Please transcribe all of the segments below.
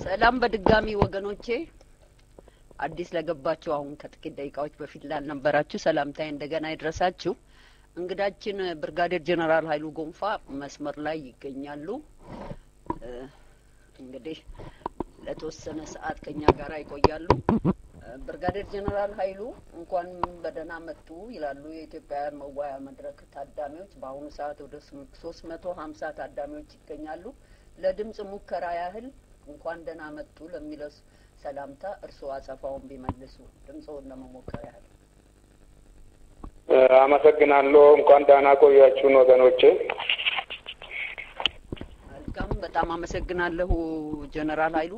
ሰላም በድጋሚ ወገኖቼ አዲስ ለገባችሁ አሁን ከጥቂት ደቂቃዎች በፊት ላልነበራችሁ ሰላምታዬ እንደገና ይድረሳችሁ። እንግዳችን ብርጋዴር ጀነራል ኃይሉ ጎንፋ መስመር ላይ ይገኛሉ። እንግዲህ ለተወሰነ ሰዓት ከኛ ጋር ይቆያሉ። ብርጋዴር ጀነራል ኃይሉ እንኳን በደህና መጡ ይላሉ የኢትዮጵያ መዋያ መድረክ ታዳሚዎች። በአሁኑ ሰዓት ወደ 350 ታዳሚዎች ይገኛሉ። ለድምጽ ሙከራ ያህል እንኳን ደህና መጡ ለሚለው ሰላምታ እርስዎ አጸፋውን ቢመልሱ ድምጽውን ለመሞከር ያህል። አመሰግናለሁ። እንኳን ደህና ቆያችሁ ወገኖቼ። መልካም፣ በጣም አመሰግናለሁ ጀነራል ኃይሉ።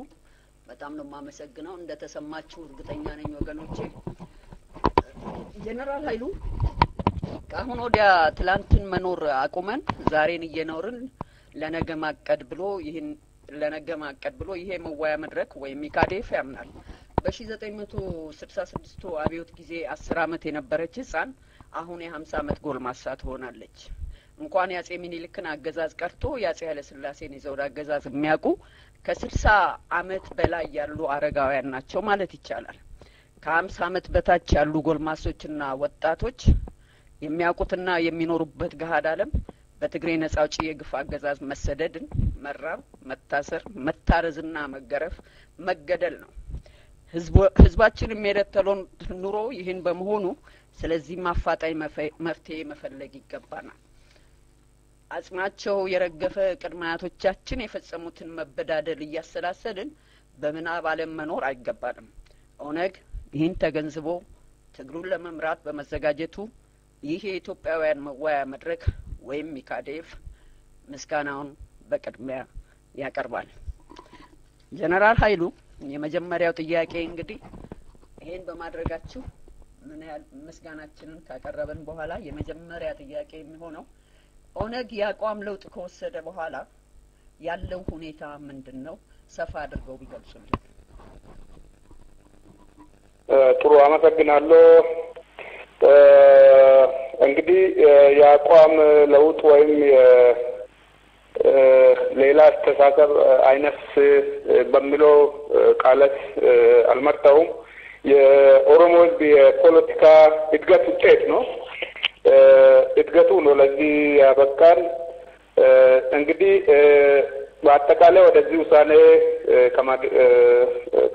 በጣም ነው የማመሰግነው። እንደተሰማችሁ እርግጠኛ ነኝ ወገኖቼ። ጀነራል ኃይሉ ካሁን ወዲያ ትላንትን መኖር አቁመን ዛሬን እየኖርን ለነገ ማቀድ ብሎ ይሄ መዋያ መድረክ ወይም ኢካዴፍ ያምናል። በ1966 አብዮት ጊዜ 10 አመት የነበረች ህፃን አሁን የ50 አመት ጎልማሳ ትሆናለች። እንኳን ያጼ ሚኒልክን አገዛዝ ቀርቶ ያጼ ኃይለ ሥላሴን የዘውድ አገዛዝ የሚያውቁ ከ60 አመት በላይ ያሉ አረጋውያን ናቸው ማለት ይቻላል። ከ50 አመት በታች ያሉ ጎልማሶችና ወጣቶች የሚያውቁትና የሚኖሩበት ገሃድ ዓለም በትግሬ ነጻ አውጪ የግፍ አገዛዝ መሰደድን፣ መራብ፣ መታሰር፣ መታረዝና መገረፍ፣ መገደል ነው። ህዝባችን የሚረተለውን ኑሮ ይህን በመሆኑ ስለዚህ ማፋጣኝ መፍትሄ መፈለግ ይገባናል። አጽማቸው የረገፈ ቅድመ አያቶቻችን የፈጸሙትን መበዳደል እያሰላሰልን በምናብ ዓለም መኖር አይገባንም። ኦነግ ይህን ተገንዝቦ ትግሉን ለመምራት በመዘጋጀቱ ይህ የኢትዮጵያውያን መዋያ መድረክ ወይም ኢካዴፍ ምስጋናውን በቅድሚያ ያቀርባል። ጀነራል ኃይሉ የመጀመሪያው ጥያቄ እንግዲህ ይሄን በማድረጋችሁ ምን ያህል ምስጋናችንን ካቀረበን በኋላ የመጀመሪያ ጥያቄ የሚሆነው ኦነግ ያቋም ለውጥ ከወሰደ በኋላ ያለው ሁኔታ ምንድነው? ሰፋ አድርገው ቢገልጹልን። ጥሩ አመሰግናለሁ። እንግዲህ ያቋም ለውጥ ወይም ሌላ አስተሳሰብ አይነት በሚለው ቃላት አልመርጠውም። የኦሮሞ ህዝብ የፖለቲካ እድገት ውጤት ነው። እድገቱ ነው ለዚህ ያበቃል። እንግዲህ በአጠቃላይ ወደዚህ ውሳኔ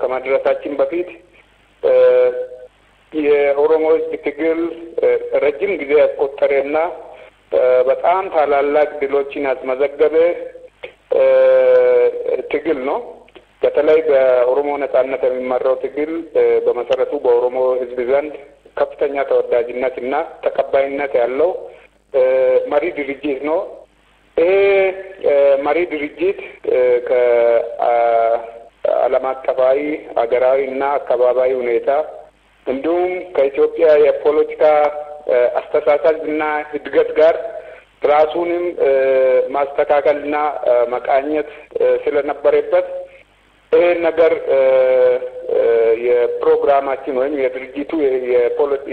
ከማድረሳችን በፊት የኦሮሞ ህዝብ ትግል ረጅም ጊዜ ያስቆጠረና በጣም ታላላቅ ድሎችን ያስመዘገበ ትግል ነው። በተለይ በኦሮሞ ነጻነት የሚመራው ትግል በመሰረቱ በኦሮሞ ህዝብ ዘንድ ከፍተኛ ተወዳጅነት እና ተቀባይነት ያለው መሪ ድርጅት ነው። ይሄ መሪ ድርጅት ከዓለም አቀፋዊ ሀገራዊ እና አካባቢያዊ ሁኔታ እንዲሁም ከኢትዮጵያ የፖለቲካ አስተሳሰብና እድገት ጋር ራሱንም ማስተካከልና መቃኘት ስለነበረበት ይሄ ነገር የፕሮግራማችን ወይም የድርጅቱ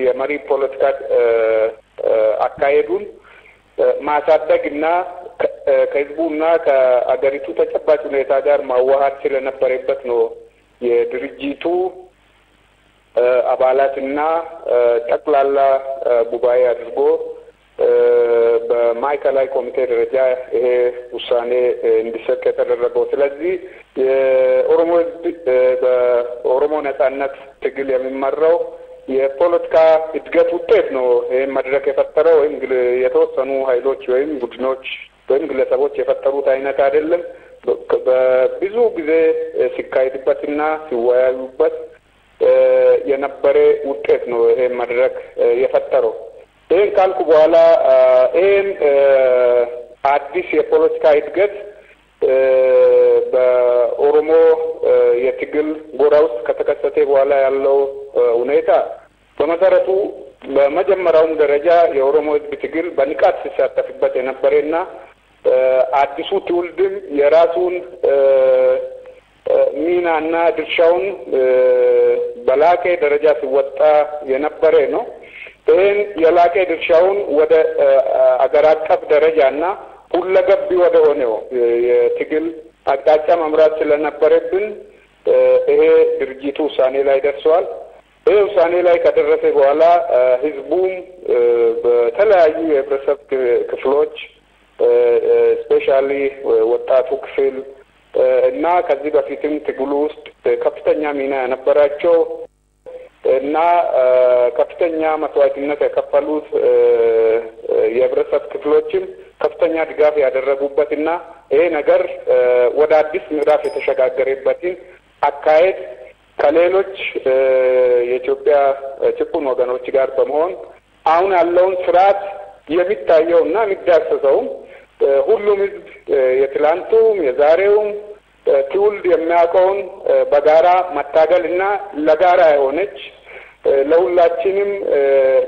የመሪ ፖለቲካ አካሄዱን ማሳደግና ከህዝቡና ከአገሪቱ ተጨባጭ ሁኔታ ጋር ማዋሃድ ስለነበረበት ነው የድርጅቱ አባላትና ጠቅላላ ጉባኤ አድርጎ በማዕከላዊ ኮሚቴ ደረጃ ይሄ ውሳኔ እንዲሰጥ የተደረገው። ስለዚህ የኦሮሞ ህዝብ በኦሮሞ ነጻነት ትግል የሚመራው የፖለቲካ እድገት ውጤት ነው። ይሄን መድረክ የፈጠረው ወይም የተወሰኑ ኃይሎች ወይም ቡድኖች ወይም ግለሰቦች የፈጠሩት አይነት አይደለም። በብዙ ጊዜ ሲካሄድበትና ሲወያዩበት የነበረ ውጤት ነው ይሄ መድረክ የፈጠረው። ይሄን ካልኩ በኋላ ይሄን አዲስ የፖለቲካ እድገት በኦሮሞ የትግል ጎራ ውስጥ ከተከሰተ በኋላ ያለው ሁኔታ በመሰረቱ በመጀመሪያውም ደረጃ የኦሮሞ ህዝብ ትግል በንቃት ሲሳተፍበት የነበረና አዲሱ ትውልድም የራሱን ሚናና ድርሻውን በላቀ ደረጃ ሲወጣ የነበረ ነው። ይህን የላቀ ድርሻውን ወደ አገር አቀፍ ደረጃና ሁለገብ ወደ ሆነው የትግል አቅጣጫ መምራት ስለነበረብን ይሄ ድርጅቱ ውሳኔ ላይ ደርሷል። ይሄ ውሳኔ ላይ ከደረሰ በኋላ ህዝቡም በተለያዩ የህብረተሰብ ክፍሎች ስፔሻሊ ወጣቱ ክፍል እና ከዚህ በፊትም ትግሉ ውስጥ ከፍተኛ ሚና የነበራቸው እና ከፍተኛ መስዋዕትነት የከፈሉት የህብረተሰብ ክፍሎችም ከፍተኛ ድጋፍ ያደረጉበትና ይሄ ነገር ወደ አዲስ ምዕራፍ የተሸጋገረበትን አካሄድ ከሌሎች የኢትዮጵያ ጭቁን ወገኖች ጋር በመሆን አሁን ያለውን ስርዓት የሚታየውና የሚዳሰሰው ሁሉም ህዝብ የትላንቱም የዛሬውም ትውልድ የሚያውቀውን በጋራ መታገልና ለጋራ የሆነች ለሁላችንም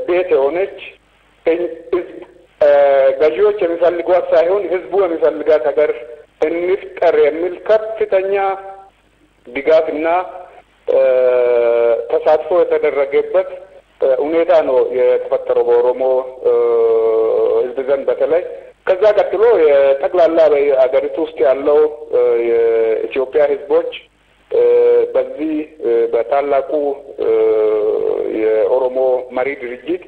ቤት የሆነች ገዢዎች የሚፈልጓት ሳይሆን ህዝቡ የሚፈልጋት ሀገር እንፍጠር የሚል ከፍተኛ ድጋፍና ተሳትፎ የተደረገበት ሁኔታ ነው የተፈጠረው በኦሮሞ ህዝብ ዘንድ በተለይ። ከዛ ቀጥሎ የጠቅላላ በአገሪቱ ውስጥ ያለው የኢትዮጵያ ህዝቦች በዚህ በታላቁ የኦሮሞ መሪ ድርጅት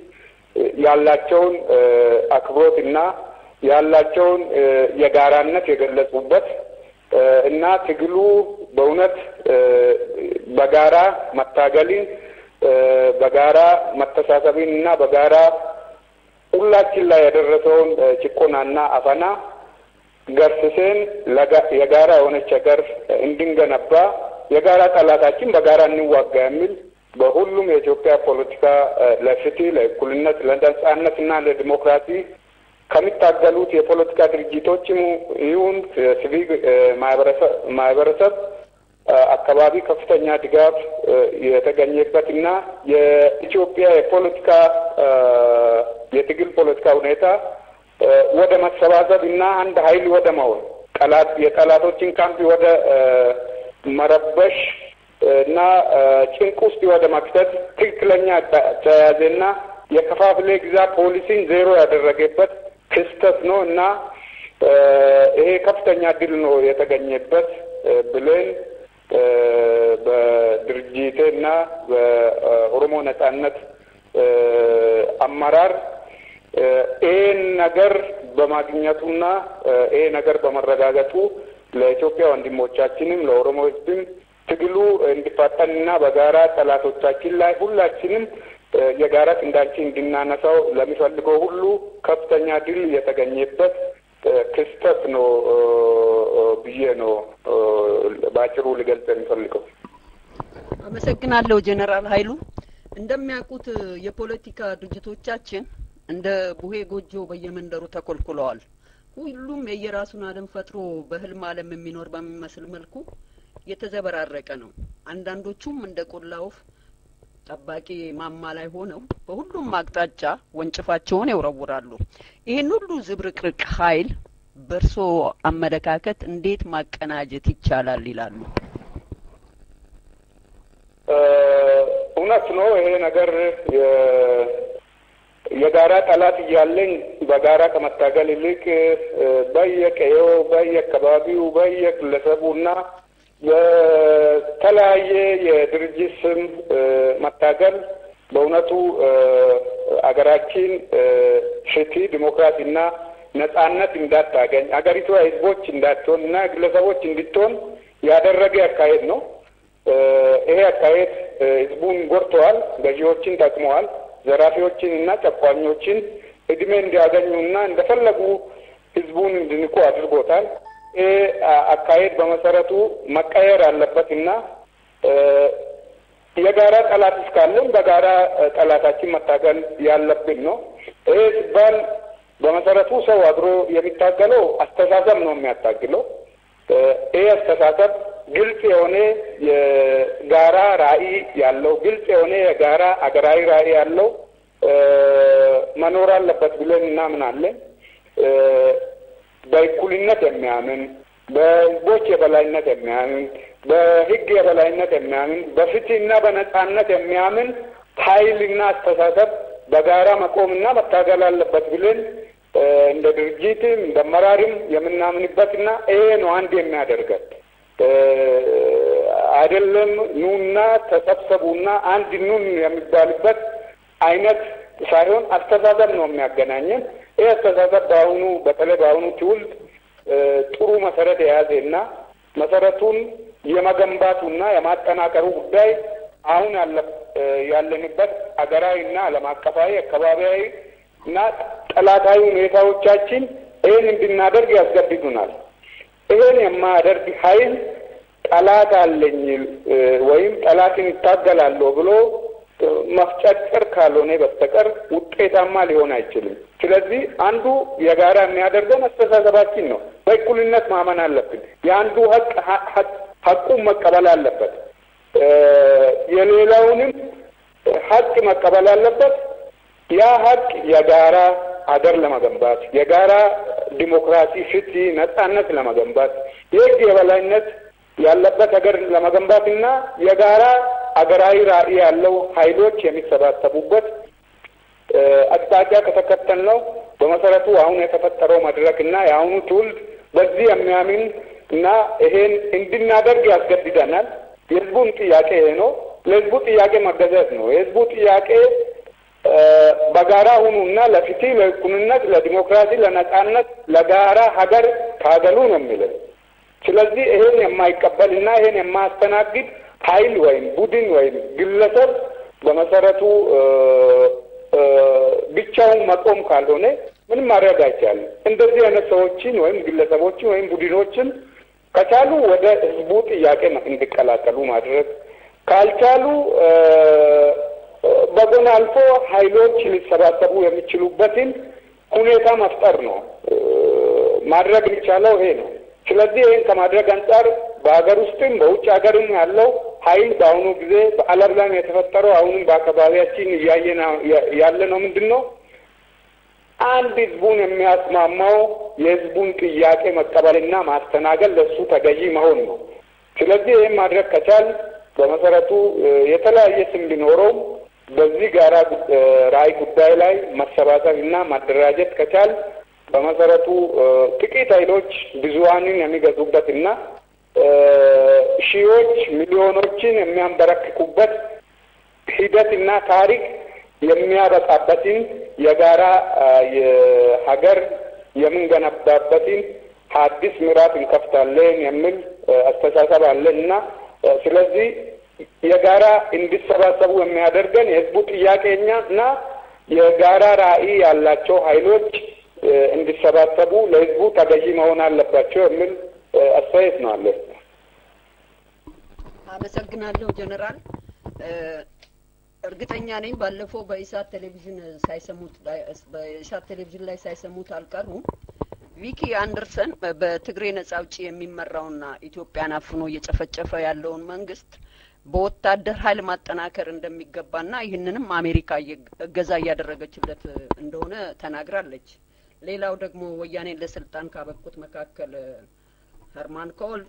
ያላቸውን አክብሮትና ያላቸውን የጋራነት የገለጹበት እና ትግሉ በእውነት በጋራ መታገልን በጋራ መተሳሰብን እና በጋራ ሁላችን ላይ ያደረሰውን ጭቆናና አፈና ገርስሰን የጋራ የሆነች ሀገር እንድንገነባ የጋራ ጠላታችን በጋራ እንዋጋ የሚል በሁሉም የኢትዮጵያ ፖለቲካ ለፍትህ፣ ለእኩልነት፣ ለነጻነትና ለዲሞክራሲ ከሚታገሉት የፖለቲካ ድርጅቶችም ይሁን ሲቪክ ማህበረሰብ አካባቢ ከፍተኛ ድጋፍ የተገኘበትና የኢትዮጵያ የፖለቲካ የትግል ፖለቲካ ሁኔታ ወደ መሰባሰብና አንድ ኃይል ወደ መሆን የጠላቶችን ካምፕ ወደ መረበሽ እና ጭንቅ ውስጥ ወደ መክተት ትክክለኛ ተያዘና የከፋፍለ ግዛ ፖሊሲን ዜሮ ያደረገበት ክስተት ነው እና ይሄ ከፍተኛ ድል ነው የተገኘበት ብለን በድርጅቴና በኦሮሞ ነጻነት አመራር ይሄን ነገር በማግኘቱና ይሄ ነገር በመረጋገጡ ለኢትዮጵያ ወንድሞቻችንም ለኦሮሞ ህዝብም ትግሉ እንዲፋጠንና በጋራ ጠላቶቻችን ላይ ሁላችንም የጋራ ክንዳችን እንድናነሳው ለሚፈልገው ሁሉ ከፍተኛ ድል የተገኘበት ክስተት ነው ብዬ ነው ባጭሩ ልገልጽ የሚፈልገው። አመሰግናለሁ ጀነራል ኃይሉ። እንደሚያውቁት የፖለቲካ ድርጅቶቻችን እንደ ቡሄ ጎጆ በየመንደሩ ተኮልኩለዋል። ሁሉም የየራሱን ዓለም ፈጥሮ በህልም ዓለም የሚኖር በሚመስል መልኩ የተዘበራረቀ ነው። አንዳንዶቹም እንደ ቆላውፍ ጠባቂ ማማ ላይ ሆነው በሁሉም አቅጣጫ ወንጭፋቸውን ያወራውራሉ። ይሄን ሁሉ ዝብርቅርቅ ኃይል በርሶ አመለካከት እንዴት ማቀናጀት ይቻላል ይላሉ? እውነት ነው። ይሄ ነገር የጋራ ጠላት እያለን በጋራ ከመታገል ይልቅ በየቀየው በየአካባቢው በየግለሰቡና በተለያየ የድርጅት ስም መታገል በእውነቱ አገራችን ፍትህ፣ ዲሞክራሲና ነጻነት እንዳታገኝ አገሪቷ ህዝቦች እንዳትሆንና ግለሰቦች እንድትሆን ያደረገ አካሄድ ነው። ይሄ አካሄድ ህዝቡን ጎድተዋል፣ ገዢዎችን ጠቅመዋል፣ ዘራፊዎችንና ጨቋኞችን እድሜ እንዲያገኙና እንደፈለጉ ህዝቡን እንዲንቁ አድርጎታል። ይሄ አካሄድ በመሰረቱ መቀየር አለበትና የጋራ ጠላት እስካለን በጋራ ጠላታችን መታገል ያለብን ነው። ይሄ ሲባል በመሰረቱ ሰው አድሮ የሚታገለው አስተሳሰብ ነው የሚያታግለው። ይሄ አስተሳሰብ ግልጽ የሆነ የጋራ ራዕይ ያለው ግልጽ የሆነ የጋራ አገራዊ ራዕይ ያለው መኖር አለበት ብለን እናምናለን። በእኩልነት የሚያምን በህዝቦች የበላይነት የሚያምን በህግ የበላይነት የሚያምን በፍትህና በነጻነት የሚያምን ኃይልና አስተሳሰብ በጋራ መቆምና መታገል አለበት ብለን እንደ ድርጅትም እንደ አመራርም የምናምንበትና ይሄ ነው አንድ የሚያደርገን አይደለም ኑና ተሰብሰቡና አንድ ኑን የሚባልበት አይነት ሳይሆን አስተሳሰብ ነው የሚያገናኘን። ይሄ አስተሳሰብ በተለይ በአሁኑ ትውልድ ጥሩ መሰረት የያዘና መሰረቱን የመገንባቱና የማጠናከሩ ጉዳይ አሁን ያለንበት አገራዊና ዓለም አቀፋዊ አካባቢያዊ እና ጠላታዊ ሁኔታዎቻችን ይህን እንድናደርግ ያስገድዱናል። ይህን የማያደርግ ኃይል ጠላት አለኝ ወይም ጠላትን ይታገላለሁ ብሎ መፍጨርጨር ካልሆነ በስተቀር ውጤታማ ሊሆን አይችልም። ስለዚህ አንዱ የጋራ የሚያደርገን አስተሳሰባችን ነው። በእኩልነት ማመን አለብን። የአንዱ ሀቁን መቀበል አለበት፣ የሌላውንም ሀቅ መቀበል አለበት። ያ ሀቅ የጋራ አገር ለመገንባት የጋራ ዲሞክራሲ፣ ፍትህ፣ ነጻነት ለመገንባት የህግ የበላይነት ያለበት ሀገር ለመገንባትና የጋራ አገራዊ ራዕይ ያለው ኃይሎች የሚሰባሰቡበት አቅጣጫ ከተከተልነው በመሰረቱ አሁን የተፈጠረው መድረክና የአሁኑ ትውልድ በዚህ የሚያምን እና ይሄን እንድናደርግ ያስገድደናል። የህዝቡን ጥያቄ ይሄ ነው። ለህዝቡ ጥያቄ መገዛት ነው። የህዝቡ ጥያቄ በጋራ ሁኑና ለፍትህ፣ ለእኩልነት፣ ለዲሞክራሲ፣ ለነጻነት፣ ለጋራ ሀገር ታገሉ ነው የሚለው። ስለዚህ ይሄን የማይቀበልና ይሄን የማያስተናግድ ኃይል ወይም ቡድን ወይም ግለሰብ በመሰረቱ ብቻውን መቆም ካልሆነ ምንም ማድረግ አይቻልም። እንደዚህ አይነት ሰዎችን ወይም ግለሰቦችን ወይም ቡድኖችን ከቻሉ ወደ ህዝቡ ጥያቄ እንዲቀላቀሉ ማድረግ፣ ካልቻሉ በጎን አልፎ ኃይሎች ሊሰባሰቡ የሚችሉበትን ሁኔታ መፍጠር ነው። ማድረግ የሚቻለው ይሄ ነው። ስለዚህ ይህን ከማድረግ አንጻር በሀገር ውስጥም በውጭ ሀገርም ያለው ኃይል በአሁኑ ጊዜ በዓለም ላይ የተፈጠረው አሁንም በአካባቢያችን እያየን ያለ ነው። ምንድን ነው አንድ ህዝቡን የሚያስማማው የህዝቡን ጥያቄ መቀበልና ማስተናገል፣ ለሱ ተገዢ መሆን ነው። ስለዚህ ይህን ማድረግ ከቻል በመሰረቱ የተለያየ ስም ቢኖረውም በዚህ ጋራ ራዕይ ጉዳይ ላይ መሰባሰብና ማደራጀት ከቻል በመሰረቱ ጥቂት ኃይሎች ብዙሃንን የሚገዙበትና ሺዎች ሚሊዮኖችን የሚያንበረክኩበት ሂደትና ታሪክ የሚያበቃበትን የጋራ የሀገር የምንገነባበትን አዲስ ምዕራፍ እንከፍታለን የሚል አስተሳሰብ አለና ስለዚህ የጋራ እንዲሰባሰቡ የሚያደርገን የህዝቡ ጥያቄና የጋራ ራዕይ ያላቸው ኃይሎች እንዲሰባሰቡ ለህዝቡ ተገዢ መሆን አለባቸው የሚል አስተያየት ነው አለ። አመሰግናለሁ ጀነራል። እርግጠኛ ነኝ ባለፈው በኢሳት ቴሌቪዥን ላይ ሳይሰሙት አልቀሩም። ቪኪ አንደርሰን በትግሬ ነጻ አውጪ የሚመራውና ኢትዮጵያን አፍኖ እየጨፈጨፈ ያለውን መንግስት በወታደር ኃይል ማጠናከር እንደሚገባና ይህንንም አሜሪካ እገዛ እያደረገችለት እንደሆነ ተናግራለች። ሌላው ደግሞ ወያኔን ለስልጣን ካበቁት መካከል ሄርማን ኮል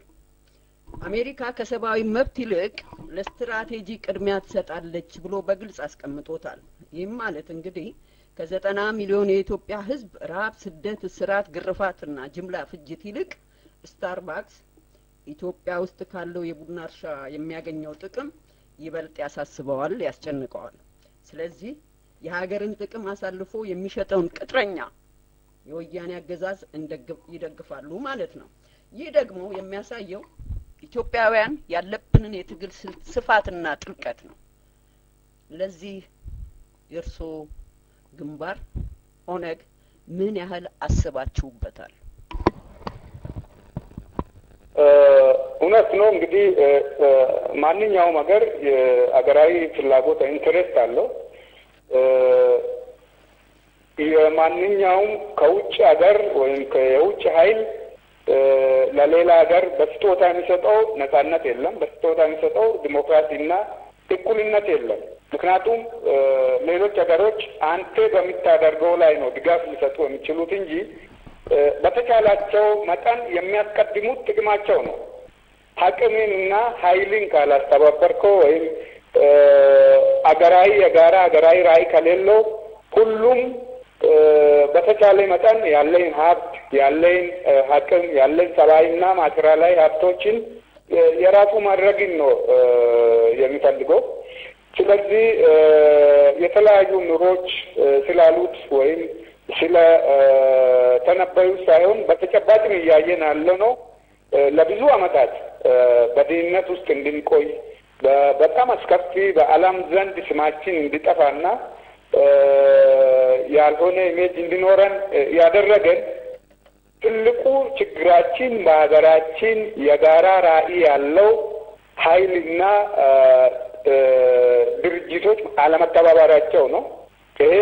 አሜሪካ ከሰብአዊ መብት ይልቅ ለስትራቴጂ ቅድሚያ ትሰጣለች ብሎ በግልጽ አስቀምጦታል። ይህም ማለት እንግዲህ ከ90 ሚሊዮን የኢትዮጵያ ህዝብ ረሃብ፣ ስደት፣ እስራት፣ ግርፋትና ጅምላ ፍጅት ይልቅ ስታርባክስ ኢትዮጵያ ውስጥ ካለው የቡና እርሻ የሚያገኘው ጥቅም ይበልጥ ያሳስበዋል፣ ያስጨንቀዋል። ስለዚህ የሀገርን ጥቅም አሳልፎ የሚሸጠውን ቅጥረኛ የወያኔ አገዛዝ ይደግፋሉ ማለት ነው። ይህ ደግሞ የሚያሳየው ኢትዮጵያውያን ያለብንን የትግል ስፋትና ጥልቀት ነው። ለዚህ የእርሶ ግንባር ኦነግ ምን ያህል አስባችሁበታል? እውነት ነው እንግዲህ ማንኛውም ሀገር የሀገራዊ ፍላጎት ኢንተረስት አለው። የማንኛውም ከውጭ ሀገር ወይም ከውጭ ኃይል ለሌላ ሀገር በስጦታ የሚሰጠው ነጻነት የለም፣ በስጦታ የሚሰጠው ዲሞክራሲና እኩልነት የለም። ምክንያቱም ሌሎች ሀገሮች አንተ በምታደርገው ላይ ነው ድጋፍ ሊሰጡ የሚችሉት እንጂ በተቻላቸው መጠን የሚያስቀድሙት ጥቅማቸው ነው። አቅምንና ኃይልን ካላስተባበርከው ወይም የጋራ ራዕይ ከሌለው ሁሉም በተቻለ መጠን ያለኝ ሀብት ያለኝ አቅም ያለኝ ሰብአዊና ማቴሪያላዊ ሀብቶችን የራሱ ማድረግን ነው የሚፈልገው። ስለዚህ የተለያዩ ኑሮች ስላሉት ወይም ስለ ተነበዩ ሳይሆን በተጨባጭ እያየን ያለው ነው። ለብዙ አመታት በድህነት ውስጥ እንድንቆይ በጣም አስከፊ በዓለም ዘንድ ስማችን እንዲጠፋና ያልሆነ ኢሜጅ እንዲኖረን ያደረገን ትልቁ ችግራችን በሀገራችን የጋራ ራዕይ ያለው ኃይልና ድርጅቶች አለመተባበራቸው ነው። ይሄ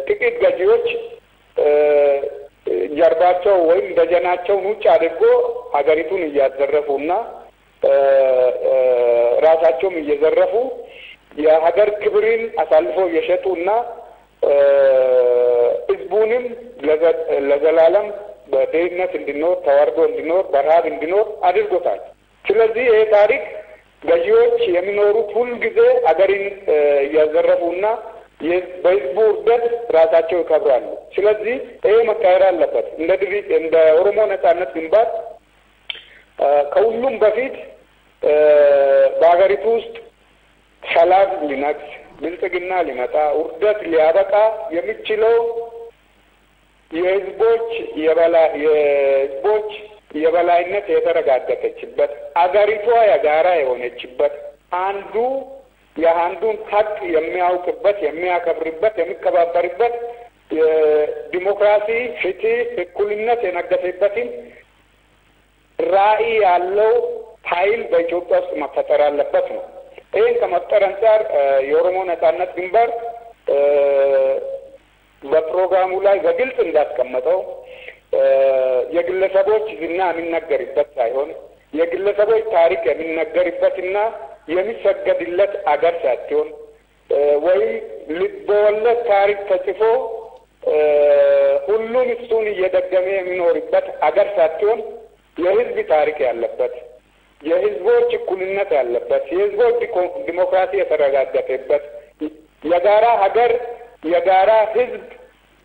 ጥቂት ገዢዎች ጀርባቸው ወይም ደጀናቸውን ውጭ አድርጎ ሀገሪቱን እያዘረፉና ራሳቸውም እየዘረፉ የሀገር ክብርን አሳልፈው እየሸጡና ህዝቡንም ለዘላለም በድህነት እንዲኖር ተዋርዶ እንዲኖር በረሃብ እንዲኖር አድርጎታል። ስለዚህ ይሄ ታሪክ ገዢዎች የሚኖሩት ሁልጊዜ ሀገርን እያዘረፉና በህዝቡ ውርደት ራሳቸው ይከብራሉ። ስለዚህ ይሄ መካሄድ አለበት። እንደ ኦሮሞ ነጻነት ግንባር ከሁሉም በፊት በሀገሪቱ ውስጥ ሰላም ሊነግስ ብልጽግና ሊመጣ ውርደት ሊያበቃ የሚችለው የህዝቦች የበላይነት የተረጋገጠችበት አገሪቷ የጋራ የሆነችበት አንዱ የአንዱን ሀቅ የሚያውቅበት የሚያከብርበት የሚከባበርበት ዲሞክራሲ፣ ፍትህ፣ እኩልነት የነገሰበትን ራዕይ ያለው ኃይል በኢትዮጵያ ውስጥ መፈጠር አለበት ነው። ይህን ከመፍጠር አንጻር የኦሮሞ ነጻነት ግንባር በፕሮግራሙ ላይ በግልጽ እንዳስቀመጠው የግለሰቦች ዝና የሚነገርበት ሳይሆን የግለሰቦች ታሪክ የሚነገርበትና የሚሰገድለት አገር ሳይሆን ወይም ልቦለድ ታሪክ ተጽፎ ሁሉም እሱን እየደገመ የሚኖርበት አገር ሳይሆን የህዝብ ታሪክ ያለበት የህዝቦች እኩልነት ያለበት የህዝቦች ዲሞክራሲ የተረጋገጠበት የጋራ ሀገር የጋራ ህዝብ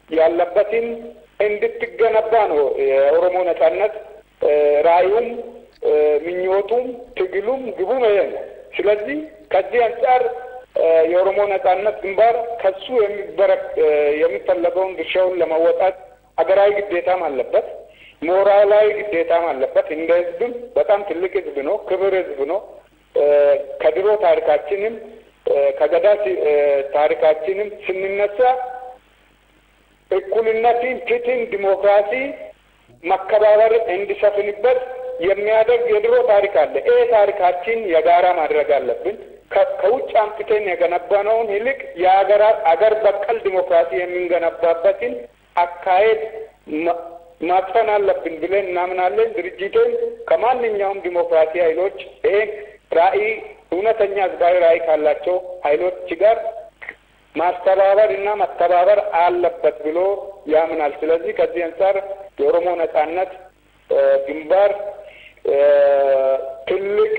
ያለበትን እንድትገነባ ነው የኦሮሞ ነጻነት ራዕዩም ምኞቱም ትግሉም ግቡም ይሄ ነው። ስለዚህ ከዚህ አንጻር የኦሮሞ ነጻነት ግንባር ከሱ የሚፈለገውን ድርሻውን ለመወጣት አገራዊ ግዴታም አለበት፣ ሞራላዊ ግዴታም አለበት። እንደ ህዝብም በጣም ትልቅ ህዝብ ነው፣ ክብር ህዝብ ነው። ከድሮ ታሪካችንም ከገዳ ታሪካችንም ስንነሳ እኩልነትን፣ ፍትህን፣ ዲሞክራሲ፣ መከባበር እንዲሰፍንበት የሚያደርግ የድሮ ታሪክ አለ። ይሄ ታሪካችን የጋራ ማድረግ አለብን። ከውጭ አምጥተን የገነባነውን ይልቅ አገር በቀል ዲሞክራሲ የምንገነባበትን አካሄድ ማጥፈን አለብን ብለን እናምናለን። ድርጅቶች ከማንኛውም ዲሞክራሲ ኃይሎች ይሄን ራዕይ እውነተኛ ህዝባዊ ራዕይ ካላቸው ኃይሎች ጋር ማስተባበር እና መተባበር አለበት ብሎ ያምናል። ስለዚህ ከዚህ አንጻር የኦሮሞ ነጻነት ግንባር ትልቅ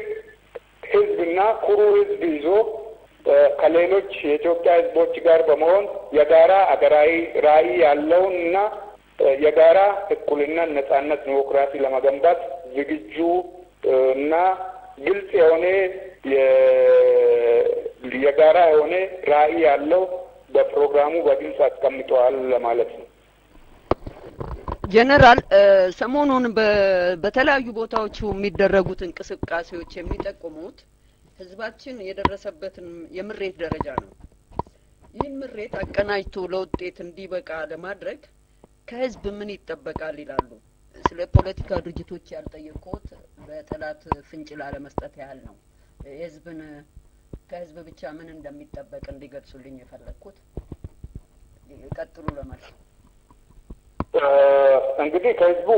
ህዝብና ኩሩ ህዝብ ይዞ ከሌሎች የኢትዮጵያ ህዝቦች ጋር በመሆን የጋራ አገራዊ ራዕይ ያለውን እና የጋራ እኩልነት፣ ነጻነት፣ ዲሞክራሲ ለመገንባት ዝግጁ እና ግልጽ የሆነ የጋራ የሆነ ራዕይ ያለው በፕሮግራሙ በግልጽ አስቀምጠዋል ለማለት ነው። ጀነራል ሰሞኑን በተለያዩ ቦታዎች የሚደረጉት እንቅስቃሴዎች የሚጠቁሙት ህዝባችን የደረሰበትን የምሬት ደረጃ ነው። ይህን ምሬት አቀናጅቶ ለውጤት እንዲበቃ ለማድረግ ከህዝብ ምን ይጠበቃል ይላሉ? ስለ ፖለቲካ ድርጅቶች ያልጠየቁት በጠላት ፍንጭ ላለመስጠት ያህል ነው። የህዝብን ከህዝብ ብቻ ምን እንደሚጠበቅ እንዲገልጹልኝ የፈለኩት። ይቀጥሉ ለማለት እንግዲህ ከህዝቡ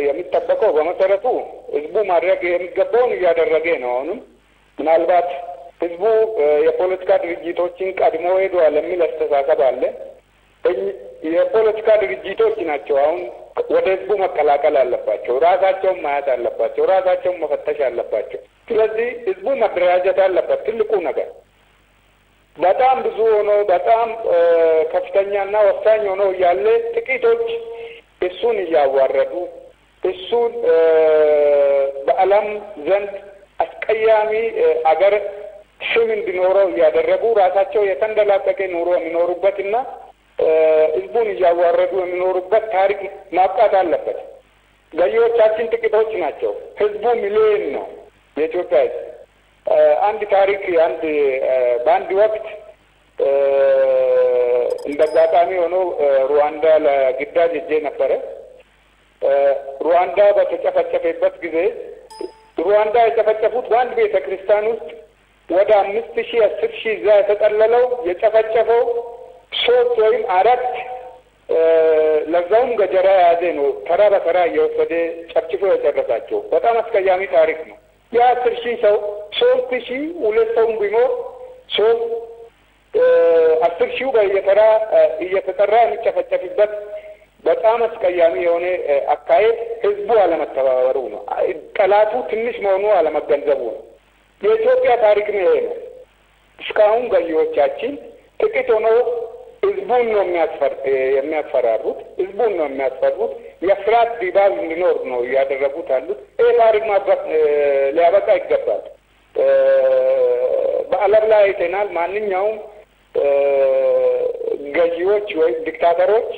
የሚጠበቀው በመሰረቱ ህዝቡ ማድረግ የሚገባውን እያደረገ ነው። አሁንም ምናልባት ህዝቡ የፖለቲካ ድርጅቶችን ቀድሞ ሄዷል የሚል አስተሳሰብ አለ። የፖለቲካ ድርጅቶች ናቸው አሁን ወደ ህዝቡ መቀላቀል አለባቸው። ራሳቸውን ማየት አለባቸው። ራሳቸውን መፈተሽ አለባቸው። ስለዚህ ህዝቡ መደራጀት አለበት። ትልቁ ነገር በጣም ብዙ ሆኖ በጣም ከፍተኛና ወሳኝ ሆኖ ያለ ጥቂቶች እሱን እያዋረዱ እሱን በዓለም ዘንድ አስቀያሚ አገር ስም እንዲኖረው እያደረጉ ራሳቸው የተንደላቀቀ ኑሮ የሚኖሩበትና ህዝቡን እያዋረዱ የሚኖሩበት ታሪክ ማብቃት አለበት። ገዢዎቻችን ጥቂቶች ናቸው። ህዝቡ ሚሊዮን ነው። የኢትዮጵያ ህዝብ አንድ ታሪክ በአንድ ወቅት እንደ አጋጣሚ ሆኖ ሩዋንዳ ለግዳጅ ሄጄ ነበረ። ሩዋንዳ በተጨፈጨፈበት ጊዜ ሩዋንዳ የጨፈጨፉት በአንድ ቤተ ክርስቲያን ውስጥ ወደ 5,000 10,000 እዛ የተጠለለው የጨፈጨፈው 3 ወይም 4 ለዛውም ገጀራ የያዘ ነው። ተራ በተራ እየወሰደ ጨፍጭፎ የጨረሳቸው በጣም አስቀያሚ ታሪክ ነው። የ10,000 ሰው 3,000 2 ሰውም ቢኖር 10,000 በየተራ እየተጠራ የሚጨፈጨፍበት በጣም አስቀያሚ የሆነ አካሄድ ህዝቡ አለመተባበሩ ነው። ጠላቱ ትንሽ መሆኑ አለመገንዘቡ ነው። የኢትዮጵያ ታሪክ ነው ይሄ ነው። እስካሁን ገዢዎቻችን ጥቂት ሆነው ህዝቡን ነው የሚያስፈራሩት፣ ህዝቡን ነው የሚያስፈሩት። የፍርሃት ድባብ እንዲኖር ነው እያደረጉት አሉት። ይህ ታሪክ ሊያበቃ ይገባል። በዓለም ላይ አይተናል። ማንኛውም ገዢዎች ወይም ዲክታተሮች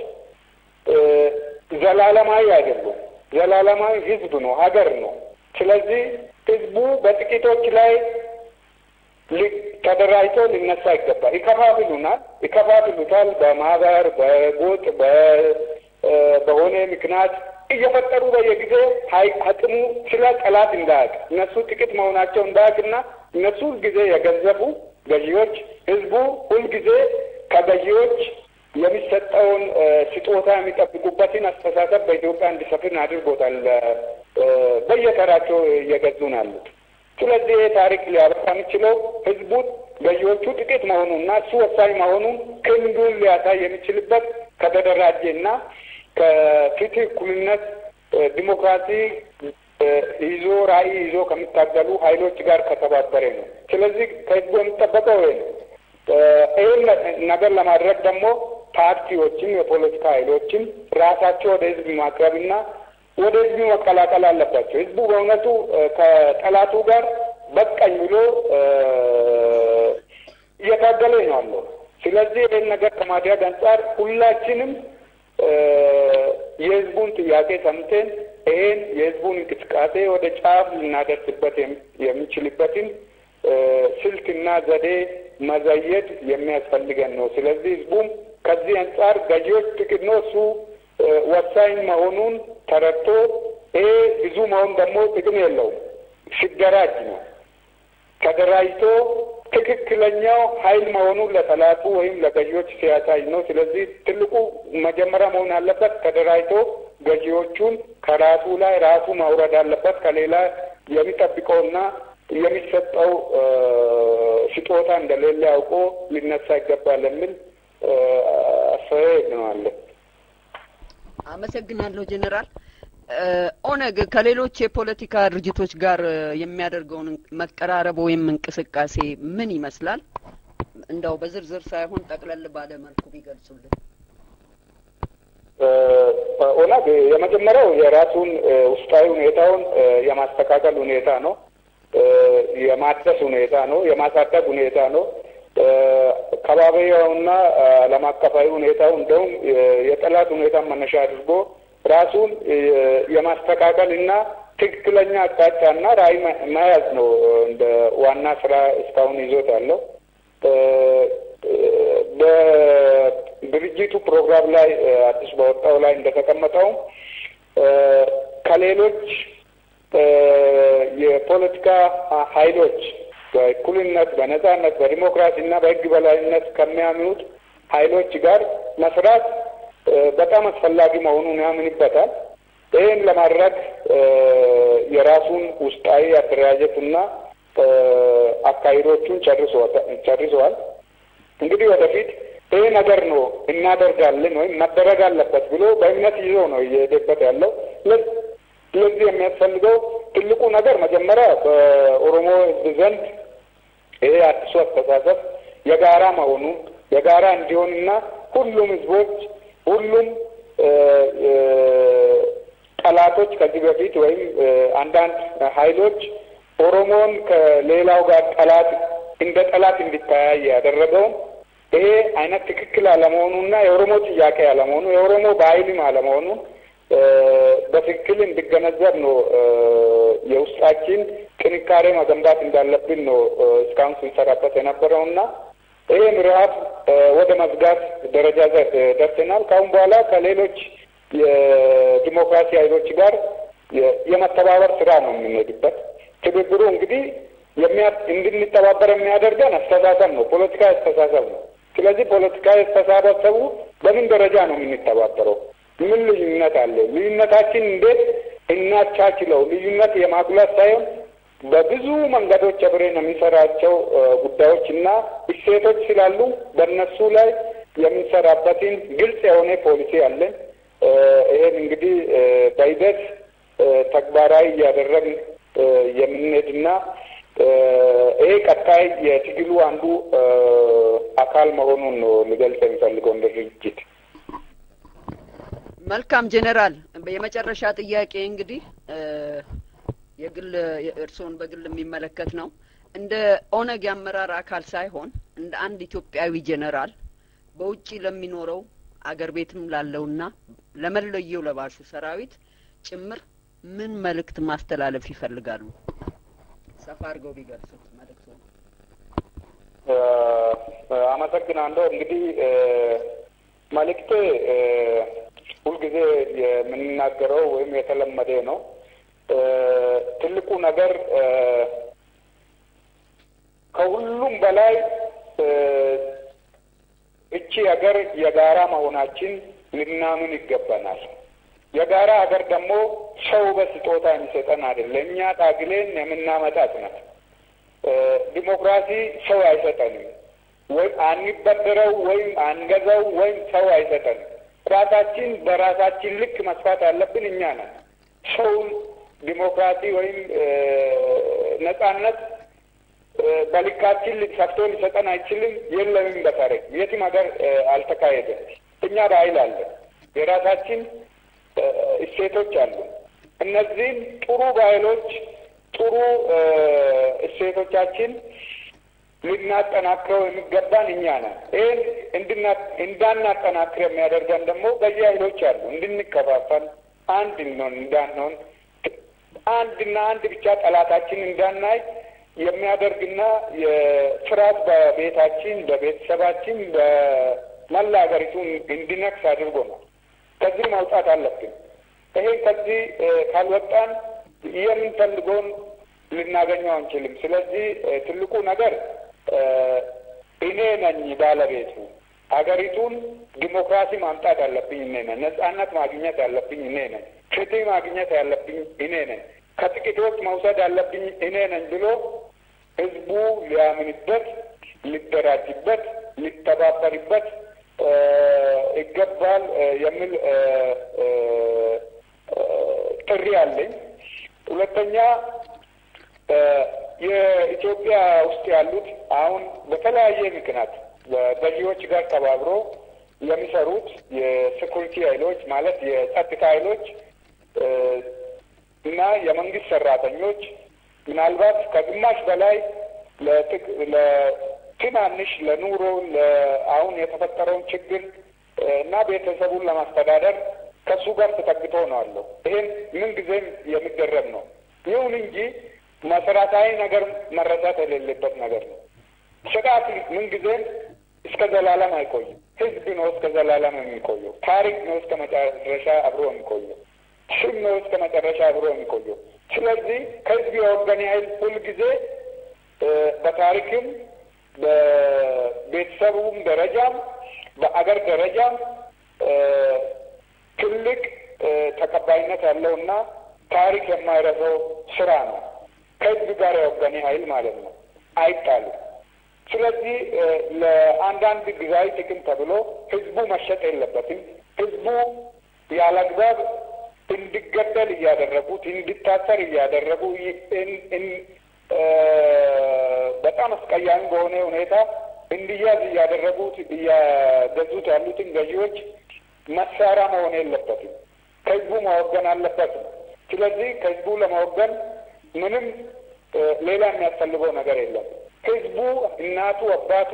ዘላለማዊ አይደሉም። ዘላለማዊ ህዝብ ነው፣ ሀገር ነው። ስለዚህ ህዝቡ በጥቂቶች ላይ ተደራጅቶ ሊነሳ ይገባል። ይከፋፍሉታል። በማህበር በጎጥ በሆነ ምክንያት እየፈጠሩ በየጊዜው አቅሙ ስለ ጠላት እንዳያውቅ እነሱ ጥቂት መሆናቸው እንዳያውቅና እነሱ ሁልጊዜ የገንዘቡ ገዢዎች ህዝቡ ሁልጊዜ ከገዢዎች የሚሰጠውን ስጦታ የሚጠብቁበትን አስተሳሰብ በኢትዮጵያ እንዲሰፍን አድርጎታል። በየተራቸው እየገዙን አሉት። ስለዚህ ታሪክ ሊያበቃ የሚችለው ህዝቡ ገዢዎቹ ጥቂት መሆኑና እሱ ወሳኝ መሆኑን ክንዱን ሊያሳይ የሚችልበት ከተደራጀና ከፍትህ፣ እኩልነት፣ ዲሞክራሲ ይዞ ራዕይ ይዞ ከሚታገሉ ኃይሎች ጋር ከተባበረ ነው። ስለዚህ ከህዝቡ የሚጠበቀው ይሄ ነው። ይህን ነገር ለማድረግ ደግሞ ፓርቲዎችም የፖለቲካ ኃይሎችም ራሳቸው ወደ ህዝብ ማቅረብና ወደ ህዝቡ መቀላቀል አለባቸው። ህዝቡ በእውነቱ ከጠላቱ ጋር በቃኝ ብሎ እየታገለ ነው ያለው። ስለዚህ ይህን ነገር ከማድረግ አንጻር ሁላችንም የህዝቡን ጥያቄ ሰምተን ይህን የህዝቡን እንቅስቃሴ ወደ ጫፍ ልናደርስበት የሚችልበትን ስልትና ዘዴ መዘየድ የሚያስፈልገን ነው። ስለዚህ ህዝቡም ከዚህ አንጻር ገዢዎች ጥቂት ነው፣ እሱ ወሳኝ መሆኑን ተረድቶ ይሄ ብዙ መሆን ደግሞ ጥቅም የለውም። ሲደራጅ ነው። ተደራጅቶ ትክክለኛው ኃይል መሆኑን ለጠላቱ ወይም ለገዢዎች ሲያሳይ ነው። ስለዚህ ትልቁ መጀመሪያ መሆን ያለበት ተደራጅቶ ገዢዎቹን ከራሱ ላይ ራሱ ማውረድ አለበት። ከሌላ የሚጠብቀውና የሚሰጠው ስጦታ እንደሌለ አውቆ ሊነሳ ይገባል የሚል አስተያየት ነው አለ። አመሰግናለሁ ጄኔራል። ኦነግ ከሌሎች የፖለቲካ ድርጅቶች ጋር የሚያደርገውን መቀራረብ ወይም እንቅስቃሴ ምን ይመስላል? እንደው በዝርዝር ሳይሆን ጠቅለል ባለ መልኩ ቢገልጹልን። ኦነግ የመጀመሪያው የራሱን ውስጣዊ ሁኔታውን የማስተካከል ሁኔታ ነው፣ የማደስ ሁኔታ ነው፣ የማሳደግ ሁኔታ ነው። ከባቢያውና ዓለም አቀፋዊ ሁኔታው እንደውም የጠላት ሁኔታ መነሻ አድርጎ ራሱን የማስተካከል እና ትክክለኛ አቅጣጫና ራዕይ መያዝ ነው እንደ ዋና ስራ እስካሁን ይዞት ያለው። በድርጅቱ ፕሮግራም ላይ አዲስ በወጣው ላይ እንደተቀመጠው ከሌሎች የፖለቲካ ኃይሎች በእኩልነት፣ በነጻነት፣ በዲሞክራሲና በሕግ በላይነት ከሚያምኑት ኃይሎች ጋር መስራት በጣም አስፈላጊ መሆኑን ያምንበታል። ይህን ለማድረግ የራሱን ውስጣዊ አደራጀትና አካሄዶቹን ጨርሰዋል። እንግዲህ ወደፊት ይህ ነገር ነው እናደርጋለን ወይም መደረግ አለበት ብሎ በእምነት ይዞ ነው እየሄደበት ያለው። ስለዚህ የሚያስፈልገው ትልቁ ነገር መጀመሪያ በኦሮሞ ሕዝብ ዘንድ ይሄ አዲሱ አስተሳሰብ የጋራ መሆኑን የጋራ እንዲሆንና ሁሉም ህዝቦች ሁሉም ጠላቶች ከዚህ በፊት ወይም አንዳንድ ኃይሎች ኦሮሞን ከሌላው ጋር እንደ ጠላት እንዲተያይ ያደረገው ይሄ አይነት ትክክል አለመሆኑና የኦሮሞ ጥያቄ አለመሆኑ የኦሮሞ ባህልም አለመሆኑ በትክክል እንዲገነዘብ ነው የውስጣችን ጥንካሬ መገንባት እንዳለብን ነው እስካሁን ሲሰራበት የነበረውና ይሄ ምዕራፍ ወደ መዝጋት ደረጃ ደርሰናል። ካሁን በኋላ ከሌሎች የዲሞክራሲ ኃይሎች ጋር የመተባበር ስራ ነው የምንሄድበት። ትብብሩ እንግዲህ እንድንተባበር የሚያደርገን አስተሳሰብ ነው፣ ፖለቲካ አስተሳሰብ ነው። ስለዚህ ፖለቲካ አስተሳሰቡ በምን ደረጃ ነው የምንተባበረው? ምን ልዩነት አለ? ልዩነታችን እንዴት እናቻችለው? ልዩነት የማጉላት ሳይሆን በብዙ መንገዶች አብረን የሚሰራቸው ጉዳዮችና እሴቶች ስላሉ በእነሱ ላይ የሚሰራበትን ግልጽ የሆነ ፖሊሲ አለን። ይሄን እንግዲህ በሂደት ተግባራዊ እያደረግን የምንሄድና ይሄ ቀጣይ የትግሉ አንዱ አካል መሆኑን ነው ልገልጽ የሚፈልገው እንደ ድርጅት። መልካም ጄኔራል፣ የመጨረሻ ጥያቄ እንግዲህ የግል እርሶን በግል የሚመለከት ነው። እንደ ኦነግ የአመራር አካል ሳይሆን እንደ አንድ ኢትዮጵያዊ ጄኔራል በውጪ ለሚኖረው አገር ቤትም ላለውና ለመለየው ለባሹ ሰራዊት ጭምር ምን መልእክት ማስተላለፍ ይፈልጋሉ? ሰፋ አድርገው ቢገልጹት መልእክቱ። አመሰግናለሁ። እንግዲህ መልእክቴ ሁልጊዜ የምንናገረው ወይም የተለመደ ነው። ትልቁ ነገር ከሁሉም በላይ እቺ ሀገር የጋራ መሆናችን ልናምን ይገባናል። የጋራ ሀገር ደግሞ ሰው በስጦታ የሚሰጠን አይደለም፣ እኛ ታግለን የምናመጣት ናት። ዲሞክራሲ ሰው አይሰጠንም፣ ወይ አንበደረው ወይም አንገዛው ወይም ሰው አይሰጠንም። ራሳችን በራሳችን ልክ መስራት ያለብን እኛ ነን። ሰው ዲሞክራሲ ወይም ነጻነት በልካችን ሰፍቶ ሊሰጠን አይችልም፣ የለንም። በታሪክ የትም ሀገር አልተካሄደም። እኛ ባህል አለ፣ የራሳችን እሴቶች አሉ። እነዚህም ጥሩ ባህሎች ጥሩ እሴቶቻችን ልናጠናክረው የሚገባን እኛ ነን። ይህን እንዳናጠናክር የሚያደርገን ደግሞ በየኃይሎች አሉ። እንድንከፋፈል አንድ እንዳንሆን አንድና አንድ ብቻ ጠላታችን እንዳናይ የሚያደርግና የፍርሃት በቤታችን በቤተሰባችን በመላ ሀገሪቱ እንዲነክስ አድርጎናል። ከዚህ መውጣት አለብን። ይሄን ከዚህ ካልወጣን የምንፈልገውን ልናገኘው አንችልም። ስለዚህ ትልቁ ነገር እኔ ነኝ ባለቤቱ፣ ሀገሪቱን ዲሞክራሲ ማምጣት ያለብኝ እኔ ነኝ፣ ነጻነት ማግኘት ያለብኝ እኔ ነኝ፣ ፍትህ ማግኘት ያለብኝ እኔ ነኝ፣ ከጥቂቶች መውሰድ ያለብኝ እኔ ነኝ ብሎ ህዝቡ ሊያምንበት፣ ሊደራጅበት፣ ሊተባበርበት ይገባል የሚል ጥሪ አለኝ። ሁለተኛ የኢትዮጵያ ውስጥ ያሉት አሁን በተለያየ ምክንያት በገዢዎች ጋር ተባብሮ የሚሰሩት የሴኩሪቲ ኃይሎች ማለት የጸጥታ ኃይሎች እና የመንግስት ሰራተኞች ምናልባት ከግማሽ በላይ ለትናንሽ ለኑሮ አሁን የተፈጠረውን ችግር እና ቤተሰቡን ለማስተዳደር ከሱ ጋር ተጠግቶ ነው አለው። ይሄን ምን ጊዜም የሚደረግ ነው። ይሁን እንጂ መሰረታዊ ነገር መረሳት የሌለበት ነገር ነው። ስርዓት ምን ጊዜም እስከ ዘላለም አይቆይም። ህዝብ ነው እስከ ዘላለም የሚቆየው። ታሪክ ነው እስከ መጨረሻ አብሮ የሚቆየው። ስም ነው እስከ መጨረሻ አብሮ የሚቆየው። ስለዚህ ከህዝብ የወገን ኃይል ሁልጊዜ በታሪክም በቤተሰቡም ደረጃም በአገር ደረጃም ትልቅ ተቀባይነት ያለውና ታሪክ የማይረሳው ስራ ነው። ከህዝብ ጋር የወገን ኃይል ማለት ነው። አይጣልም። ስለዚህ ለአንዳንድ ጊዜያዊ ጥቅም ተብሎ ህዝቡ መሸጥ የለበትም። ህዝቡ ያለአግባብ እንዲገደል እያደረጉት እንዲታሰር እያደረጉ በጣም አስቀያሚ በሆነ ሁኔታ እንዲያዝ ያደረጉት ያገዙት ያሉትን ገዢዎች መሳሪያ መሆን የለበትም። ከህዝቡ ማወገን አለበት። ስለዚህ ከህዝቡ ለማወገን ምንም ሌላ የሚያስፈልገው ነገር የለም። ህዝቡ እናቱ፣ አባቱ፣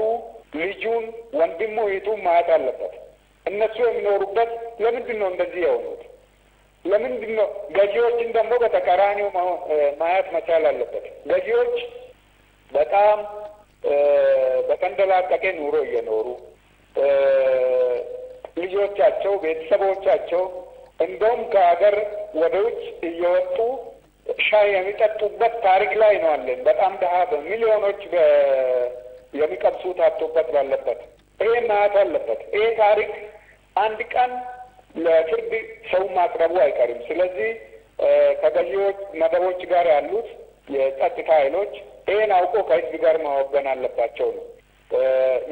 ልጁን፣ ወንድሙ፣ እህቱን ማየት አለበት። እነሱ የሚኖሩበት ለምንድን ነው እንደዚህ የሆኑት? ለምንድን ነው? ገዢዎችን ደግሞ በተቃራኒው ማየት መቻል አለበት። ገዢዎች በጣም በተንደላቀቀ ኑሮ እየኖሩ ልጆቻቸው፣ ቤተሰቦቻቸው እንደውም ከሀገር ወደ ውጭ እየወጡ ሻይ የሚጠጡበት ታሪክ ላይ ነው አለን። በጣም ድሀ በሚሊዮኖች የሚቀምሱት አጥቶበት ባለበት ይሄ ማየት አለበት። ይሄ ታሪክ አንድ ቀን ለፍርድ ሰው ማቅረቡ አይቀርም። ስለዚህ ከገዢዎች መደቦች ጋር ያሉት የጸጥታ ኃይሎች ይሄን አውቆ ከህዝብ ጋር ማወገን አለባቸው ነው።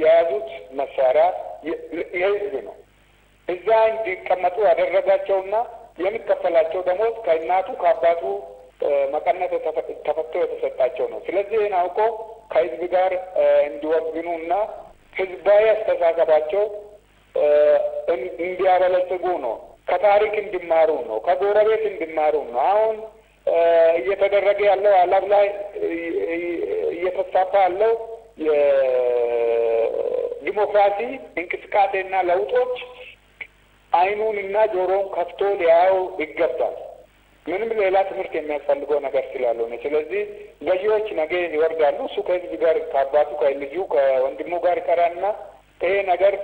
የያዙት መሳሪያ የህዝብ ነው። እዛ እንዲቀመጡ ያደረጋቸውና የሚከፈላቸው ደሞዝ ከእናቱ ከአባቱ መቀነት ተፈቶ የተሰጣቸው ነው። ስለዚህ ይህን አውቆ ከህዝብ ጋር እንዲወግኑና ህዝባዊ አስተሳሰባቸው እንዲያበለጽጉ ነው። ከታሪክ እንዲማሩ ነው። ከጎረቤት እንዲማሩ ነው። አሁን እየተደረገ ያለው ዓለም ላይ እየተስፋፋ ያለው የዲሞክራሲ እንቅስቃሴና ለውጦች አይኑንና ጆሮውን ከፍቶ ሊያየው ይገባል። ምንም ሌላ ትምህርት የሚያስፈልገው ነገር ስላልሆነ፣ ስለዚህ ገዢዎች ነገ ይወርዳሉ። እሱ ከህዝብ ጋር ከአባቱ ከልጁ ከወንድሙ ጋር ይቀራልና ይሄ ነገር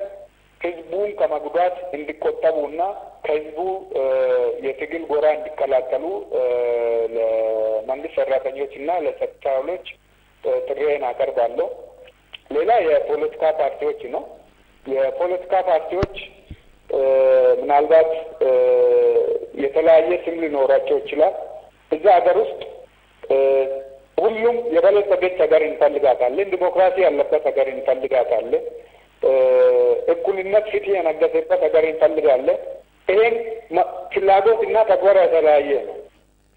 ህዝቡን ከመጉዳት እንዲቆጠቡና ከህዝቡ የትግል ጎራ እንዲቀላቀሉ ለመንግስት ሰራተኞችና ለጸጥታ ኃይሎች ጥሪዬን አቀርባለሁ። ሌላ የፖለቲካ ፓርቲዎች ነው። የፖለቲካ ፓርቲዎች ምናልባት የተለያየ ስም ሊኖራቸው ይችላል። እዛ ሀገር ውስጥ ሁሉም የበለጸገች ሀገር እንፈልጋታለን፣ ዲሞክራሲ ያለበት ሀገር እንፈልጋታለን፣ እኩልነት ፍትህ የነገሰበት ሀገር እንፈልጋለን። ይሄን ፍላጎት እና ተግባር የተለያየ ነው።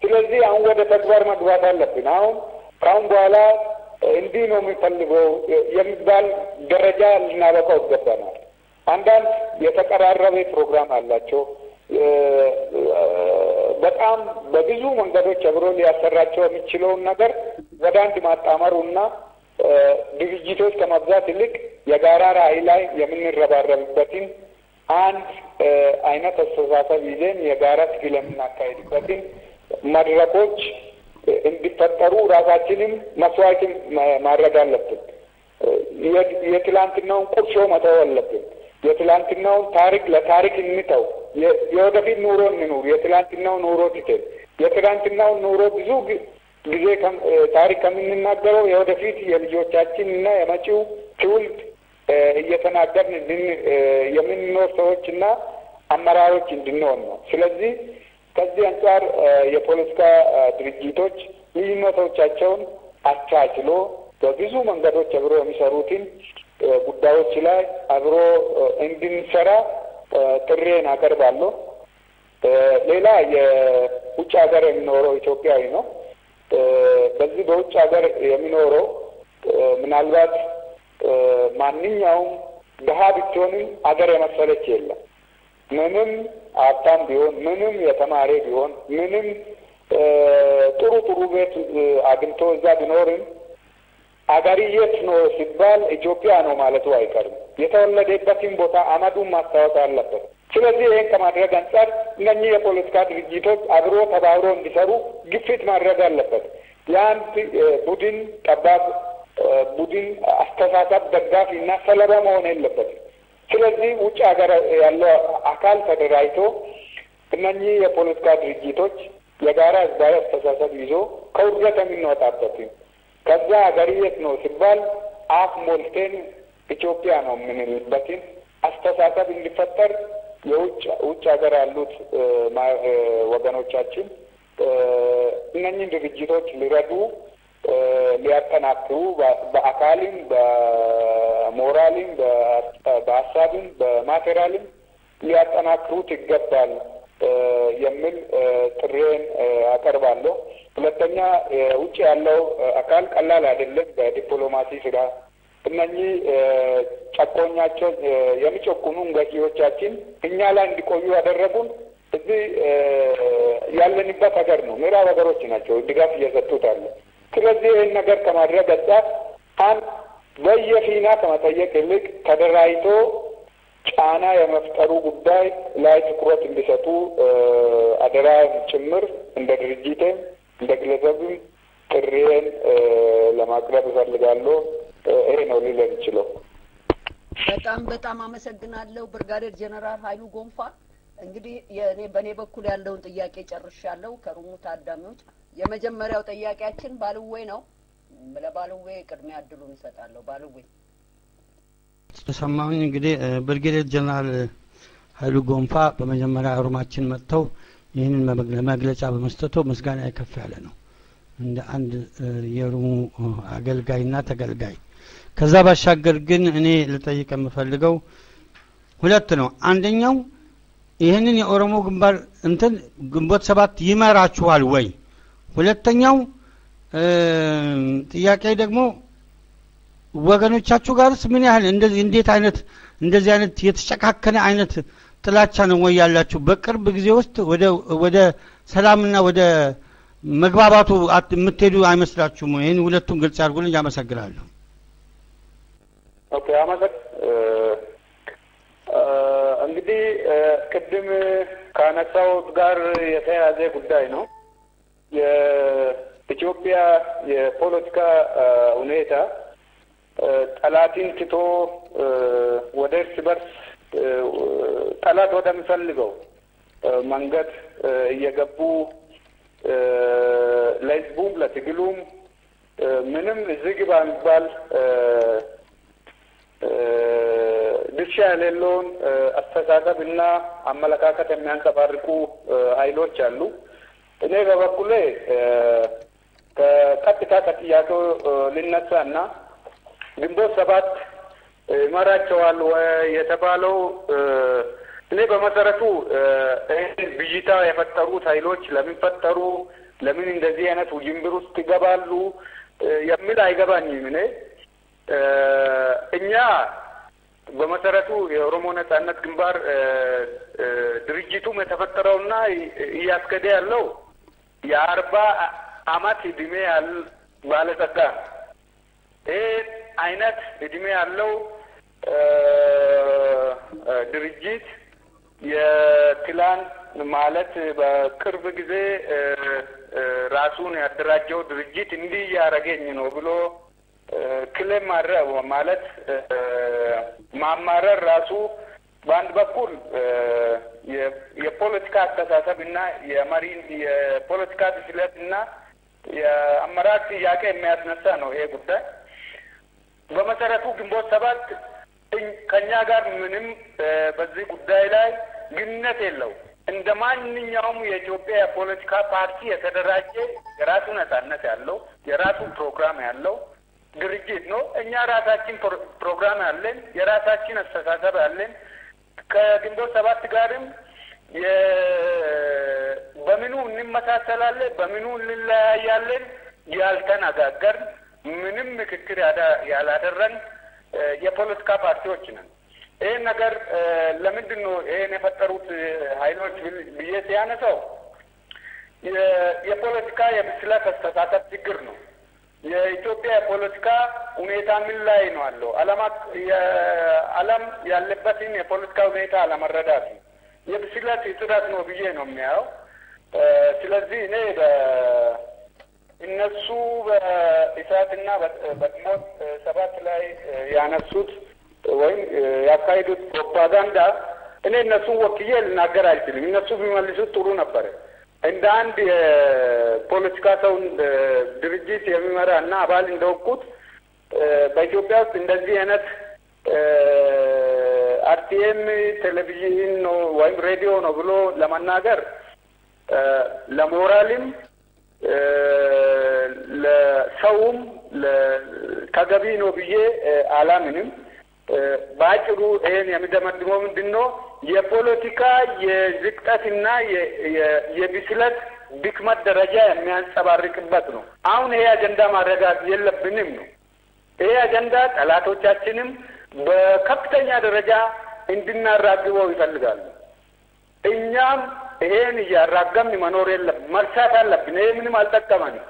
ስለዚህ አሁን ወደ ተግባር መግባት አለብን። አሁን ከአሁን በኋላ እንዲህ ነው የሚፈልገው የሚባል ደረጃ ልናበቃው ይገባናል። አንዳንድ የተቀራረበ ፕሮግራም አላቸው። በጣም በብዙ መንገዶች አብሮ ሊያሰራቸው የሚችለውን ነገር ወደ አንድ ማጣመሩና ድርጅቶች ከመብዛት ይልቅ የጋራ ራዕይ ላይ የምንረባረብበትን አንድ አይነት አስተሳሰብ ይዘን የጋራ ትግል የምናካሄድበትን መድረኮች እንዲፈጠሩ ራሳችንም መስዋዕትን ማድረግ አለብን። የትላንትናውን ቁርሾ መተው አለብን። የትላንትናውን ታሪክ ለታሪክ እንተው። የወደፊት ኑሮ እንኑር። የትላንትናው ኑሮ ትተን የትላንትናውን ኑሮ ብዙ ጊዜ ታሪክ ከምንናገረው የወደፊት የልጆቻችን እና የመጪው ትውልድ እየተናገርን የምንኖር ሰዎችና አመራሮች እንድንሆን ነው። ስለዚህ ከዚህ አንጻር የፖለቲካ ድርጅቶች ልዩነቶቻቸውን አቻችሎ በብዙ መንገዶች አብሮ የሚሰሩትን ጉዳዮች ላይ አብሮ እንድንሰራ ጥሪዬን አቀርባለሁ። ሌላ የውጭ ሀገር የሚኖረው ኢትዮጵያዊ ነው። በዚህ በውጭ ሀገር የሚኖረው ምናልባት ማንኛውም ድሀ ብትሆንም ሀገር የመሰለች የለም። ምንም ሀብታም ቢሆን፣ ምንም የተማረ ቢሆን፣ ምንም ጥሩ ቤት አግኝቶ እዛ ቢኖርም አገር የት ነው ሲባል ኢትዮጵያ ነው ማለቱ አይቀርም። የተወለደበትን ቦታ አመዱን ማስታወቅ አለበት። ስለዚህ ይህን ከማድረግ አንጻር እነኚህ የፖለቲካ ድርጅቶች አብሮ ተባብሮ እንዲሰሩ ግፊት ማድረግ አለበት። የአንድ ቡድን ጠባብ ቡድን አስተሳሰብ ደጋፊ እና ሰለባ መሆን የለበትም። ስለዚህ ውጭ ሀገር ያለው አካል ተደራጅቶ እነኚህ የፖለቲካ ድርጅቶች የጋራ ህዝባዊ አስተሳሰብ ይዞ ከውርደት የምንወጣበትን ከዛ ሀገር የት ነው ሲባል አፍ ሞልቴን ኢትዮጵያ ነው የምንልበትን አስተሳሰብ እንዲፈጠር የውጭ ሀገር ያሉት ወገኖቻችን እነኚህን ድርጅቶች ሊረዱ ሊያጠናክሩ በአካልም በሞራልም በሀሳብም በማቴሪያልም ሊያጠናክሩት ይገባል የሚል ጥሪዬን አቀርባለሁ። ሁለተኛ ውጭ ያለው አካል ቀላል አይደለም። በዲፕሎማሲ ስራ እነኚህ ጨቆኛቸው የሚጨቁኑ ገዢዎቻችን እኛ ላይ እንዲቆዩ ያደረጉን እዚህ ያለንበት ሀገር ነው። ምዕራብ ሀገሮች ናቸው ድጋፍ እየሰጡት አለ። ስለዚህ ይህን ነገር ከማድረግ አንጻር አንድ በየፊና ከመጠየቅ ይልቅ ተደራጅቶ ጫና የመፍጠሩ ጉዳይ ላይ ትኩረት እንዲሰጡ አደራ ጭምር እንደ ድርጅቴም እንደ ግለሰብም ጥሪዬን ለማቅረብ እፈልጋለሁ። ይሄ ነው ሊል የምችለው። በጣም አመሰግናለሁ ብርጋዴር ጀነራል ኃይሉ ጎንፋ። እንግዲህ በኔ በኩል ያለውን ጥያቄ ጨርሻለሁ። ከሩሙ ታዳሚዎች የመጀመሪያው ጥያቄያችን ባልዌ ነው። ለባልዌ ቅድሚያ እድሉን እንሰጣለሁ። ባልዌ ተሰማኝ። እንግዲህ ብርጋዴር ጀነራል ኃይሉ ጎንፋ በመጀመሪያ ሩማችን መጥተው ይህንን መግለጫ በመስጠቱ ምስጋና ከፍ ያለ ነው እንደ አንድ የሩሙ አገልጋይና ተገልጋይ። ከዛ ባሻገር ግን እኔ ልጠይቅ የምፈልገው ሁለት ነው። አንደኛው ይሄንን የኦሮሞ ግንባር እንትን ግንቦት ሰባት ይመራችኋል ወይ? ሁለተኛው ጥያቄ ደግሞ ወገኖቻችሁ ጋርስ ምን ያህል እንደዚህ አይነት የተጨካከነ አይነት ጥላቻ ነው ወይ ያላችሁ? በቅርብ ጊዜ ውስጥ ወደ ሰላምና ወደ መግባባቱ የምትሄዱ አይመስላችሁም? ይሄን ሁለቱን ግልጽ አድርጉልኝ። አመሰግናለሁ። ኦኬ፣ እንግዲህ ቅድም ካነሳው ጋር የተያያዘ ጉዳይ ነው። የኢትዮጵያ የፖለቲካ ሁኔታ ጠላትን ትቶ ወደ እርስ በርስ ጠላት ወደሚፈልገው መንገድ እየገቡ ለህዝቡም ለትግሉም ምንም እዚህ ግባ የሚባል ድርሻ የሌለውን አስተሳሰብና አመለካከት የሚያንጸባርቁ ኃይሎች አሉ። እኔ በበኩሌ ከቀጥታ ከጥያቄው ልነሳና ግንቦት ሰባት ይመራቸዋል የተባለው እኔ በመሰረቱ ብዥታ የፈጠሩት ኃይሎች ለምን ፈጠሩ፣ ለምን እንደዚህ አይነት ውዥንብር ውስጥ ይገባሉ የሚል አይገባኝም። እኛ በመሰረቱ የኦሮሞ ነጻነት ግንባር ድርጅቱም የተፈጠረውና እያስከደ ያለው የ40 ዓመት እድሜ ባለጸጋ ይህ አይነት እድሜ ያለው ድርጅት የትላንት ማለት በቅርብ ጊዜ ራሱን ያደራጀው ድርጅት እንዲህ ያረገኝ ነው ብሎ ክሌም ማለት ማማረር ራሱ በአንድ በኩል የፖለቲካ አስተሳሰብና የፖለቲካ ብስለትና የአመራር ጥያቄ የሚያስነሳ ነው ይሄ ጉዳይ። በመሰረቱ ግንቦት ሰባት ከኛ ጋር ምንም በዚህ ጉዳይ ላይ ግንኙነት የለው። እንደ ማንኛውም የኢትዮጵያ የፖለቲካ ፓርቲ የተደራጀ የራሱ ነጻነት ያለው የራሱ ፕሮግራም ያለው ድርጅት ነው። እኛ ራሳችን ፕሮግራም ያለን፣ የራሳችን አስተሳሰብ ያለን፣ ከግንቦት ሰባት ጋርም በምኑ እንመሳሰላለን፣ በምኑ እንለያያለን ያልተነጋገርን ምንም ምክክር ያላደረን የፖለቲካ ፓርቲዎች ነን። ይህን ነገር ለምንድን ነው ይህን የፈጠሩት ኃይሎች ብዬ ሲያነሳው የፖለቲካ የብስለት አስተሳሰብ ችግር ነው። የኢትዮጵያ የፖለቲካ ሁኔታ ምን ላይ ነው አለው ዓለም ያለበትን የፖለቲካ ሁኔታ አለመረዳት የብስለት እጥረት ነው ብዬ ነው የሚያየው። ስለዚህ እኔ እነሱ በኢሳትና በግንቦት ሰባት ላይ ያነሱት ወይም ያካሄዱት ፕሮፓጋንዳ እኔ እነሱን ወክዬ ልናገር አልችልም። እነሱ ቢመልሱት ጥሩ ነበር። እንደ አንድ የፖለቲካ ሰው ድርጅት የሚመራ እና አባል እንደወቁት በኢትዮጵያ ውስጥ እንደዚህ አይነት አርቲኤም ቴሌቪዥን ነው ወይም ሬዲዮ ነው ብሎ ለመናገር ለሞራልም ለሰውም ተገቢ ነው ብዬ አላምንም። ባጭሩ ይሄን የሚደመድመው ምንድነው የፖለቲካ የዝቅጠትና የብስለት ድክመት ደረጃ የሚያንጸባርቅበት ነው። አሁን ይሄ አጀንዳ ማረጋት የለብንም ነው። ይሄ አጀንዳ ጠላቶቻችንም በከፍተኛ ደረጃ እንድናራግበው ይፈልጋሉ። እኛም ይሄን እያራገምን መኖር የለም መርሳት አለብን። ይሄ ምንም አልጠቀመንም።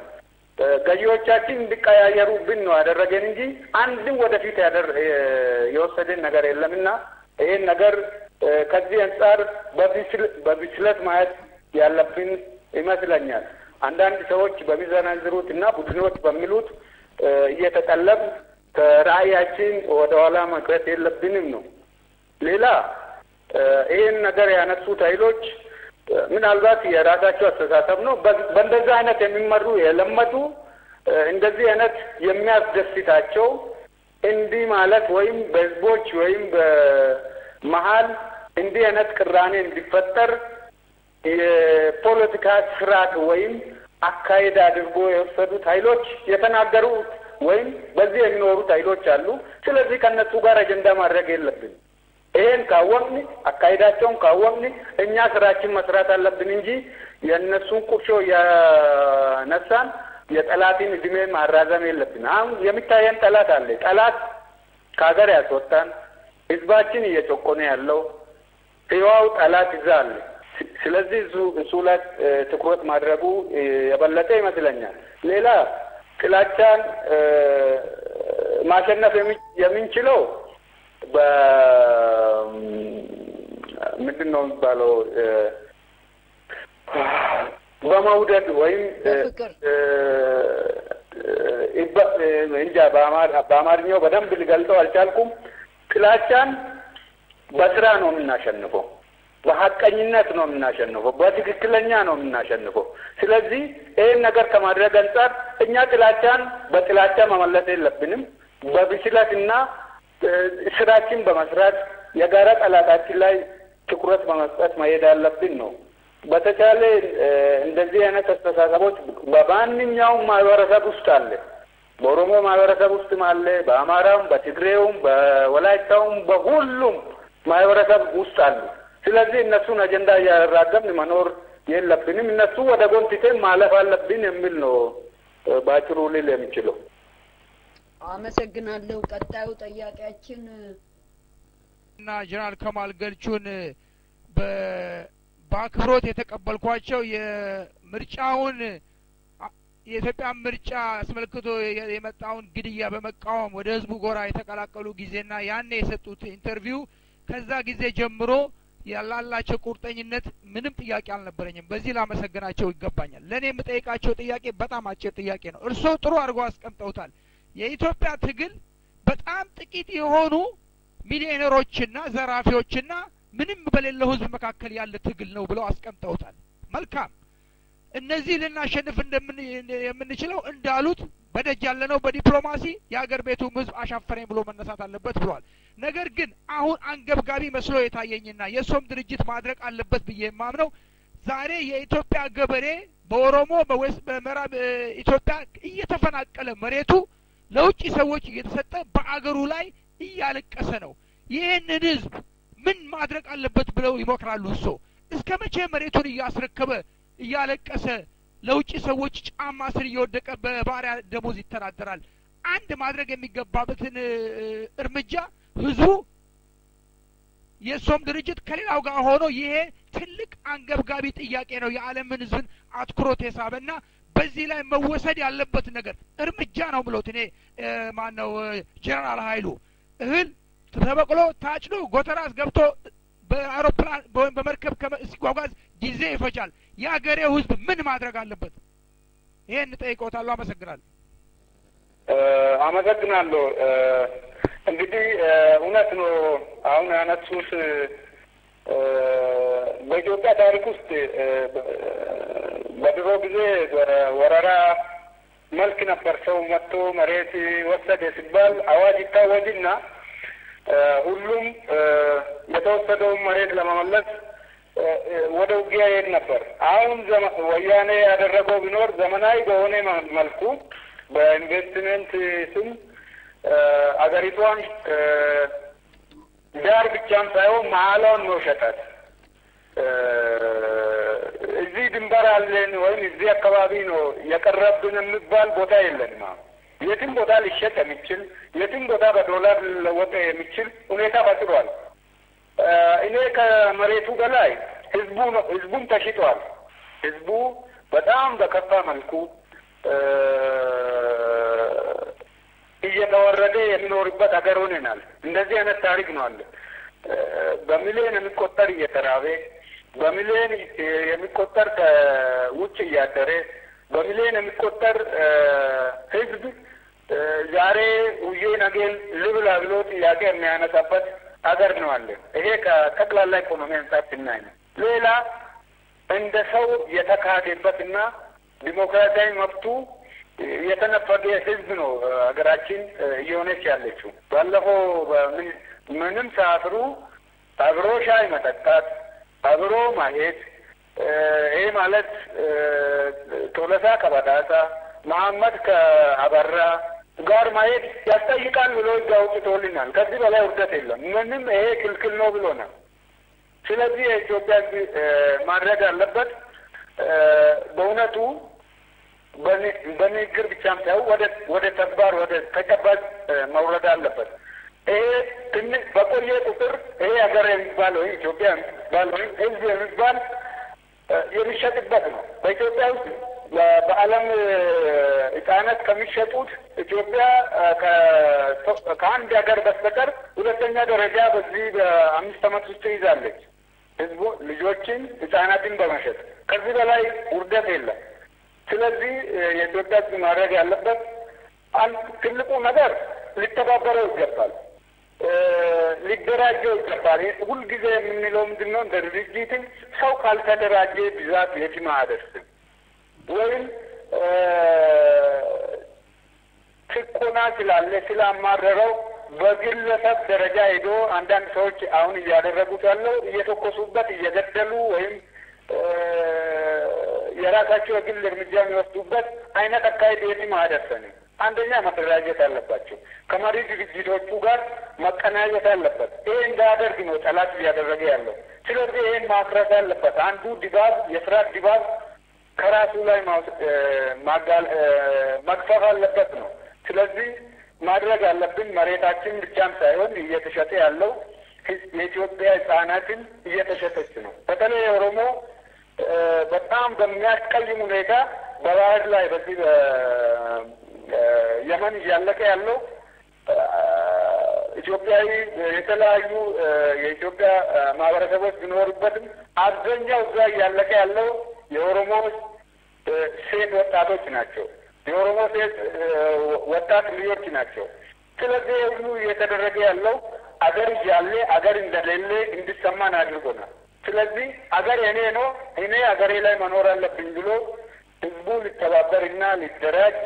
ገዢዎቻችን እንዲቀያየሩብን ነው ያደረገን እንጂ አንድም ወደፊት የወሰደን ነገር የለምና ይሄን ነገር ከዚህ አንጻር በብስለት ማየት ያለብን ይመስለኛል። አንዳንድ ሰዎች በሚዘናዝሩትና ቡድኖች በሚሉት እየተቀለብ ከራእያችን ወደ ኋላ መቅረት የለብንም ነው። ሌላ ይሄን ነገር ያነሱት ኃይሎች ምናልባት የራሳቸው አስተሳሰብ ነው። በእንደዚህ አይነት የሚመሩ የለመዱ እንደዚህ አይነት የሚያስደስታቸው እንዲህ ማለት ወይም በህዝቦች ወይም በመሀል እንዲህ አይነት ቅራኔ እንዲፈጠር የፖለቲካ ስርዓት ወይም አካሄድ አድርጎ የወሰዱት ኃይሎች የተናገሩት ወይም በዚህ የሚኖሩት ኃይሎች አሉ። ስለዚህ ከነሱ ጋር አጀንዳ ማድረግ የለብንም። ይሄን ካወቅን አካሄዳቸውን ካወቅን እኛ ስራችን መስራት አለብን እንጂ የእነሱን ቁርሾ ያነሳን የጠላትን እድሜ ማራዘም የለብን። አሁን የሚታየን ጠላት አለ። ጠላት ከሀገር ያስወጣን ህዝባችን እየጨቆነ ያለው ህያው ጠላት ይዛል። ስለዚህ እሱ ላይ ትኩረት ማድረጉ የበለጠ ይመስለኛል። ሌላ ጥላቻን ማሸነፍ የምንችለው ምንድን ነው የሚባለው በመውደድ ወይም እንጃ በአማርኛው በደንብ ልገልጸው አልቻልኩም። ጥላቻን በስራ ነው የምናሸንፈው፣ በሐቀኝነት ነው የምናሸንፈው፣ በትክክለኛ ነው የምናሸንፈው። ስለዚህ ይህን ነገር ከማድረግ አንጻር እኛ ጥላቻን በጥላቻ መመለስ የለብንም። በብስለትና ስራችን በመስራት የጋራ ጠላታችን ላይ ትኩረት በመስጠት መሄድ አለብን ነው። በተቻለ እንደዚህ አይነት አስተሳሰቦች በማንኛውም ማህበረሰብ ውስጥ አለ። በኦሮሞ ማህበረሰብ ውስጥም አለ፣ በአማራም፣ በትግሬውም፣ በወላይታውም በሁሉም ማህበረሰብ ውስጥ አሉ። ስለዚህ እነሱን አጀንዳ እያራገብን መኖር የለብንም። እነሱ ወደ ጎን ትተን ማለፍ አለብን የሚል ነው ባጭሩ ልል የምችለው። አመሰግናለሁ። ቀጣዩ ጥያቄያችን እና ጀነራል ከማል ገልቹን በአክብሮት የተቀበልኳቸው የምርጫውን የኢትዮጵያ ምርጫ አስመልክቶ የመጣውን ግድያ በመቃወም ወደ ህዝቡ ጎራ የተቀላቀሉ ጊዜና ያኔ የሰጡት ኢንተርቪው ከዛ ጊዜ ጀምሮ ያላላቸው ቁርጠኝነት ምንም ጥያቄ አልነበረኝም። በዚህ ላመሰግናቸው ይገባኛል። ለኔ የምጠይቃቸው ጥያቄ በጣም አጭር ጥያቄ ነው። እርሶ ጥሩ አድርገው አስቀምጠውታል። የኢትዮጵያ ትግል በጣም ጥቂት የሆኑ ሚሊዮነሮችና ዘራፊዎችና ምንም በሌለው ህዝብ መካከል ያለ ትግል ነው ብለው አስቀምጠውታል። መልካም። እነዚህ ልናሸንፍ የምንችለው እንዳሉት በደጅ ያለነው በዲፕሎማሲ የሀገር ቤቱም ህዝብ አሻፈረኝ ብሎ መነሳት አለበት ብሏል። ነገር ግን አሁን አንገብጋቢ መስሎ የታየኝና የሶም ድርጅት ማድረግ አለበት ብዬ የማምነው ዛሬ የኢትዮጵያ ገበሬ በኦሮሞ በምዕራብ ኢትዮጵያ እየተፈናቀለ መሬቱ ለውጭ ሰዎች እየተሰጠ በአገሩ ላይ እያለቀሰ ነው። ይህንን ህዝብ ምን ማድረግ አለበት ብለው ይሞክራሉ? እሱ እስከ መቼ መሬቱን እያስረከበ እያለቀሰ ለውጭ ሰዎች ጫማ ስር እየወደቀ በባሪያ ደሞዝ ይተዳደራል? አንድ ማድረግ የሚገባበትን እርምጃ ህዝቡ የሶም ድርጅት ከሌላው ጋር ሆኖ ይሄ ትልቅ አንገብጋቢ ጥያቄ ነው፣ የዓለምን ህዝብን አትኩሮት የሳበና በዚህ ላይ መወሰድ ያለበት ነገር እርምጃ ነው ብሎት እኔ ማነው ጀነራል ኃይሉ እህል ተበቅሎ ታጭዶ ጎተራስ ገብቶ በአውሮፕላን በመርከብ ሲጓጓዝ ጊዜ ይፈጃል። የአገሬው ህዝብ ምን ማድረግ አለበት? ይሄን ጠይቀውታለሁ። አመሰግናለሁ። አመሰግናለሁ። እንግዲህ እውነት ነው አሁን ያነሱት በኢትዮጵያ ታሪክ ውስጥ በድሮ ጊዜ ወረራ መልክ ነበር። ሰው መጥቶ መሬት ወሰደ ሲባል አዋጅ ይታወጅና ሁሉም የተወሰደውን መሬት ለመመለስ ወደ ውጊያ ይሄድ ነበር። አሁን ወያኔ ያደረገው ቢኖር ዘመናዊ በሆነ መልኩ በኢንቨስትመንት ስም አገሪቷን ዳር ብቻም ሳይሆን መሀሏን ነው ሸጣት። እዚህ ድንበር አለን ወይም እዚህ አካባቢ ነው የቀረብን የሚባል ቦታ የለንም። የትም ቦታ ሊሸጥ የሚችል የትም ቦታ በዶላር ሊለወጥ የሚችል ሁኔታ ፈጥሯል። እኔ ከመሬቱ በላይ ህዝቡም ተሽጧል። ህዝቡ በጣም በከፋ መልኩ እየተወረደ የሚኖርበት ሀገር ሆነናል። እንደዚህ አይነት ታሪክ ነው አለ። በሚሊዮን የሚቆጠር እየተራበ በሚሊዮን የሚቆጠር ከውጭ እያደረ በሚሊዮን የሚቆጠር ህዝብ ዛሬ ውዬ ነገን ልብላ ብሎ ጥያቄ የሚያነሳበት ሀገር ነው አለ። ይሄ ከጠቅላላ ኢኮኖሚ አንጻር ስናይ ነው። ሌላ እንደ ሰው የተካሄደበትና ዲሞክራሲያዊ መብቱ የተነፈገ ህዝብ ነው ሀገራችን እየሆነች ያለችው። ባለፈው ምንም ሳያፍሩ አብሮ ሻይ መጠጣት፣ አብሮ ማሄድ፣ ይሄ ማለት ቶለሳ ከበዳሳ መሐመድ ከአበራ ጋር ማሄድ ያስጠይቃል ብሎ ህግ አውጥቶልናል። ከዚህ በላይ ውርደት የለም። ምንም ይሄ ክልክል ነው ብሎናል። ስለዚህ የኢትዮጵያ ማድረግ አለበት በእውነቱ በንግግር ብቻም ሳይሆን ወደ ተግባር ወደ ተጨባጭ መውረድ አለበት። ይሄ ትንሽ በቆየ ቁጥር ይሄ ሀገር የሚባል ወይም ኢትዮጵያ የሚባል ወይም ህዝብ የሚባል የሚሸጥበት ነው። በኢትዮጵያ ውስጥ በዓለም ህጻናት ከሚሸጡት ኢትዮጵያ ከአንድ ሀገር በስተቀር ሁለተኛ ደረጃ በዚህ በ5 ዓመት ውስጥ ይዛለች። ህዝቡ ልጆችን ህጻናትን በመሸጥ ከዚህ በላይ ውርደት የለም። ስለዚህ የኢትዮጵያ ማድረግ ያለበት ትልቁ ነገር ሊተባበረው ይገባል፣ ሊደራጀው ይገባል። ሁልጊዜ የምንለው ምንድን ነው? እንደ ድርጅትን ሰው ካልተደራጀ ብዛት የትም አያደርስም። ወይም ጭቆና ስላለ ስላማረረው በግለሰብ ደረጃ ሄዶ አንዳንድ ሰዎች አሁን እያደረጉት ያለው እየተኮሱበት እየገደሉ ወይም የራሳቸው የግል እርምጃ የሚወስዱበት አይነት አካሄድ የትም አያደርሰንም። አንደኛ መደራጀት አለባቸው። ከመሪ ድርጅቶቹ ጋር መቀናጀት አለበት። ይሄ እንዳያደርግ ነው ጠላት እያደረገ ያለው። ስለዚህ ይሄን ማፍረስ አለበት። አንዱ ድባብ የፍርሃት ድባብ ከራሱ ላይ መግፈፍ አለበት ነው። ስለዚህ ማድረግ አለብን። መሬታችን ብቻም ሳይሆን እየተሸጠ ያለው የኢትዮጵያ ህጻናትን እየተሸጠች ነው። በተለይ ኦሮሞ በጣም በሚያስቀይም ሁኔታ በባህር ላይ በዚህ የመን እያለቀ ያለው ኢትዮጵያዊ የተለያዩ የኢትዮጵያ ማህበረሰቦች ቢኖሩበትም አብዛኛው እዛ እያለቀ ያለው የኦሮሞ ሴት ወጣቶች ናቸው። የኦሮሞ ሴት ወጣት ልጆች ናቸው። ስለዚህ ሁሉ እየተደረገ ያለው አገር እያለ አገር እንደሌለ እንዲሰማን አድርጎናል። ስለዚህ አገር የኔ ነው፣ እኔ አገሬ ላይ መኖር አለብኝ ብሎ ህዝቡ ሊተባበርና ሊደራጅ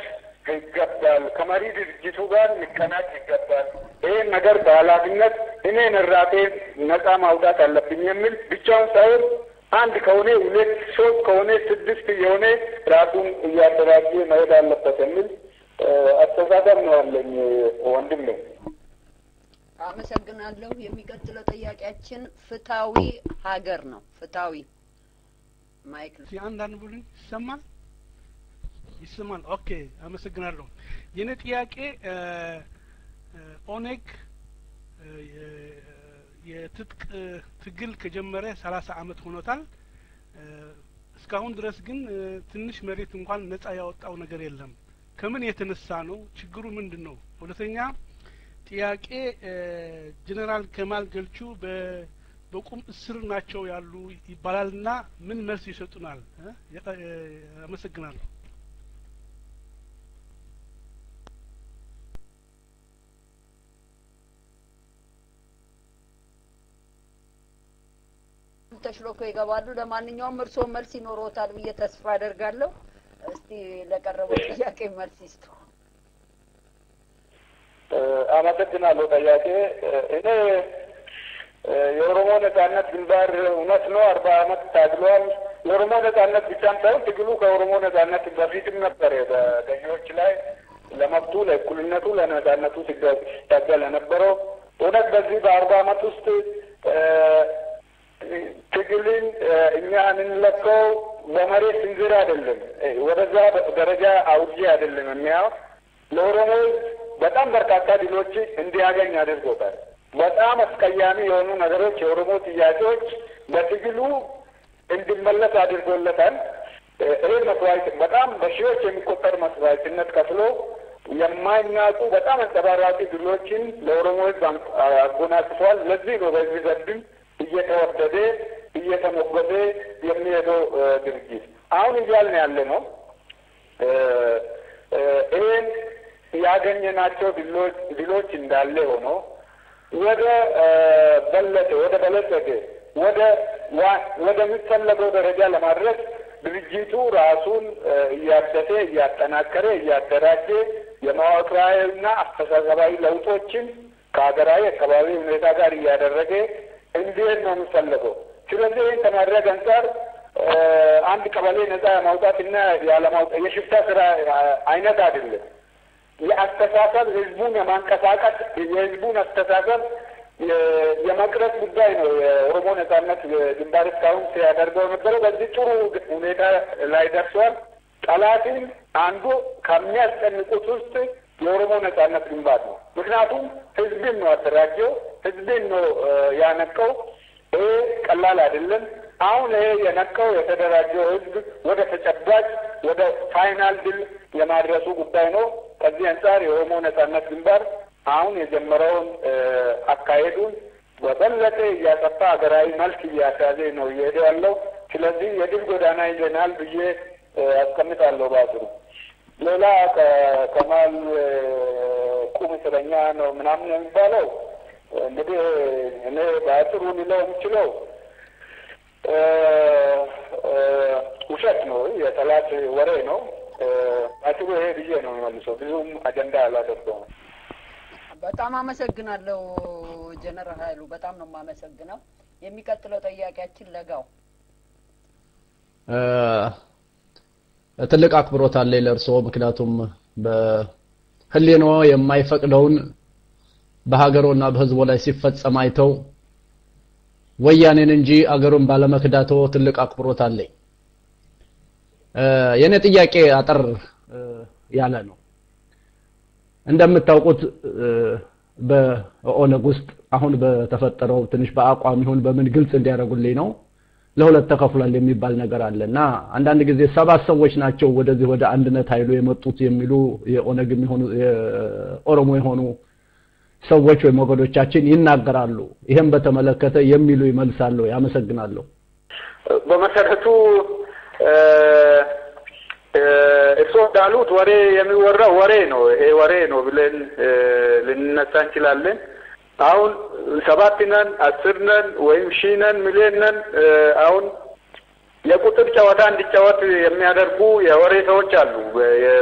ይገባል። ከመሪ ድርጅቱ ጋር ሊቀናጅ ይገባል። ይህን ነገር በኃላፊነት እኔን ራሴን ነጻ ማውጣት አለብኝ የሚል ብቻውን ሳይሆን አንድ ከሆነ 2 3 ከሆነ 6 የሆነ ራሱን እያደራጀ መሄድ አለበት የሚል አስተሳሰብ ነው ያለኝ ወንድም ነው። አመሰግናለሁ። የሚቀጥለው ጥያቄያችን ፍትሃዊ ሀገር ነው። ፍትሃዊ ማይክል አንዳንድ ቡድን ይሰማል? ኦኬ፣ አመሰግናለሁ። የኔ ጥያቄ ኦኔግ የትጥቅ ትግል ከጀመረ 30 አመት ሆኖታል። እስካሁን ድረስ ግን ትንሽ መሬት እንኳን ነጻ ያወጣው ነገር የለም። ከምን የተነሳ ነው? ችግሩ ምንድነው? ሁለተኛ ጥያቄ ጀነራል ከማል ገልቹ በቁም እስር ናቸው ያሉ ይባላልና ምን መልስ ይሰጡናል? አመሰግናለሁ። ተሽሎኮ ይገባሉ። ለማንኛውም እርስዎ መልስ ይኖሮታል ብዬ ተስፋ አደርጋለሁ። እስቲ ለቀረበው ጥያቄ መልስ ይስጡ። አመሰግናለሁ። ጥያቄ እኔ የኦሮሞ ነጻነት ግንባር እውነት ነው 40 አመት ታግሏል። የኦሮሞ ነጻነት ብቻም ሳይሆን ትግሉ ከኦሮሞ ነጻነት በፊትም ነበር። በገዢዎች ላይ ለመብቱ፣ ለእኩልነቱ፣ ለነጻነቱ ሲታገል የነበረው እውነት በዚህ በ40 አመት ውስጥ ትግልን እኛ እንለካው በመሬት ስንዝር አይደለም፣ ወደዛ ደረጃ አውርጄ አይደለም የሚያው ለኦሮሞ በጣም በርካታ ድሎች እንዲያገኝ አድርጎታል። በጣም አስቀያሚ የሆኑ ነገሮች የኦሮሞ ጥያቄዎች በትግሉ እንዲመለስ አድርጎለታል። ይህ መስዋዕት በጣም በሺዎች የሚቆጠር መስዋዕትነት ከፍሎ የማይናቁ በጣም አንጸባራቂ ድሎችን ለኦሮሞ ሕዝብ አጎናጽፏል። ለዚህ ነው በዚህ ዘንድም እየተወደደ እየተሞገደ የሚሄደው ድርጅት። አሁን እያልን ያለ ነው ይህን ያገኘናቸው ድሎች እንዳለ ሆኖ ወደ በለጠ ወደ በለጸገ ወደሚፈለገው ደረጃ ለማድረስ ድርጅቱ ራሱን እያደሰ እያጠናከረ እያደራጀ የመዋቅራዊና አስተሳሰባዊ ለውጦችን ከሀገራዊ አካባቢ ሁኔታ ጋር እያደረገ እንዲሄድ ነው የሚፈለገው። ስለዚህ ይህን ከማድረግ አንጻር አንድ ቀበሌ ነጻ የማውጣትና ያለማውጣት የሽፍታ ስራ አይነት አይደለም። የአስተሳሰብ ህዝቡን የማንቀሳቀስ የህዝቡን አስተሳሰብ የመቅረጽ ጉዳይ ነው። የኦሮሞ ነጻነት ግንባር እስካሁን ሲያደርገው የነበረው በዚህ ጥሩ ሁኔታ ላይ ደርሷል። ጠላትን አንዱ ከሚያስጨንቁት ውስጥ የኦሮሞ ነጻነት ግንባር ነው። ምክንያቱም ህዝብን ነው አደራጀው፣ ህዝብን ነው ያነቀው። ይሄ ቀላል አይደለም። አሁን ይሄ የነቀው የተደራጀው ህዝብ ወደ ተጨባጭ ወደ ፋይናል ድል የማድረሱ ጉዳይ ነው። ከዚህ አንጻር የኦሮሞ ነጻነት ግንባር አሁን የጀመረውን አካሄዱን በበለጠ እያሰፋ ሀገራዊ መልክ እያስያዘ ነው እየሄደ ያለው። ስለዚህ የድል ጎዳና ይዘናል ብዬ አስቀምጣለሁ። ባጭሩ ሌላ ከማል ቁም እስረኛ ነው ምናምን የሚባለው እንግዲህ እኔ ባጭሩ ሊለው የምችለው ውሸት ነው፣ የጠላት ወሬ ነው። ባጭሩ ይሄ ብዬ ነው የሚመልሰው። ብዙም አጀንዳ አላደርገውም። በጣም አመሰግናለሁ ጀነራል ኃይሉ፣ በጣም ነው የማመሰግነው። የሚቀጥለው ጥያቄያችን ለጋው ትልቅ አክብሮት አለ ለእርስዎ። ምክንያቱም በህሊናው የማይፈቅደውን በሀገሩና በህዝቡ ላይ ሲፈጸም አይተው ወያኔን እንጂ አገሩን ባለመክዳቶ ትልቅ አክብሮት አለኝ። የኔ ጥያቄ አጠር ያለ ነው። እንደምታውቁት በኦነግ ውስጥ አሁን በተፈጠረው ትንሽ በአቋም ይሁን በምን ግልጽ እንዲያደርጉልኝ ነው ለሁለት ተከፍሏል የሚባል ነገር አለና አንዳንድ ጊዜ 7 ሰዎች ናቸው ወደዚህ ወደ አንድነት ኃይሉ የመጡት የሚሉ የኦነግ የሚሆኑ የኦሮሞ የሆኑ ሰዎች ወይ ሞገዶቻችን ይናገራሉ። ይሄን በተመለከተ የሚሉ ይመልሳሉ። ያመሰግናለሁ። በመሰረቱ እሱ ዳሉት ወሬ የሚወራው ወሬ ነው። ይሄ ወሬ ነው ብለን ልንነሳ እንችላለን። አሁን 7 ነን 10 ነን ወይም 1000 ነን ሚሊዮን ነን አሁን የቁጥር ጨዋታ እንዲጫወት የሚያደርጉ የወሬ ሰዎች አሉ።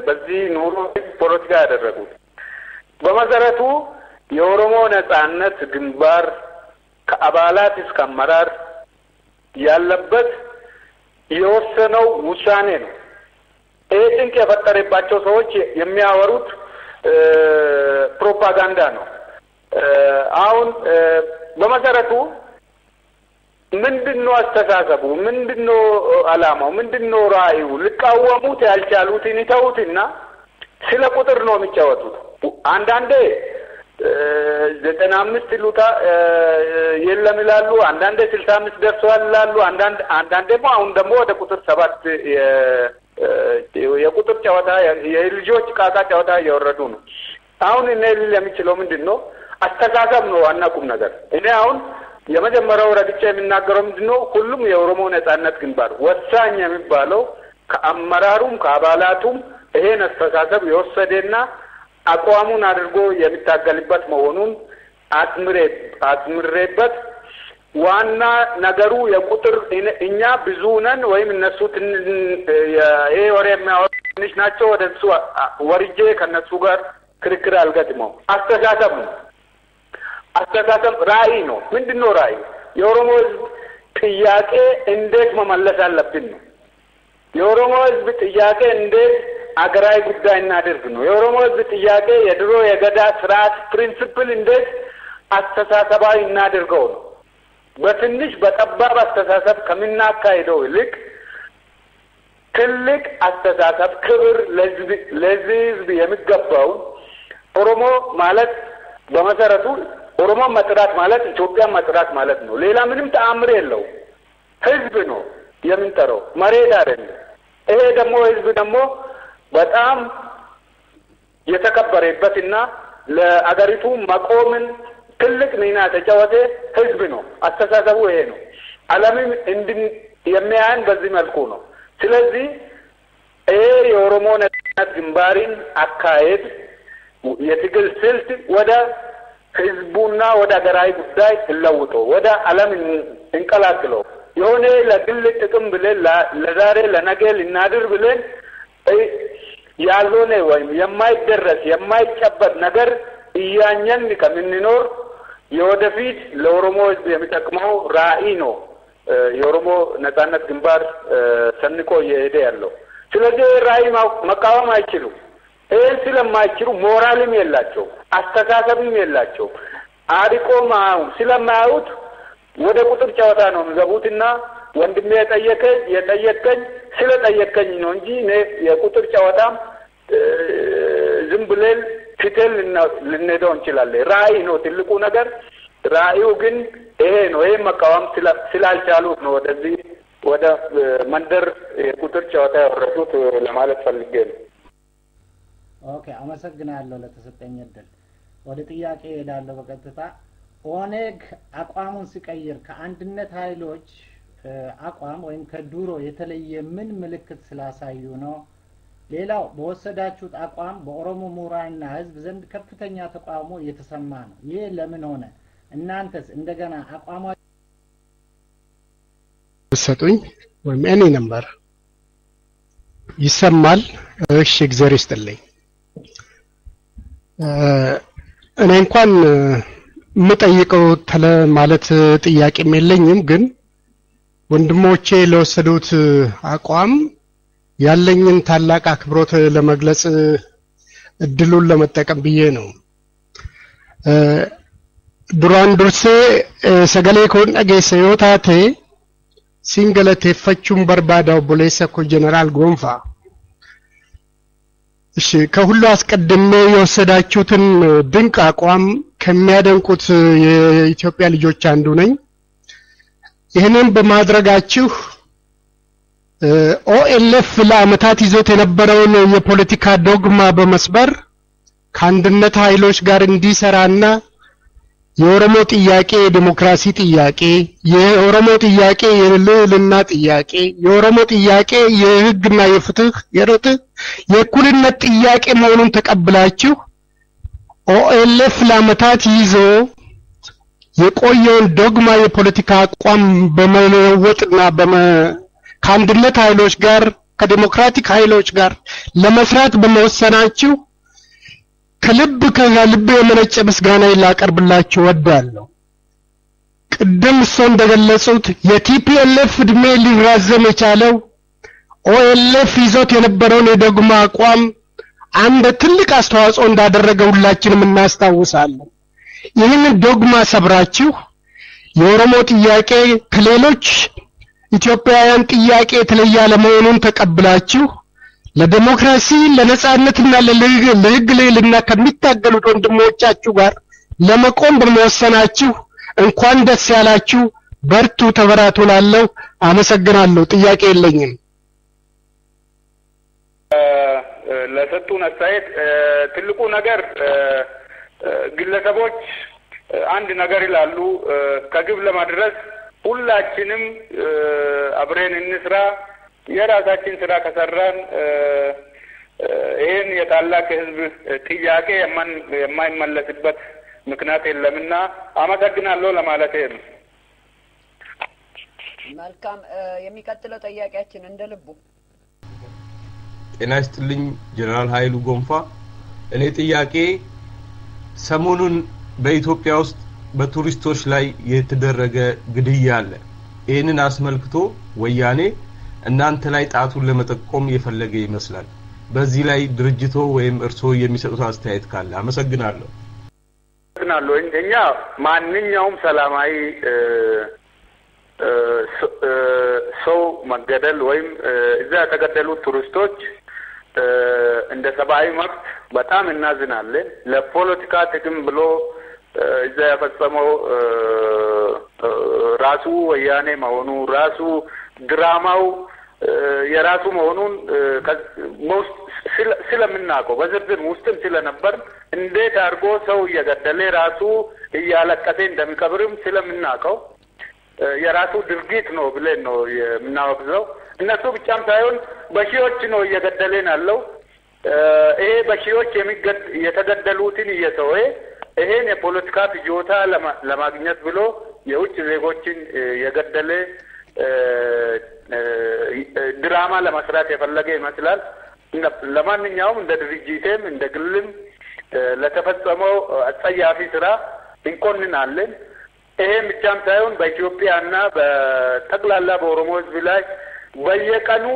በዚህ ኑሮ ፖለቲካ ያደረጉት በመሰረቱ የኦሮሞ ነጻነት ግንባር ከአባላት እስከ አመራር ያለበት የወሰነው ውሳኔ ነው። ይህ ጭንቅ የፈጠረባቸው ሰዎች የሚያወሩት ፕሮፓጋንዳ ነው። አሁን በመሰረቱ ምንድነው አስተሳሰቡ? ምንድነው አላማው? ምንድነው ራዕዩ? ሊቃወሙት ያልቻሉትን ይተውትና ስለ ቁጥር ነው የሚጫወቱት። አንዳንዴ 95 ይሉታ የለም ይላሉ፣ አንዳንዴ 65 ደርሷል ይላሉ፣ አንዳንዴም አሁን ደግሞ ወደ ቁጥር 7 የቁጥር ጨዋታ የልጆች ቃቃ ጨዋታ እየወረዱ ነው። አሁን እኔ የሚችለው ምንድነው አስተሳሰብ ነው። አናቁም ነገር እኔ አሁን የመጀመሪያው ረግጬ የሚናገረው ምንድነው ሁሉም የኦሮሞ ነጻነት ግንባር ወሳኝ የሚባለው ከአመራሩም ከአባላቱም ይሄን አስተሳሰብ የወሰደና አቋሙን አድርጎ የሚታገልበት መሆኑን አትምሬበት ዋና ነገሩ የቁጥር እኛ ብዙ ነን ወይም እነሱ ይሄ ወሬ የሚያወሩ ትንሽ ናቸው ወደሱ ወርጄ ከነሱ ጋር ክርክር አልገጥመው። አስተሳሰብ ነው። አስተሳሰብ ራዕይ ነው። ምንድነው ራዕይ? የኦሮሞ ህዝብ ጥያቄ እንዴት መመለስ አለብን ነው። የኦሮሞ ህዝብ ጥያቄ እንዴት አገራዊ ጉዳይ እናደርግ ነው። የኦሮሞ ህዝብ ጥያቄ የድሮ የገዳ ስርዓት ፕሪንሲፕል እንዴት አስተሳሰባዊ እናደርገው ነው። በትንሽ በጠባብ አስተሳሰብ ከምናካሄደው ይልቅ ትልቅ አስተሳሰብ ክብር ለህዝብ የሚገባው ኦሮሞ ማለት በመሰረቱ ኦሮሞ መጥራት ማለት ኢትዮጵያ መጥራት ማለት ነው። ሌላ ምንም ተአምር የለው። ህዝብ ነው የምንጠራው መሬት አይደለም። ይሄ ደግሞ ህዝብ ደግሞ በጣም የተከበረበትና ለአገሪቱ መቆምን ትልቅ ሚና ተጫወተ ህዝብ ነው። አስተሳሰቡ ይሄ ነው። ዓለምም የሚያየን በዚህ መልኩ ነው። ስለዚህ ይሄ የኦሮሞ ነጻነት ግንባርን አካሄድ የትግል ስልት ወደ ህዝቡና ወደ ሀገራዊ ጉዳይ ለውጦ ወደ ዓለም እንቀላቅለው የሆነ ለግል ጥቅም ብለን ለዛሬ ለነገ ልናድር ብለን ያልሆነ ወይም የማይደረስ የማይጨበጥ ነገር እያኘን ከምንኖር የወደፊት ለኦሮሞ ህዝብ የሚጠቅመው ራዕይ ነው የኦሮሞ ነጻነት ግንባር ሰንቆ እየሄደ ያለው። ስለዚህ ራዕይ መቃወም አይችሉ። ይህን ስለማይችሉ ሞራልም የላቸው አስተሳሰብም የላቸው አሪቆ ስለማያዩት ወደ ቁጥር ጨዋታ ነው የሚገቡትና ወንድሜ የጠየቀኝ ስለጠየቀኝ ነው እንጂ የቁጥር ጨዋታም ዝም ብለን ትተን ልንሄደው እንችላለን። ራዕይ ነው ትልቁ ነገር። ራዕዩ ግን ይሄ ነው። ይሄ መቃወም ስላልቻሉ ነው ወደዚህ ወደ መንደር የቁጥር ጨዋታ ያወረዱት ለማለት ፈልጌ ነው። ኦኬ፣ አመሰግናለሁ ለተሰጠኝ እድል። ወደ ጥያቄ ሄዳለሁ በቀጥታ። ኦነግ አቋሙን ሲቀይር ከአንድነት ኃይሎች አቋም ወይም ከዱሮ የተለየ ምን ምልክት ስላሳዩ ነው? ሌላው በወሰዳችሁት አቋም በኦሮሞ ምሁራንና ህዝብ ዘንድ ከፍተኛ ተቃውሞ እየተሰማ ነው። ይሄ ለምን ሆነ? እናንተስ እንደገና አቋማችሁ ሰጡኝ ወይም እኔ ነበር ይሰማል? እሺ፣ እግዚአብሔር ይስጥልኝ። እኔ እንኳን የምጠይቀው ማለት ጥያቄም የለኝም፣ ግን ወንድሞቼ ለወሰዱት አቋም ያለኝን ታላቅ አክብሮት ለመግለጽ እድሉን ለመጠቀም ብዬ ነው። ዱራን ዱርሴ ሰገሌ ኮን አገሰ ዮታቴ ሲንገለቴፈቹን በርባዳው ቦሌሰ ኮ ጀነራል ጎንፋ። እሺ፣ ከሁሉ አስቀድሜ የወሰዳችሁትን ድንቅ አቋም ከሚያደንቁት የኢትዮጵያ ልጆች አንዱ ነኝ። ይህንን በማድረጋችሁ ኦኤልኤፍ ለአመታት ይዞት የነበረውን የፖለቲካ ዶግማ በመስበር ከአንድነት ኃይሎች ጋር እንዲሰራና የኦሮሞ ጥያቄ የዲሞክራሲ ጥያቄ፣ የኦሮሞ ጥያቄ የልዕልና ጥያቄ፣ የኦሮሞ ጥያቄ የህግና የፍትህ የርትዕ የእኩልነት ጥያቄ መሆኑን ተቀብላችሁ ኦኤልኤፍ ለአመታት ይዞ የቆየውን ዶግማ የፖለቲካ አቋም በመለወጥና ከአንድነት ኃይሎች ጋር ከዲሞክራቲክ ኃይሎች ጋር ለመስራት በመወሰናችሁ ከልብ የመነጨ ምስጋና ላቀርብላችሁ እወዳለሁ። ቅድም ሰው እንደገለጹት የቲፒኤልኤፍ እድሜ ሊራዘም የቻለው ኦኤልኤፍ ይዞት የነበረውን የዶግማ አቋም አንድ ትልቅ አስተዋጽኦ እንዳደረገ ሁላችንም እናስታውሳለን። ይህንን ዶግማ ሰብራችሁ የኦሮሞ ጥያቄ ከሌሎች ኢትዮጵያውያን ጥያቄ የተለየ አለመሆኑን ተቀብላችሁ ለዲሞክራሲ ለነጻነትና ለህግ ልዕልና ከሚታገሉት ወንድሞቻችሁ ጋር ለመቆም በመወሰናችሁ እንኳን ደስ ያላችሁ፣ በርቱ፣ ተበራቱ እላለሁ። አመሰግናለሁ። ጥያቄ የለኝም። ለሰጡን አስተያየት ትልቁ ነገር ግለሰቦች አንድ ነገር ይላሉ፣ ከግብ ለማድረስ ሁላችንም አብረን እንስራ። የራሳችን ስራ ከሰራን ይሄን የታላቅ ህዝብ ጥያቄ የማይመለስበት ምክንያት የለምና አመሰግናለሁ ለማለት ነው። መልካም፣ የሚቀጥለው ጥያቄያችን እንደልቡ። ጤና ይስጥልኝ ጀነራል ኃይሉ ጎንፋ። እኔ ጥያቄ ሰሞኑን በኢትዮጵያ ውስጥ በቱሪስቶች ላይ የተደረገ ግድያ አለ። ይህንን አስመልክቶ ወያኔ እናንተ ላይ ጣቱን ለመጠቆም የፈለገ ይመስላል። በዚህ ላይ ድርጅቶ ወይም እርስዎ የሚሰጡት አስተያየት ካለ? አመሰግናለሁ። እኛ ማንኛውም ሰላማዊ ሰው መገደል ወይም እዛ የተገደሉት ቱሪስቶች እንደ ሰብአዊ መብት በጣም እናዝናለን። ለፖለቲካ ጥቅም ብሎ እዛ የፈጸመው ራሱ ወያኔ መሆኑ ራሱ ድራማው የራሱ መሆኑን ስለምናውቀው በዝርዝር ውስጥም ስለነበር እንዴት አድርጎ ሰው እየገደለ ራሱ እያለቀሰ እንደሚቀብርም ስለምናውቀው የራሱ ድርጊት ነው ብለን ነው የምናወግዘው። እነሱ ብቻም ሳይሆን በሺዎች ነው እየገደለን ያለው። ይሄ በሺዎች የተገደሉትን እየተወ ይሄን የፖለቲካ ፍጆታ ለማግኘት ብሎ የውጭ ዜጎችን የገደለ ድራማ ለመስራት የፈለገ ይመስላል። ለማንኛውም እንደ ድርጅቴም እንደ ግልም ለተፈጸመው አጸያፊ ስራ እንኮንናለን። ይሄም ብቻም ሳይሆን በኢትዮጵያና በጠቅላላ በኦሮሞ ህዝብ ላይ በየቀኑ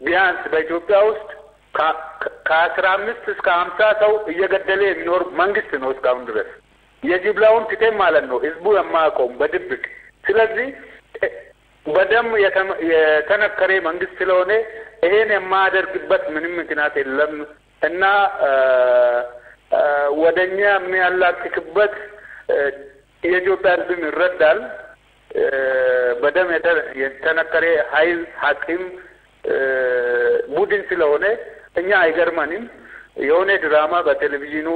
ቢያንስ በኢትዮጵያ ውስጥ ከ15 እስከ 50 ሰው እየገደለ የሚኖር መንግስት ነው እስካሁን ድረስ የጅብላውን ትተን ማለት ነው ህዝቡ የማያውቀውም በድብቅ። ስለዚህ በደም የተነከረ መንግስት ስለሆነ ይሄን የማያደርግበት ምንም ምክንያት የለም እና ወደኛ የሚያላክክበት የኢትዮጵያ ህዝብ ይረዳል። በደም የተነከረ ኃይል ሀቂም ቡድን ስለሆነ እኛ አይገርመንም። የሆነ ድራማ በቴሌቪዥኑ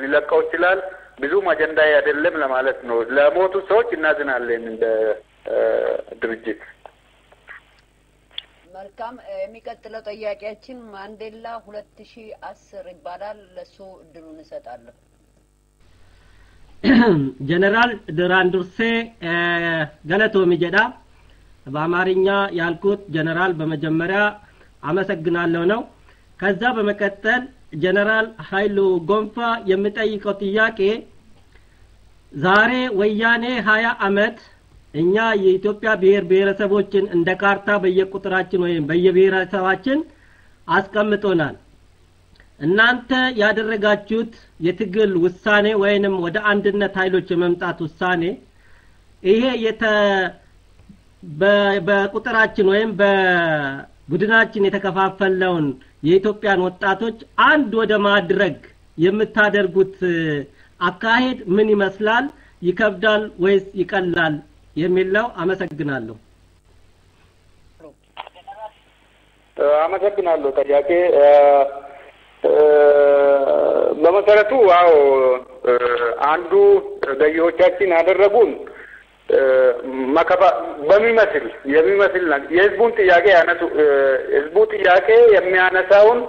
ሊለቀው ይችላል። ብዙም አጀንዳ አይደለም ለማለት ነው። ለሞቱ ሰዎች እናዝናለን እንደ ድርጅት። መልካም። የሚቀጥለው ጥያቄያችን ማንዴላ 2010 ይባላል። ለሱ እድሉን እንሰጣለን። ጀነራል ድራንዱርሴ ገለቶሚ ጀዳ በአማርኛ ያልኩት ጀነራል በመጀመሪያ አመሰግናለሁ ነው። ከዛ በመቀጠል ጀነራል ኃይሉ ጎንፋ የሚጠይቀው ጥያቄ ዛሬ ወያኔ 20 አመት እኛ የኢትዮጵያ ብሔር ብሔረሰቦችን እንደ ካርታ በየቁጥራችን ወይም በየብሔረሰባችን አስቀምጦናል። እናንተ ያደረጋችሁት የትግል ውሳኔ ወይንም ወደ አንድነት ኃይሎች የመምጣት ውሳኔ ይሄ በቁጥራችን ወይም በቡድናችን የተከፋፈለውን የኢትዮጵያን ወጣቶች አንድ ወደ ማድረግ የምታደርጉት አካሄድ ምን ይመስላል? ይከብዳል ወይስ ይቀላል የሚለው? አመሰግናለሁ። አመሰግናለሁ። ጥያቄ በመሰረቱ አዎ አንዱ ገዢዎቻችን ያደረጉን በሚመስል የህዝቡን ጥያቄ ያነሱ ህዝቡ ጥያቄ የሚያነሳውን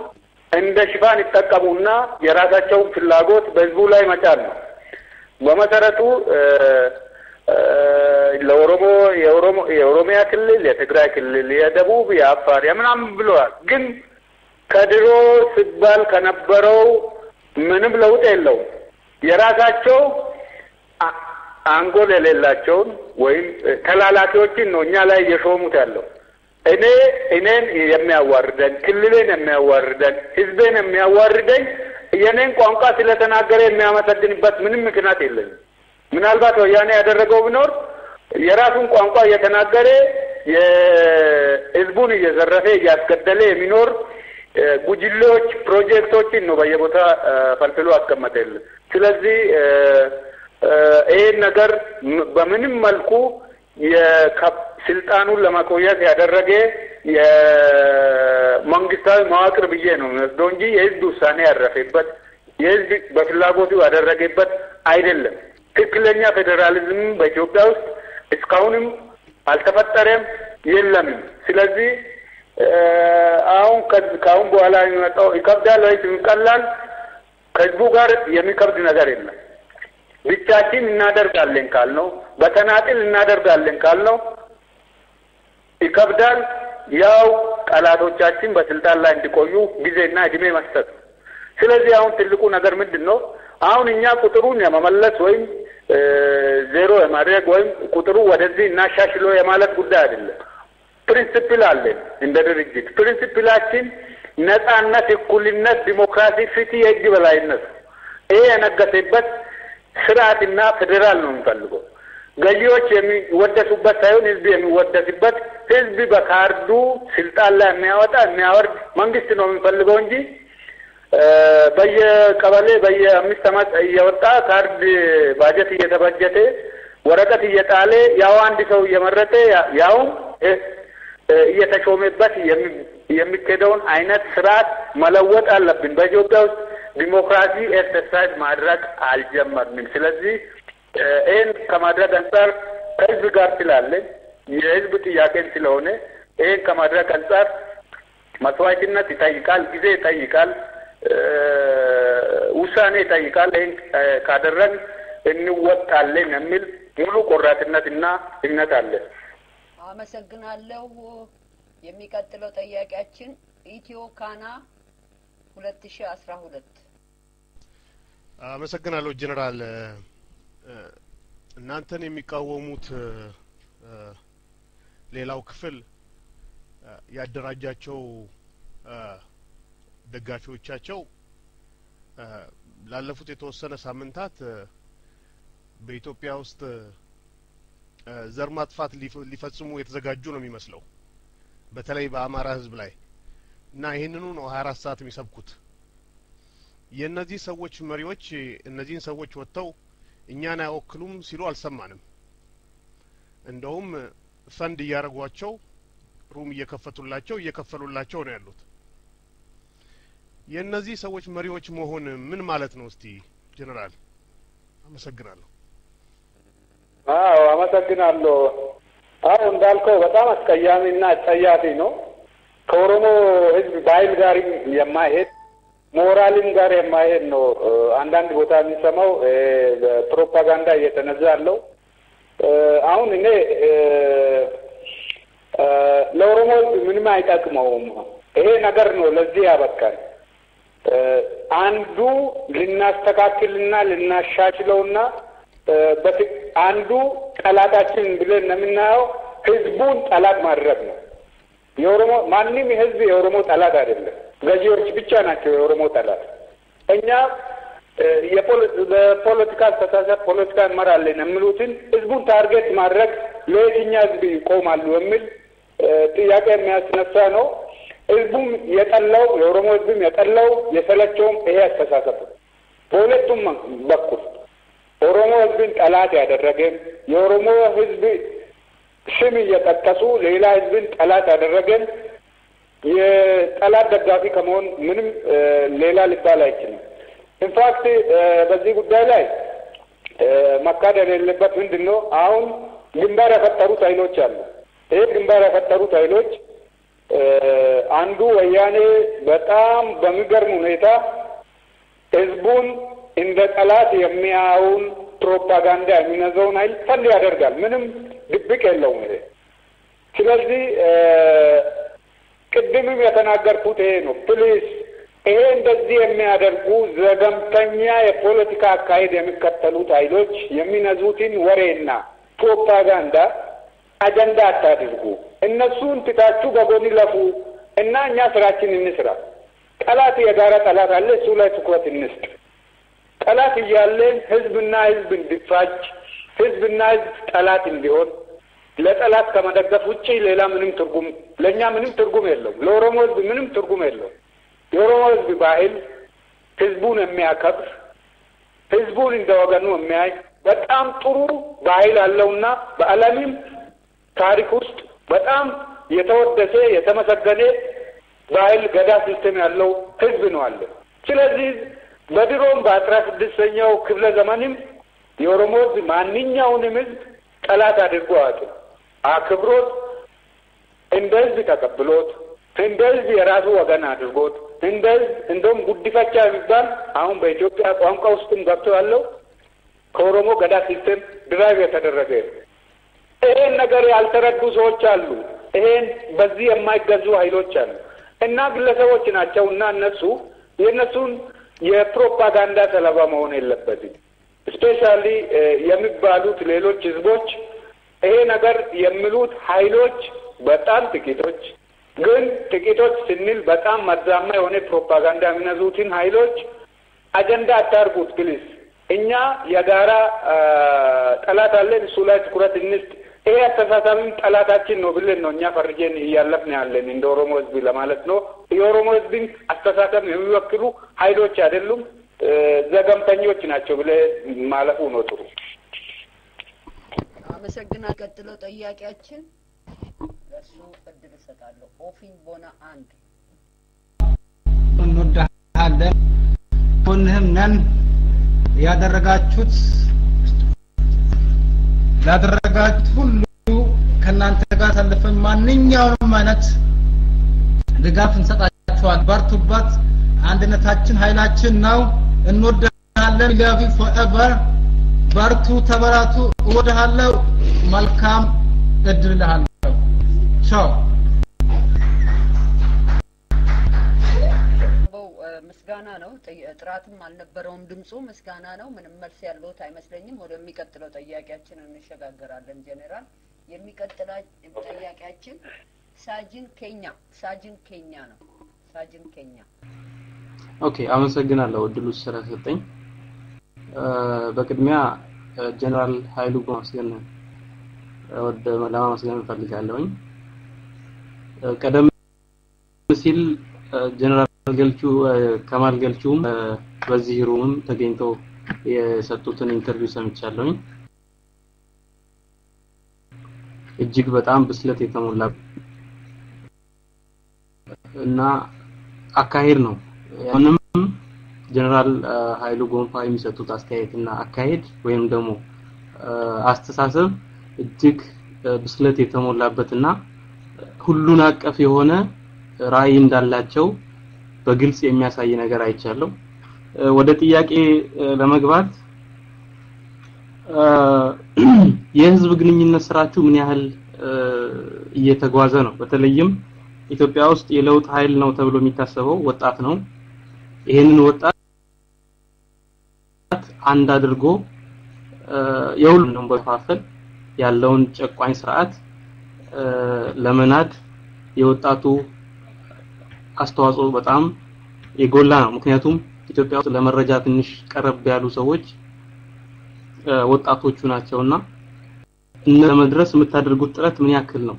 እንደ ሽፋን ይጠቀሙና የራሳቸውን ፍላጎት በህዝቡ ላይ መጫን ነው። በመሰረቱ የኦሮሚያ ክልል፣ የትግራይ ክልል፣ የደቡብ፣ የአፋር ምናምን ብለዋል። ግን ከድሮ ሲባል ከነበረው ምንም ለውጥ የለውም። የራሳቸው አንጎል የሌላቸውን ወይም ተላላኪዎችን ነው እኛ ላይ እየሾሙት ያለው። እኔን የሚያዋርደን፣ ክልሌን የሚያዋርደን፣ ህዝቤን የሚያዋርደኝ የኔን ቋንቋ ስለተናገረ የሚያመሰግንበት ምንም ምክንያት የለኝም። ምናልባት ወያኔ ያደረገው ቢኖር የራሱን ቋንቋ እየተናገረ የህዝቡን እየዘረፈ እያስገደለ የሚኖር ጉጅሌዎች ፕሮጀክቶችን ነው በየቦታ ፈልፍሎ አስቀመጠልን። ስለዚህ ይሄን ነገር በምንም መልኩ ስልጣኑን ለማቆየት ያደረገ የመንግስታዊ መዋቅር ብዬ ነው የምወስደው እንጂ የህዝብ ውሳኔ ያረፈበት የህዝብ በፍላጎቱ ያደረገበት አይደለም። ትክክለኛ ፌዴራሊዝም በኢትዮጵያ ውስጥ እስካሁንም አልተፈጠረም፣ የለም። ስለዚህ ከአሁን በኋላ የሚመጣው ይከብዳል ወይስ ይቀላል? ከህዝቡ ጋር የሚከብድ ነገር የለም። ብቻችን እናደርጋለን ካልነው፣ በተናጥል እናደርጋለን ካልነው ይከብዳል። ያው ጠላቶቻችን በስልጣን ላይ እንዲቆዩ ጊዜና እድሜ መስጠት። ስለዚህ አሁን ትልቁ ነገር ምንድነው? አሁን እኛ ቁጥሩን የመመለስ ወይም ዜሮ የማድረግ ወይም ቁጥሩ ወደዚህ እናሻሽሎ የማለት ጉዳይ አይደለም። ፕሪንሲፕል አለን እንደ ድርጅት። ፕሪንሲፕላችን ነጻነት፣ እኩልነት፣ ዲሞክራሲ፣ ፍትህ፣ የህግ በላይነት ይሄ የነገሰበት ስርዓትና ፌዴራል ነው የሚፈልገው። ገዢዎች የሚወደሱበት ሳይሆን ህዝብ የሚወደስበት ህዝብ በካርዱ ስልጣን ላይ የሚያወርድ መንግስት ነው የሚፈልገው እንጂ በየቀበሌ በየ5 ዓመት እየወጣ ካርድ ባጀት እየተበጀተ ወረቀት እየጣለ ያው አንድ ሰው እየመረጠ ያው እየተሾመበት የሚከደውን አይነት ስርዓት መለወጥ አለብን። በኢትዮጵያ ውስጥ ዲሞክራሲ ኤክሰርሳይዝ ማድረግ አልጀመርንም። ስለዚህ ይህን ከማድረግ አንጻር ከህዝብ ጋር ስላለ የህዝብ ጥያቄን ስለሆነ ይህን ከማድረግ አንጻር መስዋዕትነት ይጠይቃል፣ ጊዜ ይጠይቃል፣ ውሳኔ ይጠይቃል። ይህን ካደረግን እንወጣለን የሚል ሙሉ ቆራጥነትና እምነት አለ። አመሰግናለሁ። የሚቀጥለው ጥያቄያችን ኢትዮ ካና 2012 አመሰግናለሁ ጀነራል። እናንተን የሚቃወሙት ሌላው ክፍል ያደራጃቸው ደጋፊዎቻቸው ላለፉት የተወሰነ ሳምንታት በኢትዮጵያ ውስጥ ዘር ማጥፋት ሊፈጽሙ የተዘጋጁ ነው የሚመስለው በተለይ በአማራ ህዝብ ላይ እና ይሄንኑ ነው 24 ሰዓት የሚሰብኩት። የነዚህ ሰዎች መሪዎች እነዚህን ሰዎች ወጥተው እኛን አይወክሉም ሲሉ አልሰማንም። እንደውም ፈንድ እያረጓቸው ሩም እየከፈሉላቸው ነው ያሉት። የነዚህ ሰዎች መሪዎች መሆን ምን ማለት ነው? እስቲ ጀነራል። አመሰግናለሁ። አመሰግናለሁ። እንዳልከው በጣም አስቀያሚና አጸያፊ ነው። ከኦሮሞ ህዝብ ባህል ጋር የማይሄድ ሞራልን ጋር የማይሄድ ነው። አንዳንድ ቦታ የሚሰማው ፕሮፓጋንዳ እየተነዛ ያለው አሁን እኔ ለኦሮሞ ህዝብ ምንም አይጠቅመውም። ይሄ ነገር ነው ለዚህ ያበቃል። አንዱ ልናስተካክልና ልናሻሽለውና አንዱ ጠላታችን ብለን የምናየው ህዝቡን ጠላት ማድረግ ነው። የኦሮሞ ማንንም ህዝብ የኦሮሞ ጠላት አይደለም። ገዢዎች ብቻ ናቸው የኦሮሞ ጠላት። እኛ የፖለቲካ አስተሳሰብ ፖለቲካ እንመራለን የሚሉትን ህዝቡን ታርጌት ማድረግ ለየትኛው ህዝብ ይቆማሉ የሚል ጥያቄ የሚያስነሳ ነው። ህዝቡም የጠላው የኦሮሞ ህዝብም የጠላው የሰለቸውም ይሄ አስተሳሰብ በሁለቱም በኩል ኦሮሞ ህዝብን ጠላት ያደረገ የኦሮሞ ህዝብ ስም እየጠቀሱ ሌላ ህዝብን ጠላት ያደረገን የጠላት ደጋፊ ከመሆን ምንም ሌላ ሊባል አይችልም። ኢንፋክት በዚህ ጉዳይ ላይ መካደር የሌለበት ምንድነው አሁን ግንባር የፈጠሩት ኃይሎች አሉ። ይህ ግንባር የፈጠሩት ኃይሎች አንዱ ወያኔ በጣም በሚገርም ሁኔታ ህዝቡን እንደ ጠላት የሚያውን ፕሮፓጋንዳ የሚነዛውን ኃይል ፈንድ ያደርጋል። ምንም ድብቅ የለውም ይሄ። ስለዚህ ቅድምም የተናገርኩት ይሄ ነው። ፕሊስ ይሄ እንደዚህ የሚያደርጉ ዘገምተኛ የፖለቲካ አካሄድ የሚከተሉት ኃይሎች የሚነዙትን ወሬና ፕሮፓጋንዳ አጀንዳ አታድርጉ። እነሱን ትታችሁ በጎን ለፉ እና እኛ ስራችን እንስራ። ጠላት የጋራ ጠላት አለ፣ እሱ ላይ ትኩረት እንስጥ። ጠላት እያለን ህዝብና ህዝብ እንዲፋጅ ህዝብና ህዝብ ጠላት እንዲሆን ለጠላት ከመደገፍ ውጪ ሌላ ምንም ትርጉም ለኛ ምንም ትርጉም የለውም። ለኦሮሞ ህዝብ ምንም ትርጉም የለውም። የኦሮሞ ህዝብ ባህል ህዝቡን የሚያከብር ህዝቡን እንደወገኑ የሚያይ በጣም ጥሩ ባህል አለውና በዓለምም ታሪክ ውስጥ በጣም የተወደሰ የተመሰገነ ባህል ገዳ ሲስተም ያለው ህዝብ ነው አለ። ስለዚህ በድሮም በ16ኛው ክፍለ ዘመንም የኦሮሞ ህዝብ ማንኛውንም ህዝብ ጠላት አድርጎ አክብሮት እንደ ህዝብ ተቀብሎት እንደ ህዝብ የራሱ ወገን አድርጎት እንደ ህዝብ እንደውም ጉዲፈቻ የሚባል አሁን በኢትዮጵያ ቋንቋ ውስጥም ገብቶ ያለው ከኦሮሞ ገዳ ሲስተም ድራይቭ የተደረገ ነው። ይሄን ነገር ያልተረዱ ሰዎች አሉ። ይሄን በዚህ የማይገዙ ኃይሎች አሉ እና ግለሰቦች ናቸው እና እነሱ የእነሱን የፕሮፓጋንዳ ሰለባ መሆን የለበትም። ስፔሻሊ የሚባሉት ሌሎች ህዝቦች ይሄ ነገር የሚሉት ኃይሎች በጣም ጥቂቶች፣ ግን ጥቂቶች ስንል በጣም መርዛማ የሆነ ፕሮፓጋንዳ የሚነዙትን ኃይሎች አጀንዳ አታርጉት ፕሊዝ። እኛ የጋራ ጠላት አለን እሱ ላይ ትኩረት እንስጥ ይሄ አስተሳሰብም ጠላታችን ነው ብለን ነው እኛ ፈርጀን እያለፍን ያለን እንደ ኦሮሞ ህዝብ ለማለት ነው የኦሮሞ ህዝብን አስተሳሰብ የሚወክሉ ኃይሎች አይደሉም ዘገምተኞች ናቸው ብለ ማለፉ ነው ጥሩ አመሰግና ቀጥለው ጥያቄያችን ለሱ እድል ሰጣለሁ ኦፊን ቦና አንድ እንወዳለን ሁሉም ነን ያደረጋችሁት ላደረጋችሁት ሁሉ ከናንተ ጋር ተለፈን ማንኛውንም አይነት ድጋፍ እንሰጣችኋለን በርቱበት አንድነታችን ኃይላችን ነው እንወዳለን love you forever በርቱ ተበራቱ እወድሃለሁ መልካም እድልሃለሁ ቻው ምስጋና ነው ጥራትም አልነበረውም ድምጹ ምስጋና ነው ምንም መልስ ያለው አይመስለኝም ወደሚቀጥለው ጥያቄያችን እንሸጋገራለን ጀነራል የሚቀጥለው ጥያቄያችን ሳጅን ኬኛ ነው ሳጅን ኬኛ ኦኬ አመሰግናለሁ እድሉ ስለሰጠኝ በቅድሚያ ጀነራል ኃይሉ ጎማስገን ወደ ለማመስገን ፈልጋለሁኝ ቀደም ሲል ጀነራል ገልቹ ከማል ገልቹም በዚህ ሩም ተገኝተው የሰጡትን ኢንተርቪው ሰምቻለሁኝ እጅግ በጣም ብስለት የተሞላ እና አካሄድ ነው ምንም ጀነራል ኃይሉ ጎንፋ የሚሰጡት አስተያየትና አካሄድ ወይም ደግሞ አስተሳሰብ እጅግ ብስለት የተሞላበትና ሁሉን አቀፍ የሆነ ራዕይ እንዳላቸው በግልጽ የሚያሳይ ነገር አይቻለሁ ወደ ጥያቄ ለመግባት የህዝብ ግንኙነት ስራችሁ ምን ያህል እየተጓዘ ነው በተለይም ኢትዮጵያ ውስጥ የለውጥ ኃይል ነው ተብሎ የሚታሰበው ወጣት ነው ይሄንን ወጣት አንድ አድርጎ የሁሉንም በፋፈል ያለውን ጨቋኝ ስርዓት ለመናድ የወጣቱ አስተዋጽኦ በጣም የጎላ ነው ምክንያቱም ኢትዮጵያ ውስጥ ለመረጃ ትንሽ ቀረብ ያሉ ሰዎች ወጣቶቹ ናቸውና ለመድረስ የምታደርጉት ጥረት ምን ያክል ነው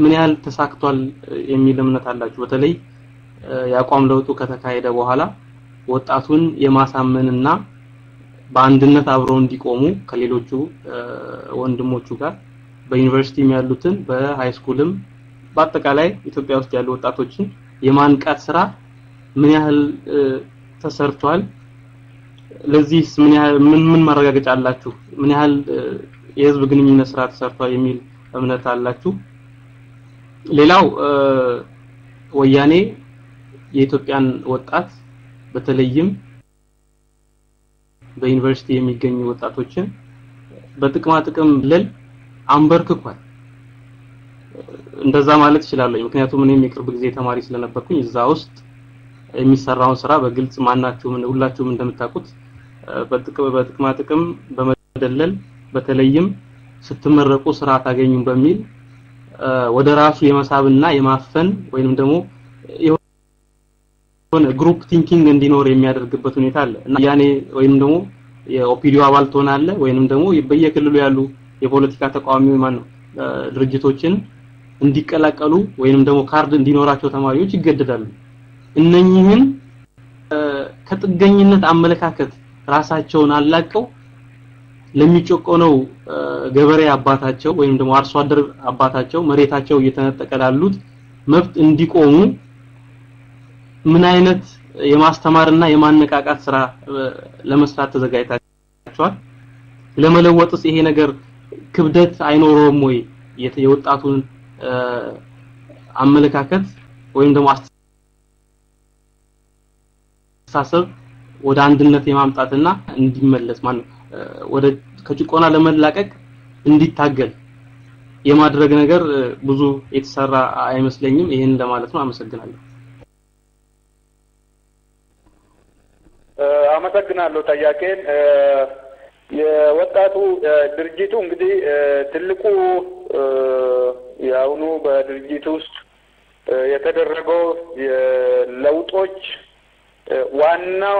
ምን ያህል ተሳክቷል የሚል እምነት አላችሁ በተለይ ያቋም ለውጡ ከተካሄደ በኋላ ወጣቱን የማሳመንና በአንድነት አብረው እንዲቆሙ ከሌሎቹ ወንድሞቹ ጋር በዩኒቨርሲቲም ያሉትን በሃይስኩልም በአጠቃላይ ኢትዮጵያ ውስጥ ያሉ ወጣቶችን የማንቃት ስራ ምን ያህል ተሰርቷል ለዚህስ ምን ማረጋገጫ አላችሁ ምን ያህል የህዝብ ግንኙነት ስራ ተሰርቷል የሚል እምነት አላችሁ ሌላው ወያኔ የኢትዮጵያን ወጣት በተለይም በዩኒቨርሲቲ የሚገኙ ወጣቶችን በጥቅማ ጥቅም ለል አንበርክኳል እንደዛ ማለት ይችላል ምክንያቱም እኔም የቅርብ ጊዜ ተማሪ ስለነበርኩኝ እዛ ውስጥ የሚሰራውን ስራ በግልጽ ማናችሁም ሁላችሁም እንደምታውቁት በጥቅማ ጥቅም በመደለል በተለይም ስትመረቁ ስራ ታገኙም በሚል ወደ ራሱ የመሳብና የማፈን ወይንም ደግሞ የሆነ ግሩፕ ቲንኪንግ እንዲኖር የሚያደርግበት ሁኔታ አለ እና ያኔ ወይንም ደግሞ የኦፒዲዮ አባል ትሆናለ ወይንም ደግሞ በየክልሉ ያሉ የፖለቲካ ተቃዋሚዎች ማን ነው ድርጅቶችን እንዲቀላቀሉ ወይንም ደግሞ ካርድ እንዲኖራቸው ተማሪዎች ይገደዳሉ እነኚህን ከጥገኝነት አመለካከት ራሳቸውን አላቀው ለሚጮቀው ገበሬ አባታቸው ወይንም ደግሞ አርሶ አደር አባታቸው መሬታቸው እየተነጠቀላሉት መብት እንዲቆሙ ምን አይነት የማስተማርና የማነቃቃት ስራ ለመስራት ተዘጋጅታችኋል ለመለወጥስ ይሄ ነገር ክብደት አይኖርም ወይ የወጣቱን አመለካከት ወይም ደግሞ አስተሳሰብ ወደ አንድነት የማምጣትና እንዲመለስ ማን ወደ ከጭቆና ለመላቀቅ እንዲታገል የማድረግ ነገር ብዙ የተሰራ አይመስለኝም ይሄን ለማለት ነው አመሰግናለሁ አመሰግናለሁ ጥያቄን የወጣቱ ድርጅቱ እንግዲህ ትልቁ ያውኑ በድርጅቱ ውስጥ የተደረገው የለውጦች ዋናው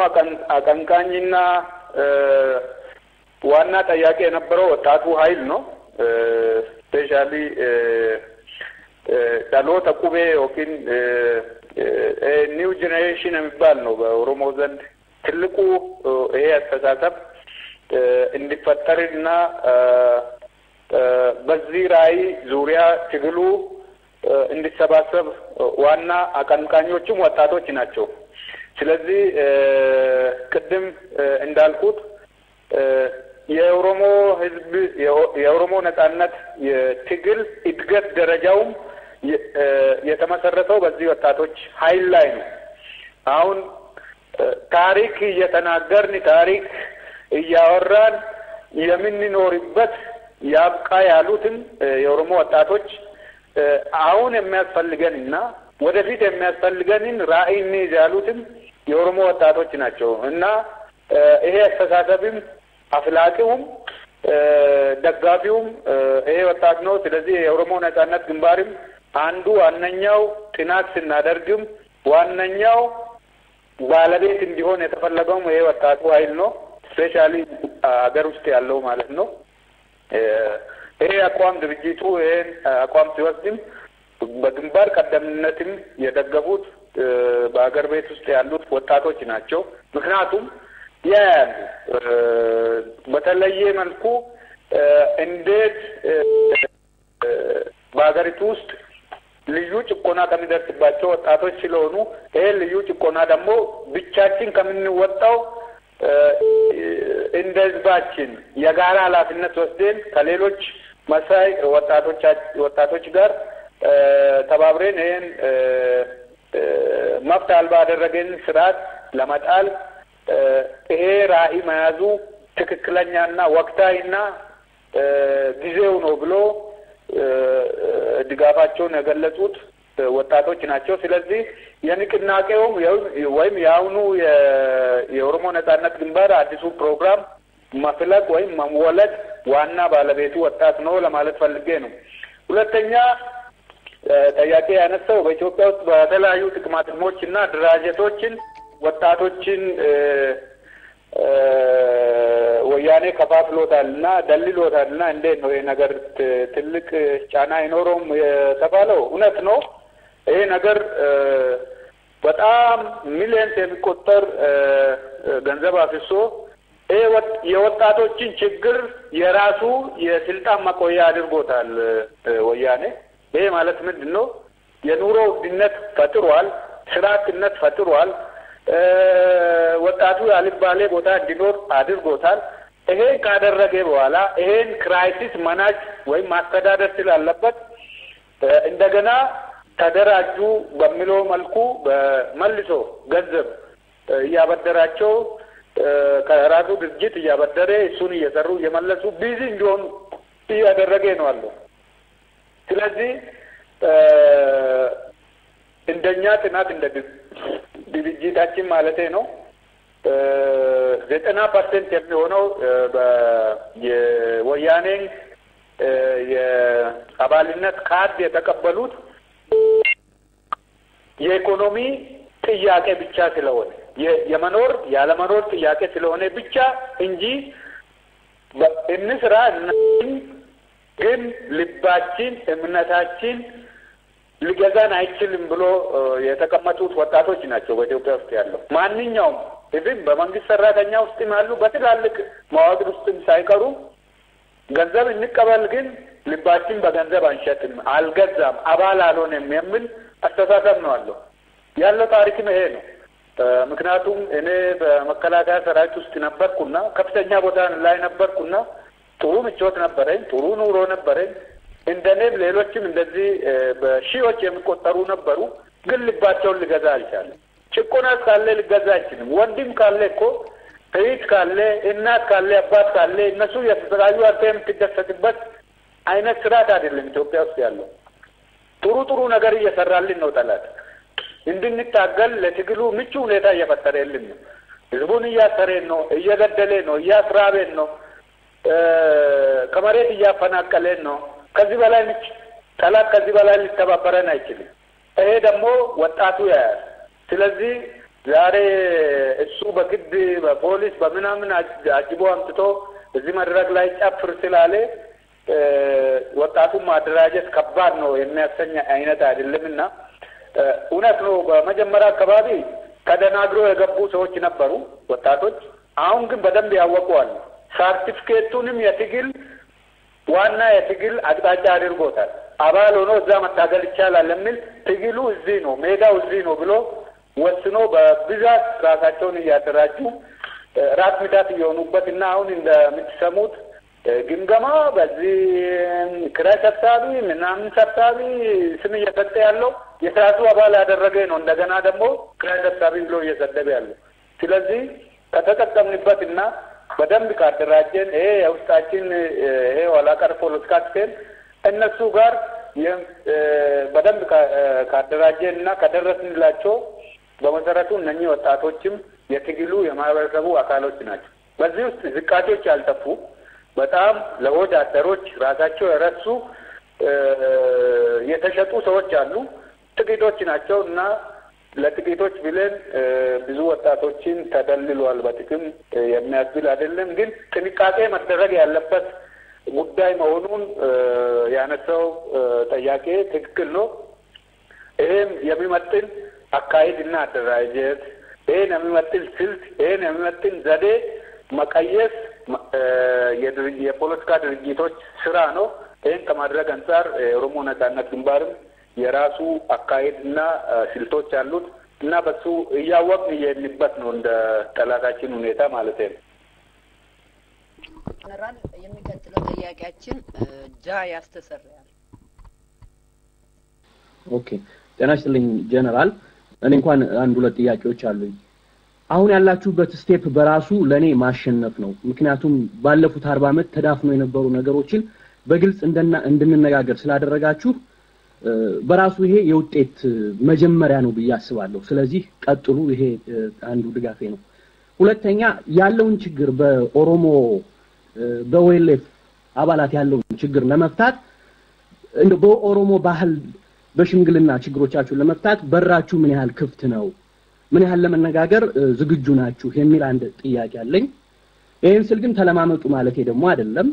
አቀንቃኝና ዋና ጥያቄ የነበረው ወጣቱ ኃይል ነው። ስፔሻሊ ዳሎታ ቁቤ ኦኪን ኒው ጄኔሬሽን የሚባል ነው በኦሮሞ ዘንድ ትልቁ ይሄ አስተሳሰብ እንዲፈጠርና በዚህ ራዕይ ዙሪያ ትግሉ እንዲሰባሰብ ዋና አቀንቃኞቹም ወጣቶች ናቸው። ስለዚህ ቅድም እንዳልኩት የኦሮሞ ህዝብ የኦሮሞ ነጻነት የትግል እድገት ደረጃውም የተመሰረተው በዚህ ወጣቶች ኃይል ላይ ነው። አሁን ታሪክ እየተናገርን ታሪክ እያወራን የምንኖርበት ያብቃ ያሉትን የኦሮሞ ወጣቶች አሁን የሚያስፈልገንና ወደፊት የሚያስፈልገንን ራዕይ እንይዝ ያሉትን የኦሮሞ ወጣቶች ናቸው እና ይሄ አስተሳሰብም አፍላቂውም ደጋፊውም ይሄ ወጣት ነው። ስለዚህ የኦሮሞ ነጻነት ግንባርም አንዱ ዋነኛው ጥናት ስናደርግም ዋነኛው ባለቤት እንዲሆን የተፈለገው ይሄ ወጣቱ ኃይል ነው። ስፔሻሊ አገር ውስጥ ያለው ማለት ነው። ይሄ አቋም ድርጅቱ ይሄን አቋም ሲወስድም በግንባር ቀደምትነትም የደገፉት በአገር ቤት ውስጥ ያሉት ወጣቶች ናቸው። ምክንያቱም ያያሉ በተለየ መልኩ እንዴት በአገሪቱ ውስጥ ልዩ ጭቆና ከሚደርስባቸው ወጣቶች ስለሆኑ ይሄ ልዩ ጭቆና ደግሞ ብቻችን ከምንወጣው እንደ ህዝባችን የጋራ ኃላፊነት ወስደን ከሌሎች መሳይ ወጣቶች ጋር ተባብረን ይሄን መብት አልባ ያደረገን ስርዓት ለመጣል ይሄ ራዕይ መያዙ ትክክለኛና ወቅታዊና ጊዜው ነው ብሎ ድጋፋቸውን የገለጹት ወጣቶች ናቸው። ስለዚህ የንቅናቄውም ወይም የአሁኑ የኦሮሞ ነጻነት ግንባር አዲሱ ፕሮግራም መፍለቅ ወይም መወለድ ዋና ባለቤቱ ወጣት ነው ለማለት ፈልጌ ነው። ሁለተኛ ጥያቄ ያነሳው በኢትዮጵያ ውስጥ በተለያዩ ጥቅማጥቅሞችና ድራጀቶችን ወጣቶችን ወያኔ ከፋፍሎታልና ደልሎታልና እንዴት ነው ይሄ ነገር ትልቅ ጫና አይኖረውም የተባለው? እውነት ነው። ይሄ ነገር በጣም ሚሊዮንስ የሚቆጠር ገንዘብ አፍሶ የወጣቶችን ችግር የራሱ የስልጣን መቆያ አድርጎታል ወያኔ። ይሄ ማለት ምንድን ነው? የኑሮ ውድነት ፈጥሯል፣ ስራ አጥነት ፈጥሯል፣ ወጣቱ ያልባሌ ቦታ እንዲኖር አድርጎታል። ይሄን ካደረገ በኋላ ይሄን ክራይሲስ ማናጅ ወይም ማስተዳደር ስላለበት እንደገና ተደራጁ በሚለው መልኩ በመልሶ ገንዘብ እያበደራቸው ከራሱ ድርጅት እያበደረ እሱን እየሰሩ እየመለሱ ቢዚ እንዲሆኑ እያደረገ ነው አለው። ስለዚህ እንደኛ ጥናት እንደ ድርጅታችን ማለቴ ነው 90% የሚሆነው የወያኔን የአባልነት ካርድ የተቀበሉት የኢኮኖሚ ጥያቄ ብቻ ስለሆነ የመኖር ያለመኖር ጥያቄ ስለሆነ ብቻ እንጂ እንስራ ግን ልባችን እምነታችን ሊገዛን አይችልም ብሎ የተቀመጡት ወጣቶች ናቸው በኢትዮጵያ ውስጥ ያለው። ማንኛውም ኢቭን በመንግስት ሰራተኛ ውስጥም ያሉ በትላልቅ መዋቅር ውስጥም ሳይቀሩ ገንዘብ እንቀበል ግን ልባችን በገንዘብ አንሸጥም፣ አልገዛም፣ አባል አልሆንም የሚል አስተሳሰብ ነው ያለው ታሪክም ይሄ ነው። ምክንያቱም እኔ በመከላከያ ሰራዊት ውስጥ ነበርኩና ከፍተኛ ቦታ ላይ ነበርኩና ጥሩ ምቾት ነበረኝ፣ ጥሩ ኑሮ ነበረኝ። እንደኔም ሌሎችም እንደዚህ በሺዎች የሚቆጠሩ ነበሩ። ግን ልባቸውን ሊገዛ አልቻለም። ጭቆና ካለ ሊገዛ አይችልም። ወንድም ካለ እኮ እህት ካለ እናት ካለ አባት ካለ እነሱ የተሰቃዩ አንተ የምትደሰትበት አይነት ስርዓት አይደለም ኢትዮጵያ ውስጥ ያለው። ጥሩ ነገር እየሰራልን ነው ጠላት። እንድንታገል ለትግሉ ምቹ ሁኔታ እየፈጠረልን ነው። ህዝቡን እያሰረን ነው፣ እየገደለን ነው፣ እያስራበን ነው፣ ከመሬት እያፈናቀለን ነው። ከዚህ በላይ ጠላት ከዚህ በላይ ሊተባበረን አይችልም። ይሄ ደግሞ ወጣቱ ያያል። ስለዚህ ዛሬ እሱ በግድ በፖሊስ በምናምን አጅቦ አምጥቶ እዚህ መድረክ ላይ ጨፍር ስላለ ወጣቱን ማደራጀት ከባድ ነው የሚያሰኝ አይነት አይደለምና እውነት ነው። በመጀመሪያ አካባቢ ተደናግሮ የገቡ ሰዎች ነበሩ ወጣቶች። አሁን ግን በደንብ ያወቁዋል። ሰርቲፊኬቱንም የትግል ዋና የትግል አቅጣጫ አድርጎታል። አባል ሆኖ እዛ መታገል ይቻላል ለምን ትግሉ እዚህ ነው ሜዳው እዚህ ነው ብሎ ወስኖ በብዛት ራሳቸውን እያደራጁ ራስ ምታት እየሆኑበት እና አሁን እንደምትሰሙት ግምገማ በዚህ ክራይ ሰብሳቢ ምናምን ሰብሳቢ ስም እየሰጠ ያለው የራሱ አባል ያደረገ ነው። እንደገና ደግሞ ክራይ ሰብሳቢ ብሎ እየሰደበ ያለው። ስለዚህ ከተጠቀምንበትና በደንብ ካደራጀን ይሄ የውስጣችን ይሄ ዋላቀር ፖለቲካ ስቴል እነሱ ጋር በደንብ ካደራጀንና ከደረስንላቸው በመሰረቱ እነኚህ ወጣቶችም የትግሉ የማህበረሰቡ አካሎች ናቸው። በዚህ ውስጥ ዝቃጮች ያልጠፉ በጣም ለወድ አደሮች ራሳቸው የረሱ የተሸጡ ሰዎች አሉ። ጥቂቶች ናቸው እና ለጥቂቶች ብለን ብዙ ወጣቶችን ተደልሏል። በጥቅም የሚያስብል አይደለም፣ ግን ጥንቃቄ መደረግ ያለበት ጉዳይ መሆኑን ያነሳው ጥያቄ ትክክል ነው። ይሄም የሚመጥን አካሄድና አደራጀት፣ ይሄን የሚመጥን ስልት፣ ይሄን የሚመጥን ዘዴ መቀየስ የፖለቲካ ድርጅቶች ስራ ነው። ይሄን ከማድረግ አንጻር የኦሮሞ ነጻነት ግንባርም የራሱ አካሄድና ስልቶች አሉት እና በሱ እያወቅን እየሄድንበት ነው እንደ ጠላታችን ሁኔታ ማለት ነው። ጀነራል የሚቀጥለው ጥያቄያችን ጃ ያስተሰርያል። ኦኬ ጤና ይስጥልኝ ጀነራል። እኔ እንኳን አንድ ሁለት ጥያቄዎች አሉኝ። አሁን ያላችሁበት ስቴፕ በራሱ ለኔ ማሸነፍ ነው። ምክንያቱም ባለፉት 40 ዓመት ተዳፍኖ የነበሩ ነገሮችን በግልጽ እንድንነጋገር ስላደረጋችሁ በራሱ ይሄ የውጤት መጀመሪያ ነው ብዬ አስባለሁ። ስለዚህ ቀጥሉ። ይሄ አንዱ ድጋፌ ነው። ሁለተኛ ያለውን ችግር በኦሮሞ በወይሌፍ አባላት ያለውን ችግር ለመፍታት እንደው በኦሮሞ ባህል በሽምግልና ችግሮቻችሁን ለመፍታት በራችሁ ምን ያህል ክፍት ነው? ምን ያህል ለመነጋገር ዝግጁ ናችሁ የሚል አንድ ጥያቄ አለኝ። ይሄን ስል ግን ተለማመጡ ማለት ደግሞ አይደለም።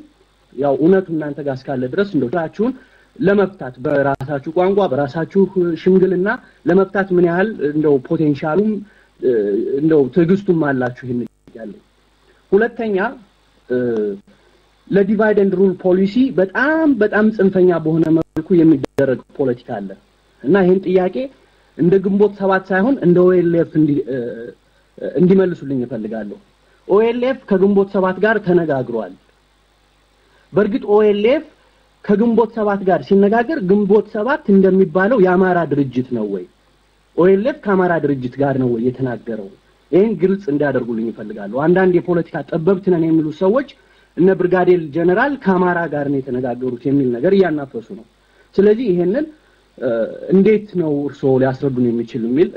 ያው እውነቱ እናንተ ጋር እስካለ ድረስ እንደው ስራችሁን ለመፍታት በራሳችሁ ቋንቋ በራሳችሁ ሽምግልና ለመፍታት ምን ያህል እንደው ፖቴንሻሉም እንደው ትዕግስቱም አላችሁ ይሄን ያለኝ። ሁለተኛ ለዲቫይድ ኤንድ ሩል ፖሊሲ በጣም ጽንፈኛ በሆነ መልኩ የሚደረግ ፖለቲካ አለ እና ይሄን ጥያቄ እንደ ግንቦት 7 ሳይሆን እንደ ኦኤልኤፍ እንዲመልሱልኝ እፈልጋለሁ። ኦኤልኤፍ ከግንቦት 7 ጋር ተነጋግሯል። በእርግጥ ኦኤልኤፍ ከግንቦት 7 ጋር ሲነጋገር ግንቦት 7 እንደሚባለው የአማራ ድርጅት ነው ወይ? ኦኤልኤፍ ከአማራ ድርጅት ጋር ነው ወይ የተናገረው? ይሄን ግልጽ እንዲያደርጉልኝ እፈልጋለሁ። አንዳንድ የፖለቲካ ጠበብት ነን የሚሉ ሰዎች እነ ብርጋዴር ጀነራል ከአማራ ጋር ነው የተነጋገሩት የሚል ነገር እያናፈሱ ነው። ስለዚህ ይሄንን እንዴት ነው እርሶ ሊያስረዱን የሚችል የሚል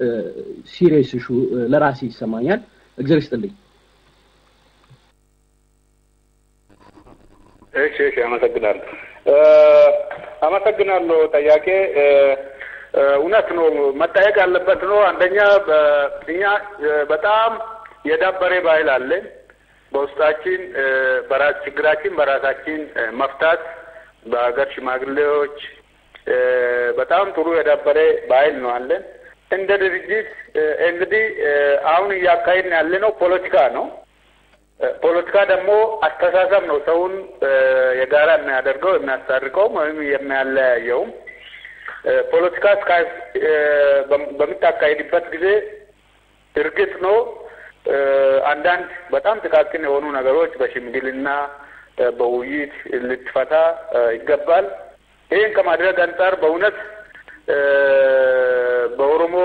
ሲሪየስ ኢሹ ለራሴ ይሰማኛል። እግዚአብሔር ይስጥልኝ። እሺ አመሰግናለሁ። ጥያቄ እውነት ነው መጠየቅ ያለበት ነው። አንደኛ እኛ በጣም የዳበረ ባህል አለ በውስጣችን በራስ ችግራችን በራሳችን መፍታት በአገር ሽማግሌዎች በጣም ጥሩ የዳበረ ባህል ነው አለን። እንደ ድርጅት እንግዲህ አሁን እያካሄድን ያለነው ፖለቲካ ነው። ፖለቲካ ደግሞ አስተሳሰብ ነው ሰውን የጋራ የሚያደርገው የሚያስታርቀው ወይም የሚያለያየው። ፖለቲካ በምታካሄድበት ጊዜ እርግጥ ነው አንዳንድ በጣም ጥቃቅን የሆኑ ነገሮች በሽምግልና በውይይት ልትፈታ ይገባል። ይህን ከማድረግ አንጻር በእውነት በኦሮሞ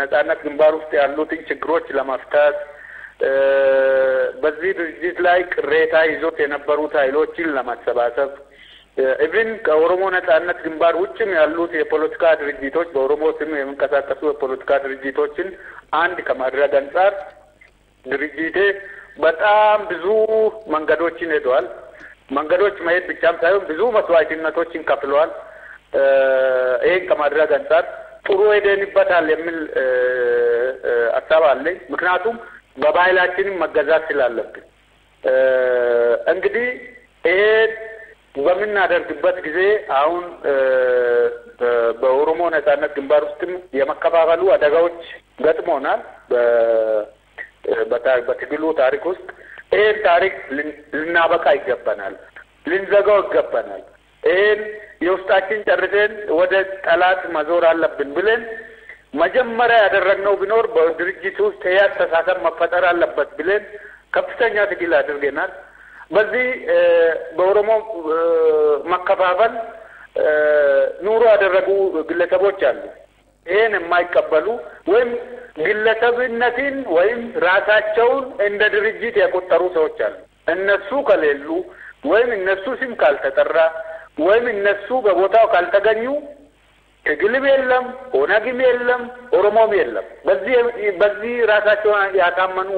ነጻነት ግንባር ውስጥ ያሉትን ችግሮች ለመፍታት በዚህ ድርጅት ላይ ቅሬታ ይዞት የነበሩት ኃይሎችን ለማሰባሰብ ኢቭን ከኦሮሞ ነጻነት ግንባር ውጭም ያሉት የፖለቲካ ድርጅቶች በኦሮሞ ስም የሚንቀሳቀሱ የፖለቲካ ድርጅቶችን አንድ ከማድረግ አንጻር ድርጅቴ በጣም ብዙ መንገዶችን ሄደዋል። መንገዶች መሄድ ብቻም ሳይሆን ብዙ መስዋዕትነቶችን ከፍለዋል። ይሄን ከማድረግ አንጻር ጥሩ ሄደንበታል የሚል ሀሳብ አለኝ። ምክንያቱም በባህላችንም መገዛት ስላለብን እንግዲህ ይሄ በምናደርግበት ጊዜ አሁን በኦሮሞ ነጻነት ግንባር ውስጥም የመከፋፈሉ አደጋዎች ገጥሞናል። በትግሉ ታሪክ ውስጥ ይሄን ታሪክ ልናበቃ ይገባናል፣ ልንዘጋው ይገባናል። ይሄን የውስጣችን ጨርሰን ወደ ጠላት መዞር አለብን ብለን መጀመሪያ ያደረግነው ቢኖር በድርጅት ውስጥ ይሄ አስተሳሰብ መፈጠር አለበት ብለን ከፍተኛ ትግል አድርገናል። በዚህ በኦሮሞ መከፋፈል ኑሮ ያደረጉ ግለሰቦች አሉ። ይሄን የማይቀበሉ ወይም ግለሰብነትን ወይም ራሳቸውን እንደ ድርጅት የቆጠሩ ሰዎች አሉ። እነሱ ከሌሉ ወይም እነሱ ስም ካልተጠራ ወይም እነሱ በቦታው ካልተገኙ ትግልም የለም፣ ኦነግም የለም፣ ኦሮሞም የለም። በዚህ ራሳቸውን ያሳመኑ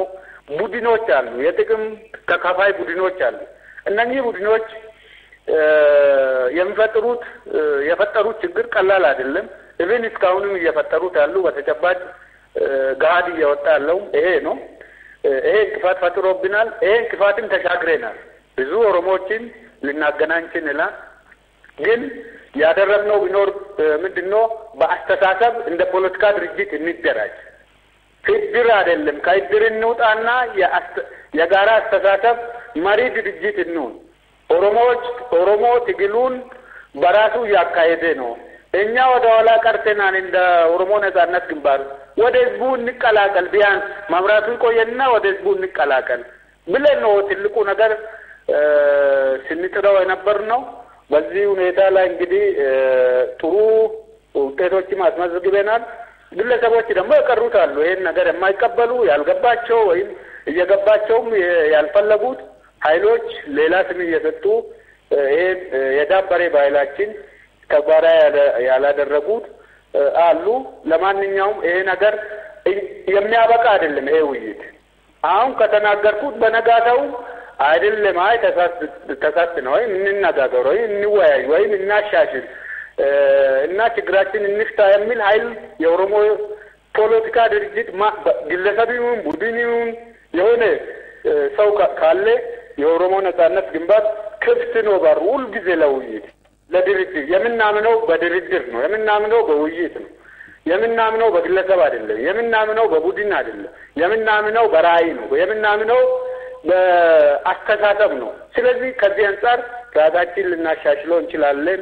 ቡድኖች አሉ፣ የጥቅም ተካፋይ ቡድኖች አሉ። እነኚህ ቡድኖች የፈጠሩት ችግር ቀላል አይደለም። ኢቭን እስካሁንም እየፈጠሩት ያሉ በተጨባጭ ገሃድ እየወጣ ያለው ይሄ ነው። ይሄ እንቅፋት ፈጥሮብናል። ይሄ እንቅፋትም ተሻግረናል። ብዙ ኦሮሞዎችን ልናገናኝ ችለናል። ግን ያደረግነው ቢኖር ምንድነው? በአስተሳሰብ እንደ ፖለቲካ ድርጅት እንደራጅ። ከድር አይደለም፣ ከድር እንውጣና የጋራ አስተሳሰብ መሪ ድርጅት እንሁን። ኦሮሞ ትግሉን በራሱ ያካሄደ ነው። እኛ ወደ ኋላ ቀርተናል። እንደ ኦሮሞ ነጻነት ግንባር ወደ ህዝቡ እንቀላቀል፣ ቢያንስ መብራቱ ይቆየና ወደ ህዝቡ እንቀላቀል ብለን ነው ትልቁ ነገር ስንጥረው የነበር ነው። በዚህ ሁኔታ ላይ እንግዲህ ጥሩ ውጤቶችም አስመዝግበናል። ግለሰቦች ደግሞ የቀሩት አሉ፣ ይሄን ነገር የማይቀበሉ ያልገባቸው ወይም እየገባቸውም ያልፈለጉት ኃይሎች ሌላ ስም እየሰጡ ይሄን የዳበሬ ባህላችን ተግባራዊ ያላደረጉት አሉ። ለማንኛውም ይሄ ነገር የሚያበቃ አይደለም። ይሄ ውይይት አሁን ከተናገርኩት በነጋታው አይደለም። አይ ተሳስተን ወይም እንነጋገር ወይም እንወያይ ወይም እናሻሽል እና ችግራችን እንፍታ የሚል ኃይል የኦሮሞ ፖለቲካ ድርጅት ግለሰብም ቡድንም የሆነ ሰው ካለ የኦሮሞ ነጻነት ግንባር ክፍት ነው በሩ ሁልጊዜ ለውይይት ለድርድር። የምናምነው በድርድር ነው። የምናምነው በውይይት ነው። የምናምነው በግለሰብ አይደለም። የምናምነው በቡድን አይደለም። የምናምነው በራዕይ ነው። የምናምነው በአስተሳሰብ ነው። ስለዚህ ከዚህ አንጻር ራሳችን ልናሻሽለው እንችላለን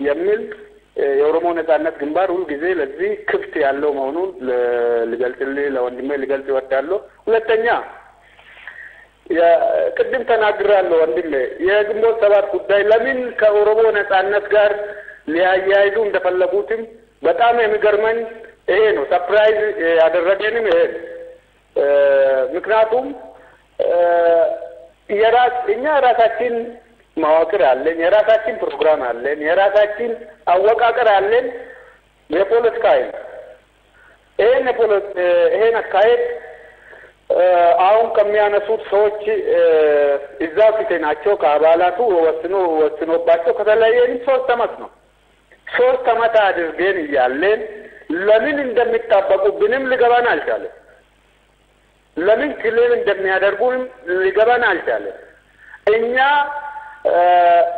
የሚል የኦሮሞ ነጻነት ግንባር ሁልጊዜ ለዚህ ክፍት ያለው መሆኑን ልገልጽልህ ለወንድሜ ልገልጽ እወዳለሁ። ሁለተኛ ቅድም ተናግራለሁ ወንድሜ፣ የግንቦት ሰባት ጉዳይ ለምን ከኦሮሞ ነጻነት ጋር ሊያያይዙ እንደፈለጉትም በጣም የሚገርመኝ ይሄ ነው። ሰርፕራይዝ ያደረገንም ይሄ ነው። ምክንያቱም እኛ ራሳችን መዋቅር አለን፣ የራሳችን ፕሮግራም አለን፣ የራሳችን አወቃቀር አለን። የፖለቲካ ይሄን አካሄድ አሁን ከሚያነሱት ሰዎች እዛ ፊቴ ናቸው። ከአባላቱ ወስኖባቸው ከተለያየን 3 ዓመት ነው። 3 ዓመት አድርገን እያለን ለምን እንደሚጣበቁብንም ሊገባን አልቻለም። ለምን ክልል እንደሚያደርጉን ሊገባን አልቻለም። እኛ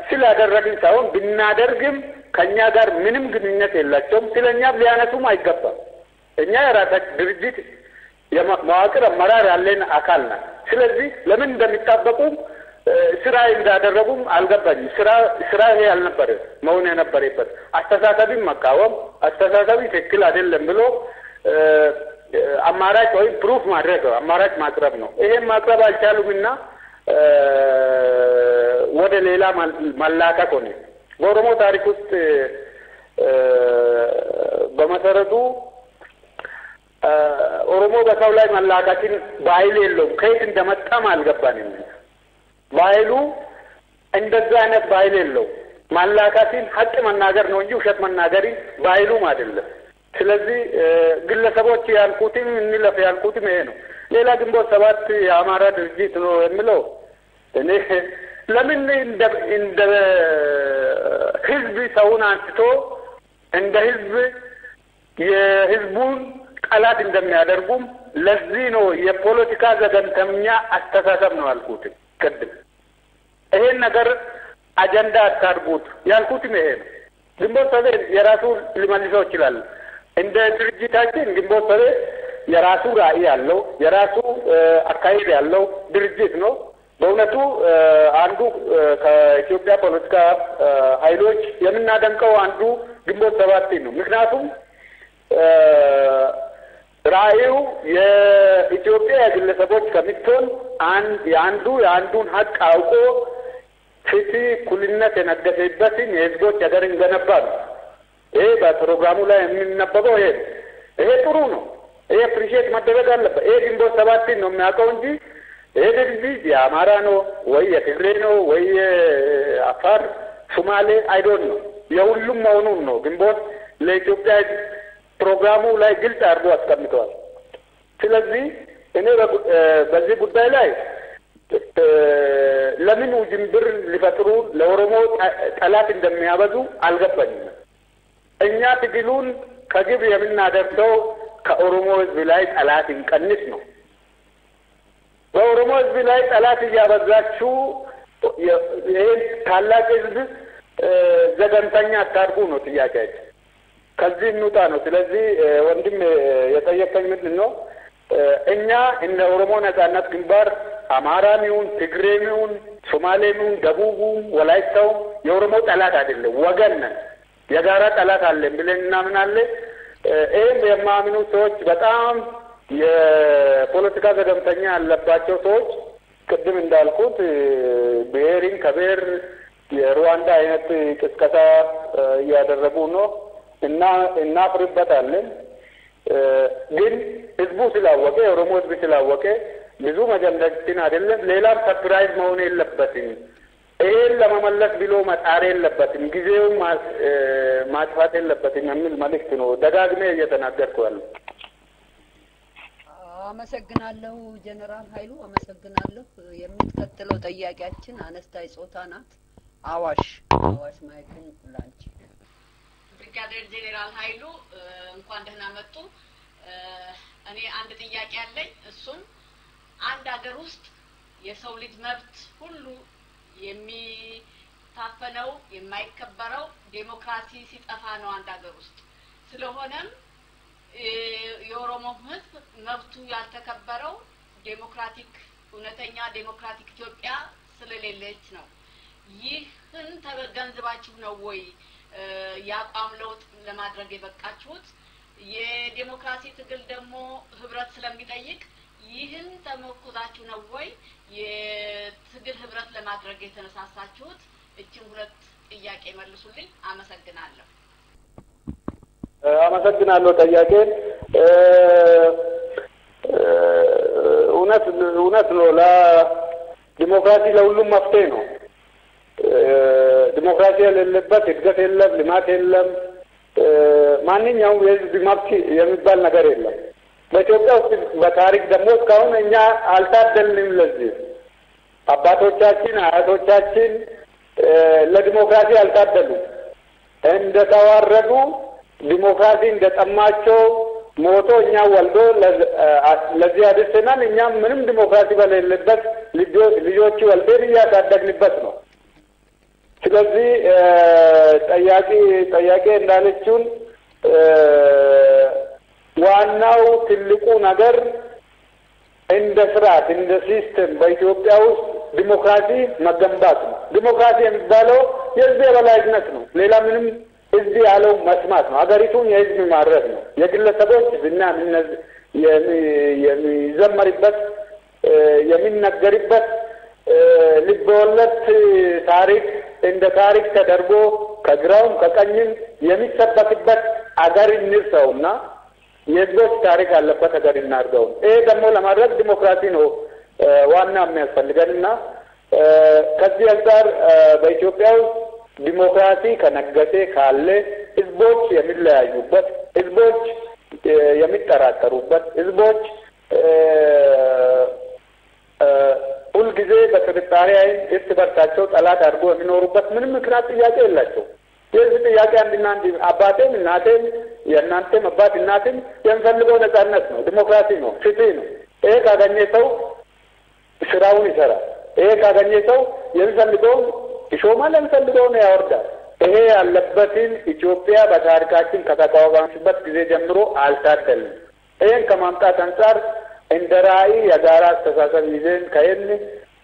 ስላደረግን ሳይሆን ብናደርግም ከኛ ጋር ምንም ግንኙነት የላቸውም። ስለኛ ሊያነሱም አይገባም። እኛ የራሳችን ድርጅት የመዋቅር አመራር ያለን አካል ነን። ስለዚህ ለምን እንደሚጣበቁም ስራ እንዳደረጉም አልገባኝም። ስራ ይሄ አልነበረ መሆን የነበረበት አስተሳሰብን መቃወም፣ አስተሳሰብ ትክክል አይደለም ብሎ አማራጭ ወይም ፕሩፍ ማድረግ አማራጭ ማቅረብ ነው። ይሄን ማቅረብ አልቻሉምና ወደ ሌላ መላከክ ሆነ። በኦሮሞ ታሪክ ውስጥ በመሰረቱ ኦሮሞ በሰው ላይ መላካችን ባህል የለውም። ከየት እንደመጣም አልገባንም። ባህሉ እንደዛ አይነት ባህል የለውም። ማላካችን ሀቅ መናገር ነው እንጂ ውሸት መናገር ባህሉም አይደለም። ስለዚህ ግለሰቦች ያልኩትም እንለፍ ያልኩትም ይሄ ነው። ሌላ ግንቦት ሰባት የአማራ ድርጅት ነው የሚለው እኔ ለምን እንደ ህዝብ ሰውን አንስቶ እንደ ህዝብ የህዝቡን ጠላት እንደሚያደርጉም ለዚህ ነው የፖለቲካ ዘገምተኛ አስተሳሰብ ነው ያልኩት ቅድም። ይሄን ነገር አጀንዳ አታርጉት ያልኩትም ይሄ ነው። ግንቦት ሰባት የራሱ ሊመልሰው ይችላል። እንደ ድርጅታችን ግንቦት ሰባት የራሱ ራዕይ ያለው የራሱ አካሄድ ያለው ድርጅት ነው። በእውነቱ አንዱ ከኢትዮጵያ ፖለቲካ ኃይሎች የምናደንቀው አንዱ ግንቦት ሰባት ነው። ምክንያቱም ራዕዩ የኢትዮጵያ የግለሰቦች ከምትሆን የአንዱን ሀቅ አውቆ ፍትህ፣ እኩልነት የነገሰበትን የህዝቦች ሀገር እንገነባለን። ይሄ በፕሮግራሙ ላይ የሚነበበው ይሄ ጥሩ ነው። ይሄ አፕሪሺየት መደረግ አለበት። ይሄ ግንቦት ሰባትን ነው የሚያውቀው እንጂ ይሄ ድርጅት የአማራ ነው ወይ የትግሬ ነው ወይ የአፋር ሶማሌ አይዶን ነው የሁሉም መሆኑን ነው ግንቦት ለኢትዮጵያ ፕሮግራሙ ላይ ግልጽ አድርጎ አስቀምጠዋል። ስለዚህ እኔ በዚህ ጉዳይ ላይ ለምን ውጅንብር ሊፈጥሩ ለኦሮሞ ጠላት እንደሚያበዙ አልገባኝም። እኛ ትግሉን ከግብ የምናደርሰው ከኦሮሞ ህዝብ ላይ ጠላት እንቀንስ ነው። በኦሮሞ ህዝብ ላይ ጠላት እያበዛችሁ ይሄን ታላቅ ህዝብ ዘገምተኛ አታርጉ ነው ጥያቄያችን። ከዚህ እንውጣ ነው። ስለዚህ ወንድም የጠየቀኝ ምንድን ነው እኛ እንደ ኦሮሞ ነጻነት ግንባር አማራም ይሁን ትግሬም ይሁን ሶማሌም ይሁን ደቡቡም ወላይታውም የኦሮሞ ጠላት አይደለም፣ ወገን ነን። የጋራ ጠላት አለን ብለን እናምናለን። ይህም የማያምኑ ሰዎች በጣም የፖለቲካ ዘገምተኛ ያለባቸው ሰዎች ቅድም እንዳልኩት ብሔርን ከብሔር የሩዋንዳ አይነት ቅስቀሳ እያደረጉ ነው እና እናፍርበታለን። ግን ህዝቡ ስላወቀ የኦሮሞ ህዝብ ስላወቀ ብዙ መጀመሪያችን አይደለም ሌላም ሰርፕራይዝ መሆን የለበትም። ይሄን ለመመለስ ብሎ መጣር የለበትም። ጊዜውን ማጥፋት የለበትም የሚል መልእክት ነው ደጋግሜ እየተናገርኩ ያለው። አመሰግናለሁ ጀነራል ኃይሉ አመሰግናለሁ። የሚቀጥለው ጥያቄያችን አነስታይ ጾታ ናት። አዋሽ ማይክን ላንቺ። ብርጋዴር ጄኔራል ኃይሉ እንኳን ደህና መጡ። እኔ አንድ ጥያቄ አለኝ። እሱም አንድ ሀገር ውስጥ የሰው ልጅ መብት ሁሉ የሚታፈነው የማይከበረው ዴሞክራሲ ሲጠፋ ነው አንድ ሀገር ውስጥ። ስለሆነም የኦሮሞ ህዝብ መብቱ ያልተከበረው ዴሞክራቲክ እውነተኛ ዴሞክራቲክ ኢትዮጵያ ስለሌለች ነው። ይህን ተገንዝባችሁ ነው ወይ የአቋም ለውጥ ለማድረግ የበቃችሁት? የዴሞክራሲ ትግል ደግሞ ህብረት ስለሚጠይቅ ይህን ተመርኩዛችሁ ነው ወይ የትግል ህብረት ለማድረግ የተነሳሳችሁት? እቺን ሁለት ጥያቄ መልሱልኝ። አመሰግናለሁ። አመሰግናለሁ። ጥያቄ እውነት ነው። ለዲሞክራሲ ለሁሉም መፍትሄ ነው። ዲሞክራሲ የሌለበት እድገት የለም፣ ልማት የለም፣ ማንኛውም የህዝብ መብት የሚባል ነገር የለም። በኢትዮጵያ ውስጥ በታሪክ ደግሞ እስካሁን እኛ አልታደልንም። ለዚህ አባቶቻችን አያቶቻችን ለዲሞክራሲ አልታደሉም። እንደተዋረዱ ዲሞክራሲ እንደጠማቸው ሞቶ እኛ ወልዶ ለዚህ አድርሰናል። እኛም ምንም ዲሞክራሲ በሌለበት ልጆች ወልደን እያሳደግንበት ነው። ስለዚህ ጠያቄ እንዳለችውን ዋናው ትልቁ ነገር እንደ ስርዓት እንደ ሲስተም በኢትዮጵያ ውስጥ ዲሞክራሲ መገንባት ነው። ዲሞክራሲ የሚባለው የህዝብ የበላይነት ነው። ሌላ ምንም ህዝብ ያለው መስማት ነው። ሀገሪቱን የህዝብ ማድረግ ነው። የግለሰቦች ዝና የሚዘመርበት የሚነገርበት ልቦለድ ታሪክ እንደ ታሪክ ተደርጎ ከግራውም ከቀኝም የሚሰበክበት አገር እንርሰውና የህዝቦች ታሪክ ያለበት ሀገር እናድርገው። ይሄ ደግሞ ለማድረግ ዲሞክራሲ ነው ዋና የሚያስፈልገንና ከዚህ አንጻር በኢትዮጵያ ውስጥ ዲሞክራሲ ከነገሰ ካለ ህዝቦች የሚለያዩበት፣ ህዝቦች የሚጠራጠሩበት፣ ህዝቦች ሁልጊዜ በጥርጣሬ እርስ በርሳቸው ጠላት አድርጎ የሚኖሩበት ምንም ምክንያት ጥያቄ የላቸው። የዚህ ጥያቄ አንድና አንድ አባቴም እናቴም የእናንተም አባት እናቴም የሚፈልገው ነጻነት ነው፣ ዲሞክራሲ ነው፣ ፍትህ ነው። ይሄ ካገኘ ሰው ስራውን ይሰራል። ይሄ ካገኘ ሰው የሚፈልገውን ይሾማል፣ የሚፈልገውን ያወርዳል። ይሄ ያለበትን ኢትዮጵያ በታሪካችን ከተቋቋመችበት ጊዜ ጀምሮ አልታደልም። ይሄን ከማምጣት አንጻር እንደ ራዕይ የጋራ አስተሳሰብ ይዘን ከሄድን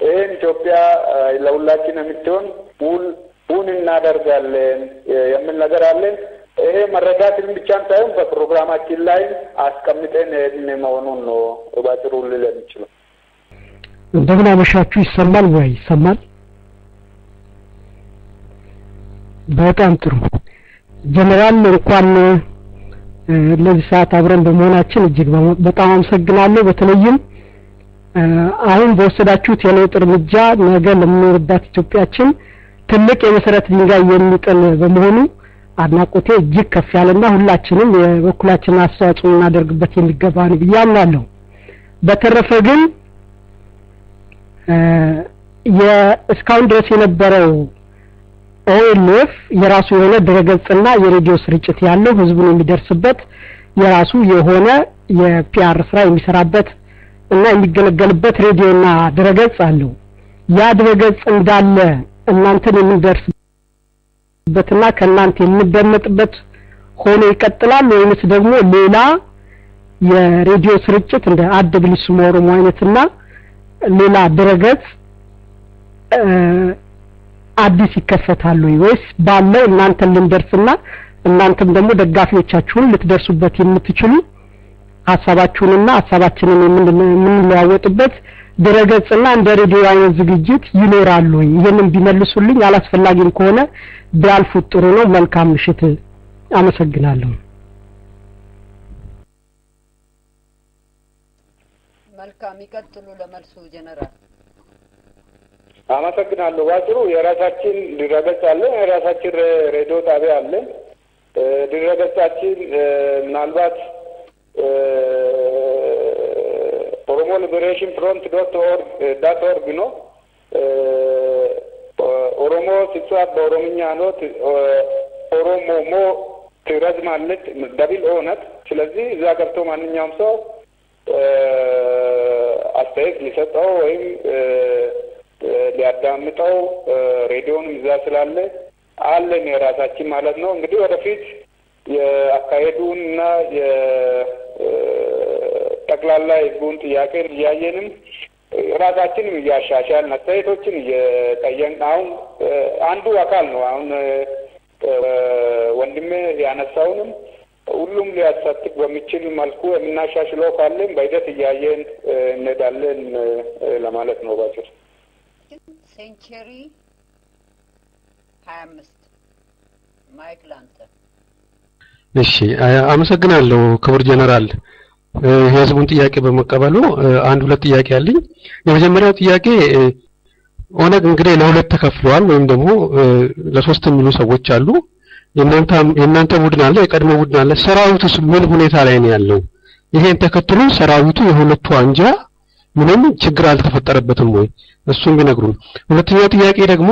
ይሄን ኢትዮጵያ ለሁላችን የምትሆን እውን እናደርጋለን የሚል ነገር አለን። ይሄ መረዳትን ብቻም ሳይሆን በፕሮግራማችን ላይ አስቀምጠን ሄድን መሆኑን ነው ባጭሩ ልል የምችለው። እንደምን አመሻችሁ። ይሰማል ወይ? ይሰማል። በጣም ጥሩ ጀነራል፣ እንኳን ለዚህ ሰዓት አብረን በመሆናችን እጅግ በጣም አመሰግናለሁ። በተለይም አሁን በወሰዳችሁት የለውጥ እርምጃ ነገ ለምንኖርባት ኢትዮጵያችን ትልቅ የመሰረት ድንጋይ የሚጥል በመሆኑ አድናቆቴ እጅግ ከፍ ያለና ሁላችንም የበኩላችንን አስተዋጽኦ እናደርግበት የሚገባ ነው ብዬ አምናለሁ። በተረፈ ግን እስካሁን ድረስ የነበረው ኦኤልኤፍ የራሱ የሆነ ድረገጽና የሬዲዮ ስርጭት ያለው ህዝቡን የሚደርስበት የራሱ የሆነ የፒአር ስራ የሚሰራበት እና የሚገለገልበት ሬዲዮና ድረገጽ አለው። ያ ድረገጽ እንዳለ እናንተን የምንደርስበትና ከእናንተ የምንደመጥበት ሆኖ ይቀጥላል ወይስ ደግሞ ሌላ የሬዲዮ ስርጭት እንደ አድብልስ ሞሮሞ አይነትና ሌላ ድረገጽ አዲስ ይከፈታል ወይስ ባለው እናንተን ልንደርስና እናንተም ደግሞ ደጋፊዎቻችሁን ልትደርሱበት የምትችሉ ሐሳባችሁንና ሐሳባችንን የምንለዋወጥበት ድረገጽና እንደ ሬዲዮ አይነት ዝግጅት ይኖራል ወይ? ይሄንን ቢመልሱልኝ፣ አላስፈላጊም ከሆነ ቢያልፉት ጥሩ ነው። መልካም ምሽት። አመሰግናለሁ። መልካም ይቀጥሉ ለመልሱ ጀነራል። አመሰግናለሁ። ባጭሩ የራሳችን ድረገጽ አለ፣ የራሳችን ሬዲዮ ጣቢያ አለ። ድረገጻችን ምናልባት ኦሮሞ ሊበሬሽን ፍሮንት .org ነው። ኦሮሞ ሲጻፍ በኦሮምኛ ነው። ኦሮሞሞ ትረዝማለች ደብል ኦነት። ስለዚህ እዛ ገብቶ ማንኛውም ሰው አስተያየት ሊሰጠው ወይም ሊያዳምጠው ሬዲዮንም እዛ ስላለ አለን የራሳችን ማለት ነው። እንግዲህ ወደፊት የአካሄዱንና የጠቅላላ ህዝቡን ጥያቄ እያየንም ራሳችንም እያሻሻልን አስተያየቶችን እየጠየቅን አሁን አንዱ አካል ነው። አሁን ወንድሜ ያነሳውንም ሁሉም ሊያሳትፍ በሚችል መልኩ የምናሻሽለው ካለን በሂደት እያየን እንሄዳለን ለማለት ነው ባጭሩ። ሴንቸሪ 25 ማይክ ላንተ። እሺ አመሰግናለሁ ክቡር ጀነራል የህዝቡን ጥያቄ በመቀበሉ። አንድ ሁለት ጥያቄ አለኝ። የመጀመሪያው ጥያቄ ኦነግ እንግዲህ ለሁለት ተከፍሏል ወይም ደግሞ ለሶስት የሚሉ ሰዎች አሉ። የእናንተ ቡድን አለ፣ የቀድሞ ቡድን አለ። ሰራዊቱስ ምን ሁኔታ ላይ ነው ያለው? ይሄን ተከትሎ ሰራዊቱ የሁለቱ አንጃ ምንም ችግር አልተፈጠረበትም ወይ? እሱን ቢነግሩን። ሁለተኛው ጥያቄ ደግሞ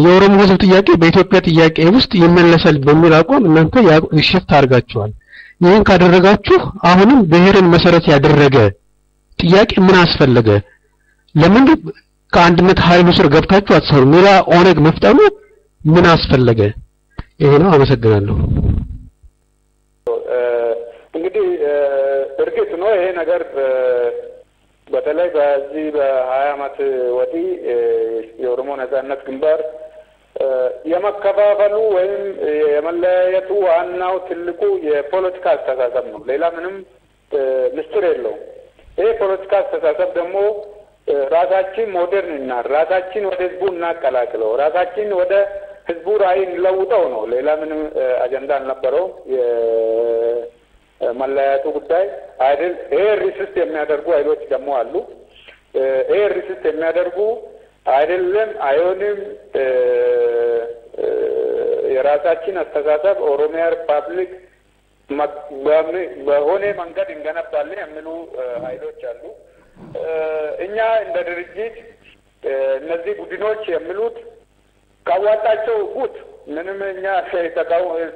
የኦሮሞ ህዝብ ጥያቄ በኢትዮጵያ ጥያቄ ውስጥ ይመለሳል በሚል አቋም እናንተ ሽፍት አድርጋችኋል። ይህን ካደረጋችሁ አሁንም ብሔርን መሰረት ያደረገ ጥያቄ ምን አስፈለገ? ለምን ከአንድነት ኃይሉ ስር ገብታችሁ አትሰሩም? ሌላ ኦነግ መፍጠሩ ምን አስፈለገ? ይሄ ነው። አመሰግናለሁ። እንግዲህ እርግጥ ነው ይሄ ነገር በተለይ በዚህ በ20 ዓመት ወዲህ የኦሮሞ ነጻነት ግንባር የመከፋፈሉ ወይም የመለያየቱ ዋናው ትልቁ የፖለቲካ አስተሳሰብ ነው። ሌላ ምንም ምስጢር የለውም። ይሄ ፖለቲካ አስተሳሰብ ደግሞ ራሳችን ሞደርን እና ራሳችን ወደ ህዝቡ እናቀላቅለው፣ ራሳችን ወደ ህዝቡ ራዕይ እንለውጠው ነው። ሌላ ምንም አጀንዳ አልነበረው። የመለያየቱ ጉዳይ አይደል። ይሄ ሪሲስት የሚያደርጉ ኃይሎች ደግሞ አሉ። ይሄ ሪሲስት የሚያደርጉ አይደለም አይሆንም፣ የራሳችን አስተሳሰብ ኦሮሚያ ሪፐብሊክ በሆነ መንገድ እንገነባለን የሚሉ ኃይሎች አሉ። እኛ እንደ ድርጅት እነዚህ ቡድኖች የሚሉት ካዋጣቸው ጉት ምንም እኛ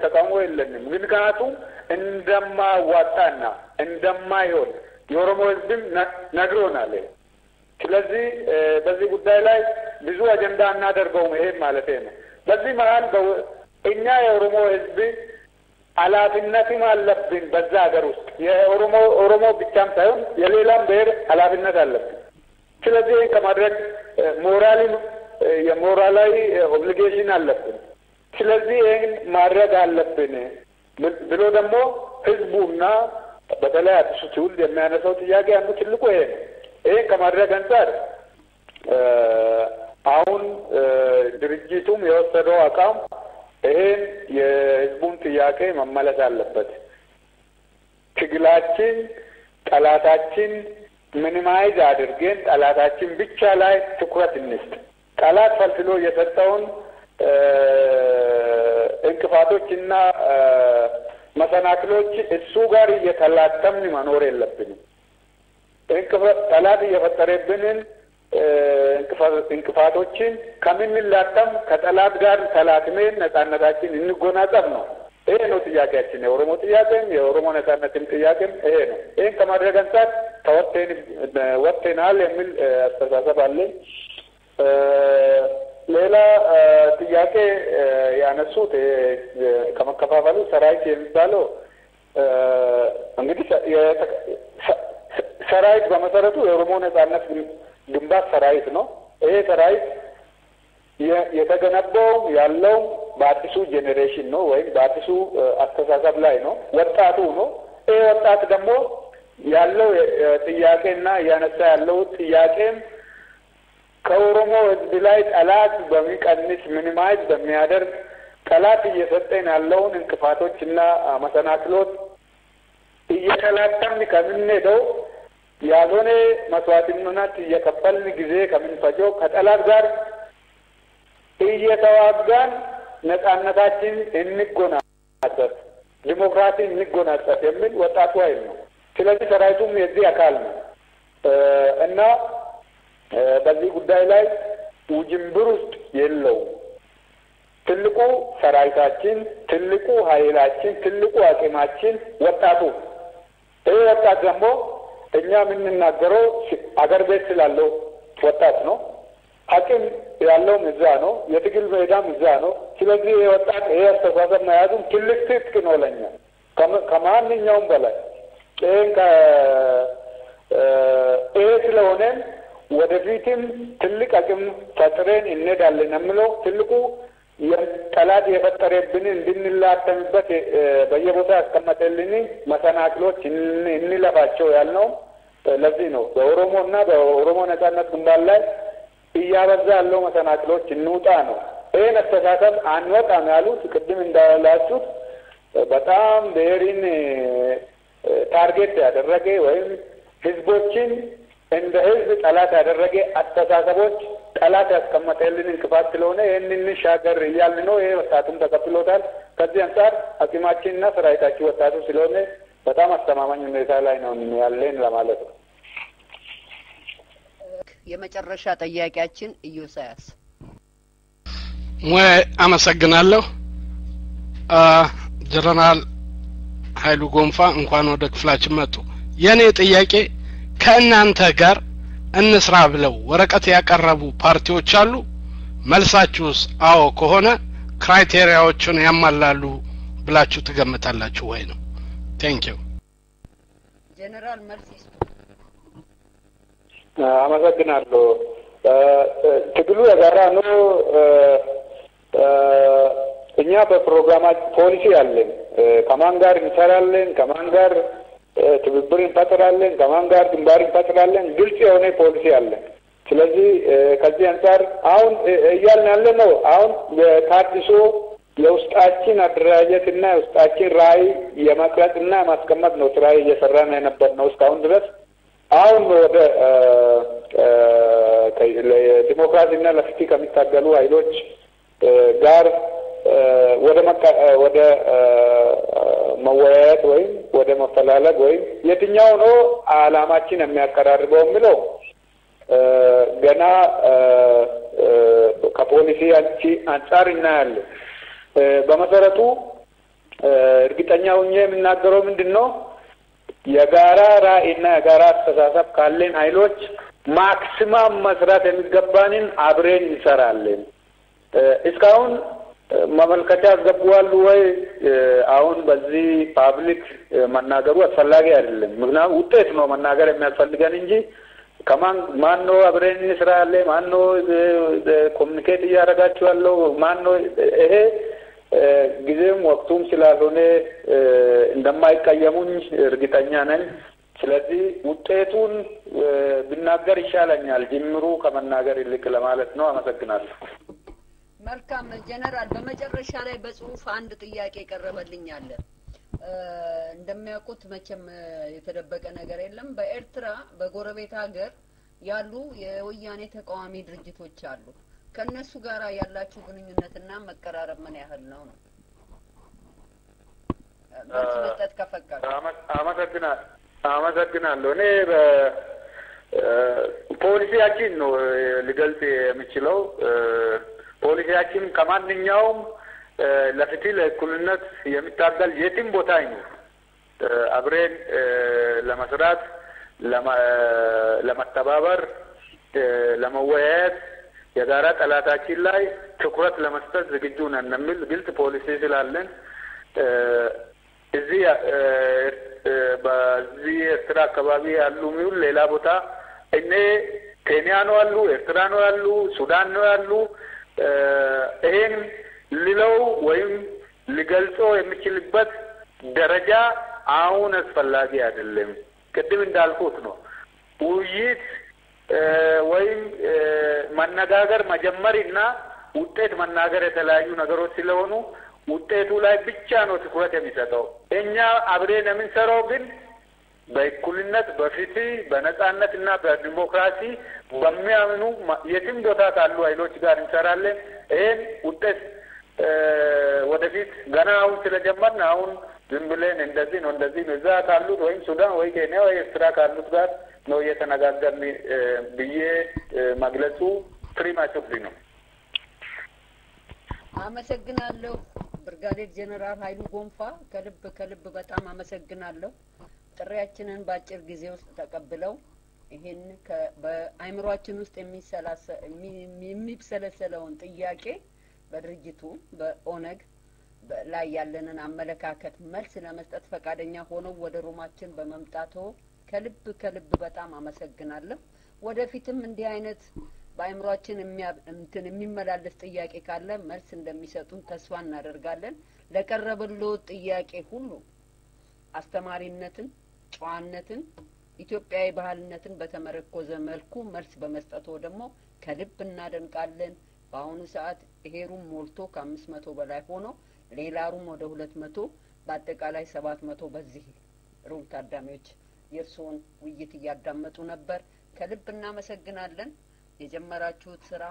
ተቃውሞ የለንም። ምክንያቱም እንደማዋጣና እንደማይሆን የኦሮሞ ህዝብም ነግሮናል። ስለዚህ በዚህ ጉዳይ ላይ ብዙ አጀንዳ እናደርገውም ይሄ ማለት ነው። በዚህ መሀል የኦሮሞ ህዝብ ኃላፊነትም አለብን በዛ ሀገር ውስጥ የኦሮሞ ብቻም ሳይሆን የሌላም ብሔር ኃላፊነት አለብን። ስለዚህ ከማድረግ የሞራላዊ ኦብሊጌሽን አለብን። ስለዚህ ይህን ማድረግ አለብን ብሎ ደግሞ ህዝቡና በተለይ አዲሱ ትውልድ የሚያነሳው ጥያቄ አንዱ ትልቁ ይሄ ነው። ይህን ከማድረግ አንጻር አሁን ድርጅቱም የወሰደው አቋም ይሄን የህዝቡን ጥያቄ መመለስ አለበት። ትግላችን ጠላታችን ሚኒማይዝ አድርገን ጠላታችን ብቻ ላይ ትኩረት እንስጥ። ጠላት ፈልፍሎ የሰጠውን እንቅፋቶችና መሰናክሎች እሱ ጋር እየተላተምን መኖር የለብንም። ጠላት እየፈጠረብንን እንቅፋቶችን ከምንላተም ከጠላት ጋር ተላትመን ነጻነታችን እንጎናጸፍ ነው። ይሄ ነው ጥያቄያችን። የኦሮሞ ጥያቄም የኦሮሞ ነጻነትም ጥያቄም ይሄ ነው። ይህን ከማድረግ አንጻር ወጥተናል የሚል አስተሳሰብ አለኝ። ሌላ ጥያቄ ያነሱት ከመከፋፈሉ ሰራዊት የሚባለው እንግዲህ ሰራዊት በመሰረቱ የኦሮሞ ነጻነት ግንባር ሰራዊት ነው። ይሄ ሰራዊት የተገነባው ያለው በአዲሱ ጄኔሬሽን ነው ወይም በአዲሱ አስተሳሰብ ላይ ነው። ወጣቱ ነው። ይሄ ወጣት ደግሞ ያለው ጥያቄና እያነሳ ያለው ጥያቄም ከኦሮሞ ህዝብ ላይ ጠላት በሚቀንስ ሚኒማይዝ በሚያደርግ ጠላት እየሰጠን ያለውን እንቅፋቶችና መሰናክሎት እየተላተምን ከምንሄደው ያልሆነ መስዋዕትነት እየከፈልን ጊዜ ከምንፈጀው ከጠላት ጋር እየተዋጋን ነጻነታችን እንጎናጸፍ፣ ዲሞክራሲ እንጎናጸፍ የሚል ወጣቱ ኃይል ነው። ስለዚህ ሰራዊቱም የዚህ አካል ነው እና በዚህ ጉዳይ ላይ ውጅንብር ውስጥ የለውም። ትልቁ ሰራዊታችን፣ ትልቁ ኃይላችን፣ ትልቁ አቅማችን ወጣቱ። ይህ ወጣት ደግሞ እኛ የምንናገረው አገር ቤት ስላለው ወጣት ነው። አቅም ያለውም እዛ ነው። የትግል ሜዳም እዛ ነው። ስለዚህ ይህ ወጣት ይህ አስተሳሰብ መያዙም ትልቅ ትጥቅ ነው ለኛ ከማንኛውም በላይ። ይህ ስለሆነም ወደፊትም ትልቅ አቅም ፈጥረን እንሄዳለን የምለው ትልቁ ጠላት የፈጠረብንን እንድንላተምበት በየቦታ ያስቀመጠልን መሰናክሎች እንለፋቸው ያልነው ለዚህ ነው። በኦሮሞና በኦሮሞ ነጻነት ግንባር ላይ እያበዛ ያለው መሰናክሎች እንውጣ ነው። ይህን አስተሳሰብ አንወጣም ያሉት ቅድም እንዳላችሁት በጣም ብሔርን ታርጌት ያደረገ ወይም ህዝቦችን እንደ ህዝብ ጠላት ያደረገ አስተሳሰቦች ጠላት ያስቀመጠልን እንቅፋት ስለሆነ ይህንን እንሻገር እያልን ነው። ይሄ ወጣቱም ተቀብሎታል። ከዚህ አንጻር አቅማችንና ሰራዊታችን ወጣቱ ስለሆነ በጣም አስተማማኝ ሁኔታ ላይ ነው ያለን ለማለት ነው። የመጨረሻ ጥያቄያችን ኢዮሳያስ። አመሰግናለሁ። ጀነራል ኃይሉ ጎንፋ እንኳን ወደ ክፍላችን መጡ። የኔ ጥያቄ ከእናንተ ጋር እንስራ ብለው ወረቀት ያቀረቡ ፓርቲዎች አሉ? መልሳችሁስ አዎ ከሆነ ክራይቴሪያዎችን ያሟላሉ ብላችሁ ትገምታላችሁ ወይ ነው? ቴንክ ዩ። ጀነራል መልስ ይስጡ። አመሰግናለሁ። ትግሉ የጋራ ነው። እኛ በፕሮግራማችን ፖሊሲ አለን። ከማን ጋር እንሰራለን፣ ከማን ጋር ትብብር እንፈጥራለን፣ ከማን ጋር ግንባር እንፈጥራለን፣ ግልጽ የሆነ ፖሊሲ አለን። ስለዚህ ከዚህ አንጻር አሁን እያልን ያለ ነው። አሁን ታድሶ የውስጣችን አደራጀትና የውስጣችን ራዕይ የመቅረጽና የማስቀመጥ ነው ስራ እየሰራን የነበር ነው እስካሁን ድረስ። አሁን ወደ ዲሞክራሲና ለፍትህ ከሚታገሉ ኃይሎች ጋር ወደ መወያየት ወይም ወደ መፈላለግ ወይም የትኛው ነው አላማችን የሚያቀራርበው የሚለው ገና ከፖሊሲ አንጻር እናያለን። በመሰረቱ እርግጠኛ ሆኜ የምናገረው ምንድነው የጋራ ራዕይና የጋራ አስተሳሰብ ካለን ኃይሎች ማክሲማም መስራት የሚገባንን አብረን እንሰራለን። እስካሁን ማመልከቻ አስገቡዋል ወይ? አሁን በዚህ ፓብሊክ መናገሩ አስፈላጊ አይደለም። ምክንያቱም ውጤት ነው መናገር የሚያስፈልገን እንጂ ማን ነው አብረን እንስራለን፣ ማን ነው ኮሚኒኬት እያደረጋችሁ ያለው፣ ማን ነው ይሄ ጊዜም ወቅቱም ስላልሆነ እንደማይቀየሙኝ እርግጠኛ ነኝ። ስለዚህ ውጤቱን ብናገር ይሻለኛል ጅምሩ ከመናገር ይልቅ ለማለት ነው። አመሰግናለሁ። መልካም ጀነራል፣ በመጨረሻ ላይ በጽሁፍ አንድ ጥያቄ ቀረበልኝ አለ። እንደሚያውቁት መቼም የተደበቀ ነገር የለም። በኤርትራ በጎረቤት ሀገር ያሉ የወያኔ ተቃዋሚ ድርጅቶች አሉ። ከነሱ ጋር ያላችሁ ግንኙነትና መቀራረብ ምን ያህል ነው? መልስ መስጠት ከፈቀዱ። አመሰግናለሁ። እኔ ፖሊሲያችን ነው ሊገልጽ የሚችለው። ፖሊሲያችን ከማንኛውም ለፍትህ ለእኩልነት የሚታገል የትም ቦታ ይኑር አብረን ለመስራት ለመተባበር ለመወያየት የጋራ ጠላታችን ላይ ትኩረት ለመስጠት ዝግጁ ነን የሚል ግልጽ ፖሊሲ ስላለን እዚህ በዚህ ኤርትራ አካባቢ ያሉ ሚውል ሌላ ቦታ እኔ ኬንያ ነው ያሉ፣ ኤርትራ ነው ያሉ፣ ሱዳን ነው ያሉ ይሄን ሊለው ወይም ሊገልጾ የሚችልበት ደረጃ አሁን አስፈላጊ አይደለም። ቅድም እንዳልኩት ነው ውይይት ወይም መነጋገር መጀመሪና ውጤት መናገር የተለያዩ ነገሮች ስለሆኑ ውጤቱ ላይ ብቻ ነው ትኩረት የሚሰጠው። እኛ አብረን የምንሰራው ግን በእኩልነት በፍትህ በነጻነትና በዲሞክራሲ በሚያምኑ የትም ቦታ ካሉ ኃይሎች ጋር እንሰራለን። ይሄን ውጤት ወደፊት ገና አሁን ስለጀመርን አሁን ዝም ብለን እንደዚህ ነው እዛ ካሉት ወይም ሱዳን ወይ ኬንያ ወይ ኤርትራ ካሉት ጋር ነው እየተነጋገርን ብዬ መግለጹ ፕሪማቹርሊ ነው። አመሰግናለሁ። ብርጋዴር ጀነራል ኃይሉ ጎንፋ ከልብ በጣም አመሰግናለሁ። ጥሪያችንን በአጭር ጊዜ ውስጥ ተቀብለው ይሄን በአይምሮአችን ውስጥ የሚብሰለሰለውን ጥያቄ በድርጅቱ በኦነግ ላይ ያለንን አመለካከት መልስ ለመስጠት ፈቃደኛ ሆነው ወደ ሩማችን በመምጣቶ ከልብ በጣም አመሰግናለሁ። ወደፊትም እንዲህ አይነት በአይምሮአችን የሚመላለስ ጥያቄ ካለ መልስ እንደሚሰጡን ተስፋ እናደርጋለን። ለቀረበልዎ ጥያቄ ሁሉ አስተማሪነትን፣ ጨዋነትን፣ ኢትዮጵያዊ ባህልነትን በተመረኮዘ መልኩ መልስ በመስጠቱ ደግሞ ከልብ እናደንቃለን። በአሁኑ ሰዓት ይሄ ሩም ሞልቶ ከ500 በላይ ሆኖ ሌላ ሩም ወደ 200 በአጠቃላይ 700 በዚህ ሩም ታዳሚዎች የእርስዎን ውይይት እያዳመጡ ነበር። ከልብ እናመሰግናለን። የጀመራችሁት ስራ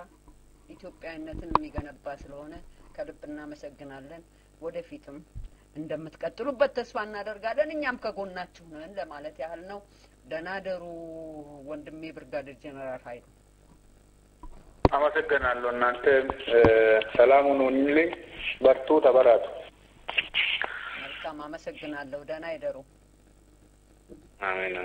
ኢትዮጵያዊነትን የሚገነባ ስለሆነ ከልብ እናመሰግናለን። ወደፊትም እንደምትቀጥሉበት ተስፋ እናደርጋለን። እኛም ከጎናችሁ ነን ለማለት ያህል ነው። ደህና ደሩ ወንድሜ ብርጋዴር ጀነራል ኃይሉ። አመሰግናለሁ። እናንተ ሰላም ሁኑልኝ፣ በርቱ፣ ተበራቱ። መልካም አመሰግናለሁ። ደህና ይደሩ። አሜን።